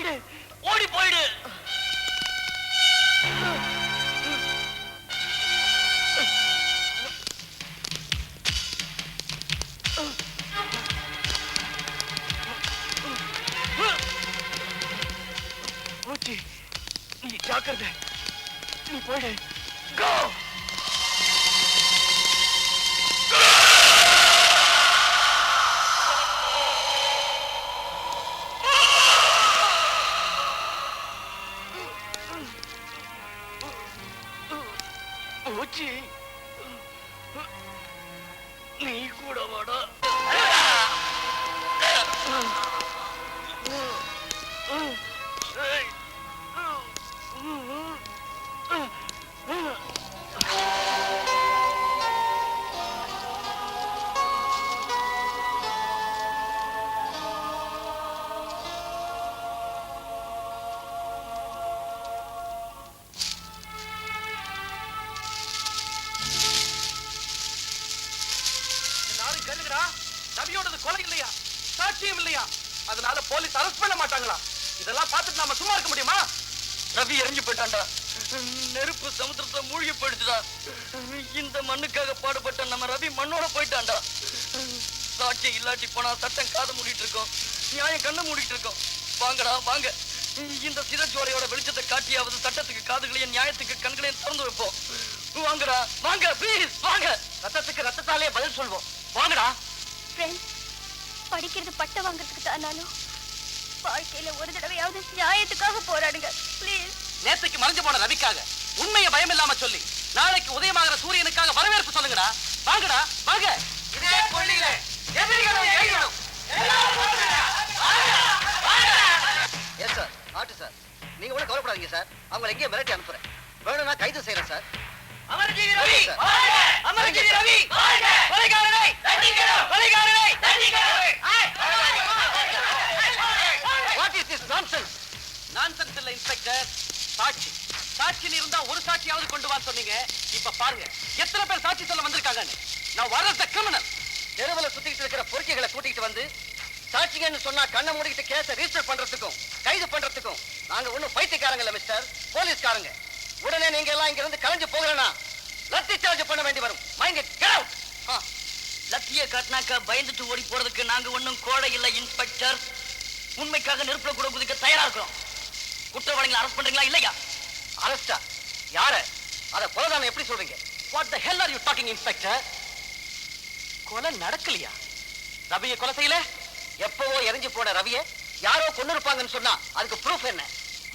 போயிடு ஓடி போயிடு. பூச்சி நீ ஜாக்கிரதை, நீ போயிடு. கோ பூச்சி நீ கூட வாடா. ரவியோடது கொலை இல்லையா, சாட்சியம் இல்லையா? அதனால போலீஸ் அரெஸ்ட் பண்ண மாட்டாங்களா? இதெல்லாம் பார்த்துட்டு நாம சும்மா இருக்க முடியுமா? ரவி எரிஞ்சு போயிட்டான்டா. நெருப்பு சமுத்திரத்தை மூழ்கி போயிடுச்சுடா. இந்த மண்ணுக்காக பாடுபட்ட நம்ம ரவி மண்ணோட போயிட்டான்டா. சாட்சி இல்லாட்டி போனா சட்டம் காதை மூடிட்டு இருக்கோம், நியாயம் கண்ணை மூடிட்டு இருக்கோம். வாங்கடா வாங்க, இந்த சிறைச்சோலையோட வெளிச்சத்தை காட்டியாவது சட்டத்துக்கு காதுகளையும் நியாயத்துக்கு கண்களையும் திறந்து வைப்போம். வாங்கடா வாங்க, ப்ளீஸ் வாங்க. ரத்தத்துக்கு ரத்தத்தாலே பதில் சொல்வோம். வாங்கடா. படிக்கிறது பட்டம் வாங்குறதுக்கு தானாலும் வாழ்க்கையில ஒரு தடவையாவது நியாயத்துக்காக போராடுங்க ப்ளீஸ். நேத்துக்கு மறைஞ்சு போன ரவிக்காக உண்மையை பயம் இல்லாம சொல்லி நாளைக்கு உதயமாகிற சூரியனுக்காக வரவேற்பு சொல்லுங்கடா. வாங்கடா வாங்க. இதே கொள்ளியில எதிரிகளும் எதிரிகளும் எஸ் சார், ஆட்டு சார், நீங்க கூட கவலைப்படாதீங்க சார். அவங்களை எங்கேயும் மிரட்டி அனுப்புறேன். வேணும்னா கைது செய்யறேன் சார். அமரஜீவி ரவி, அமரஜீவி ரவி, கொலைகாரனை தண்டிக்கணும், கொலைகாரனை தண்டிக்கணும். What is this nonsense? Nonsense இல்ல இன்ஸ்பெக்டர், சாட்சி. சாட்சியில் இருந்தா ஒரு சாட்சியாவது கொண்டு வா சொன்னீங்க. இப்ப பாருங்க எத்தனை பேர் சாட்சி சொல்ல வந்திருக்காங்கன்னு. நான் வரத கிரிமினல். தெருவில் சுத்திட்டு இருக்கிற பொறுக்கிகளை கூட்டிட்டு வந்து சாட்சிங்கன்னு சொன்னா கண்ணை மூடிக்கிட்டு கேஸை ரிஜிஸ்டர் பண்றதுக்கும் கைது பண்றதுக்கும் நாங்க ஒண்ணும் பைத்தியக்காரங்க இல்ல மிஸ்டர், போலீஸ்காரங்க. உடனே நீங்க எல்லாம் இங்க இருந்து கலைஞ்சு போகிறேன்னா லத்தி சார்ஜ் பண்ண வேண்டி வரும். Mind it, get out. லத்திய காட்டினாக்க பயந்துட்டு ஓடி போறதுக்கு நாங்க ஒண்ணும் கோடை இல்லை இன்ஸ்பெக்டர். உண்மைக்காக நெருப்புல கூட குதிக்க தயாரா இருக்கிறோம். குற்றவாளிகளை அரெஸ்ட் பண்றீங்களா இல்லையா? அரெஸ்டா? யார? அத கொலைதான எப்படி சொல்றீங்க? What the hell are you talking inspector? கொலை நடக்கலையா? ரவியை கொலை செய்யல? எப்பவோ எரிஞ்சு போன ரவியை யாரோ கொண்டு இருப்பாங்கன்னு சொன்னா அதுக்கு ப்ரூஃப் என்ன?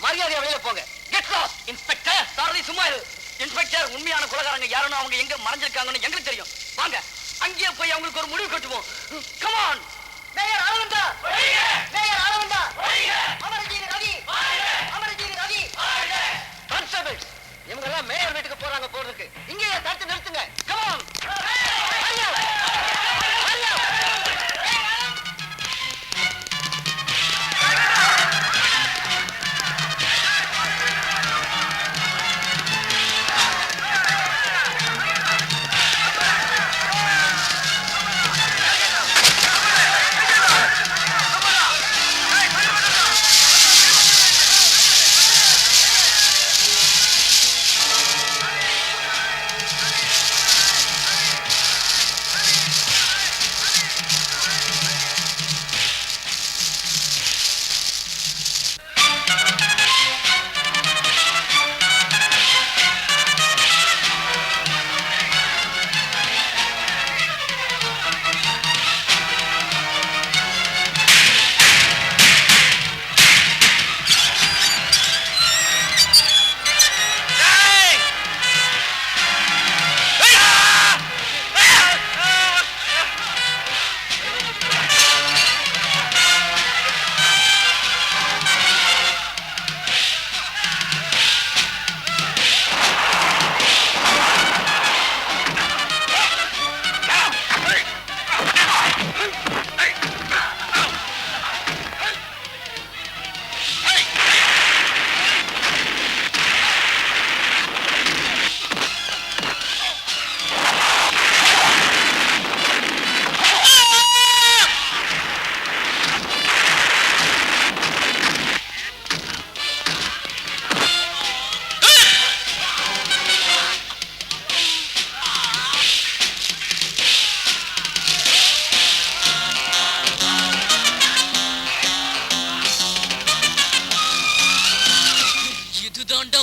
மரியாதையா வெளியில போங்க. Get lost. இன்ஸ்பெக்டர் சாரதி சும்மா இரு. இன்ஸ்பெக்டர், உண்மையான கொலைகாரங்க யாருன்னு அவங்க எங்க மறைஞ்சிருக்காங்கன்னு எங்களுக்கு தெரியும். வாங்க அங்கேயே போய் அவங்களுக்கு ஒரு முடிவு கட்டுவோம். Come on. Mayor Ananda, mayor Ananda, அமரஜீவி ரவி, அமரஜீவி ரவி. கான்ஸ்டபிள்ஸ், இவங்க எல்லாம் மேயர் வீட்டுக்கு போறாங்க போறதுக்கு. இங்கேயே தடுத்து நிறுத்துங்க. Come on. Come on.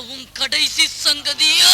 உன் கடைசி சங்கதியா?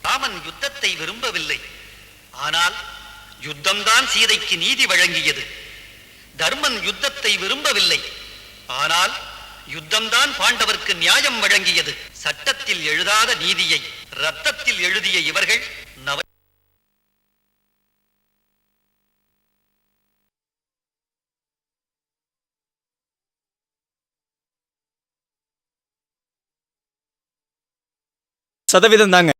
ராமன் யுத்தத்தை விரும்பவில்லை. ஆனால் யுத்தம்தான் சீதைக்கு நீதி வழங்கியது. தர்மன் யுத்தத்தை விரும்பவில்லை. ஆனால் யுத்தம்தான் பாண்டவர்க்கு நியாயம் வழங்கியது. சட்டத்தில் எழுதாத நீதியை ரத்தத்தில் எழுதிய இவர்கள் நவ சதவீதம் தாங்க.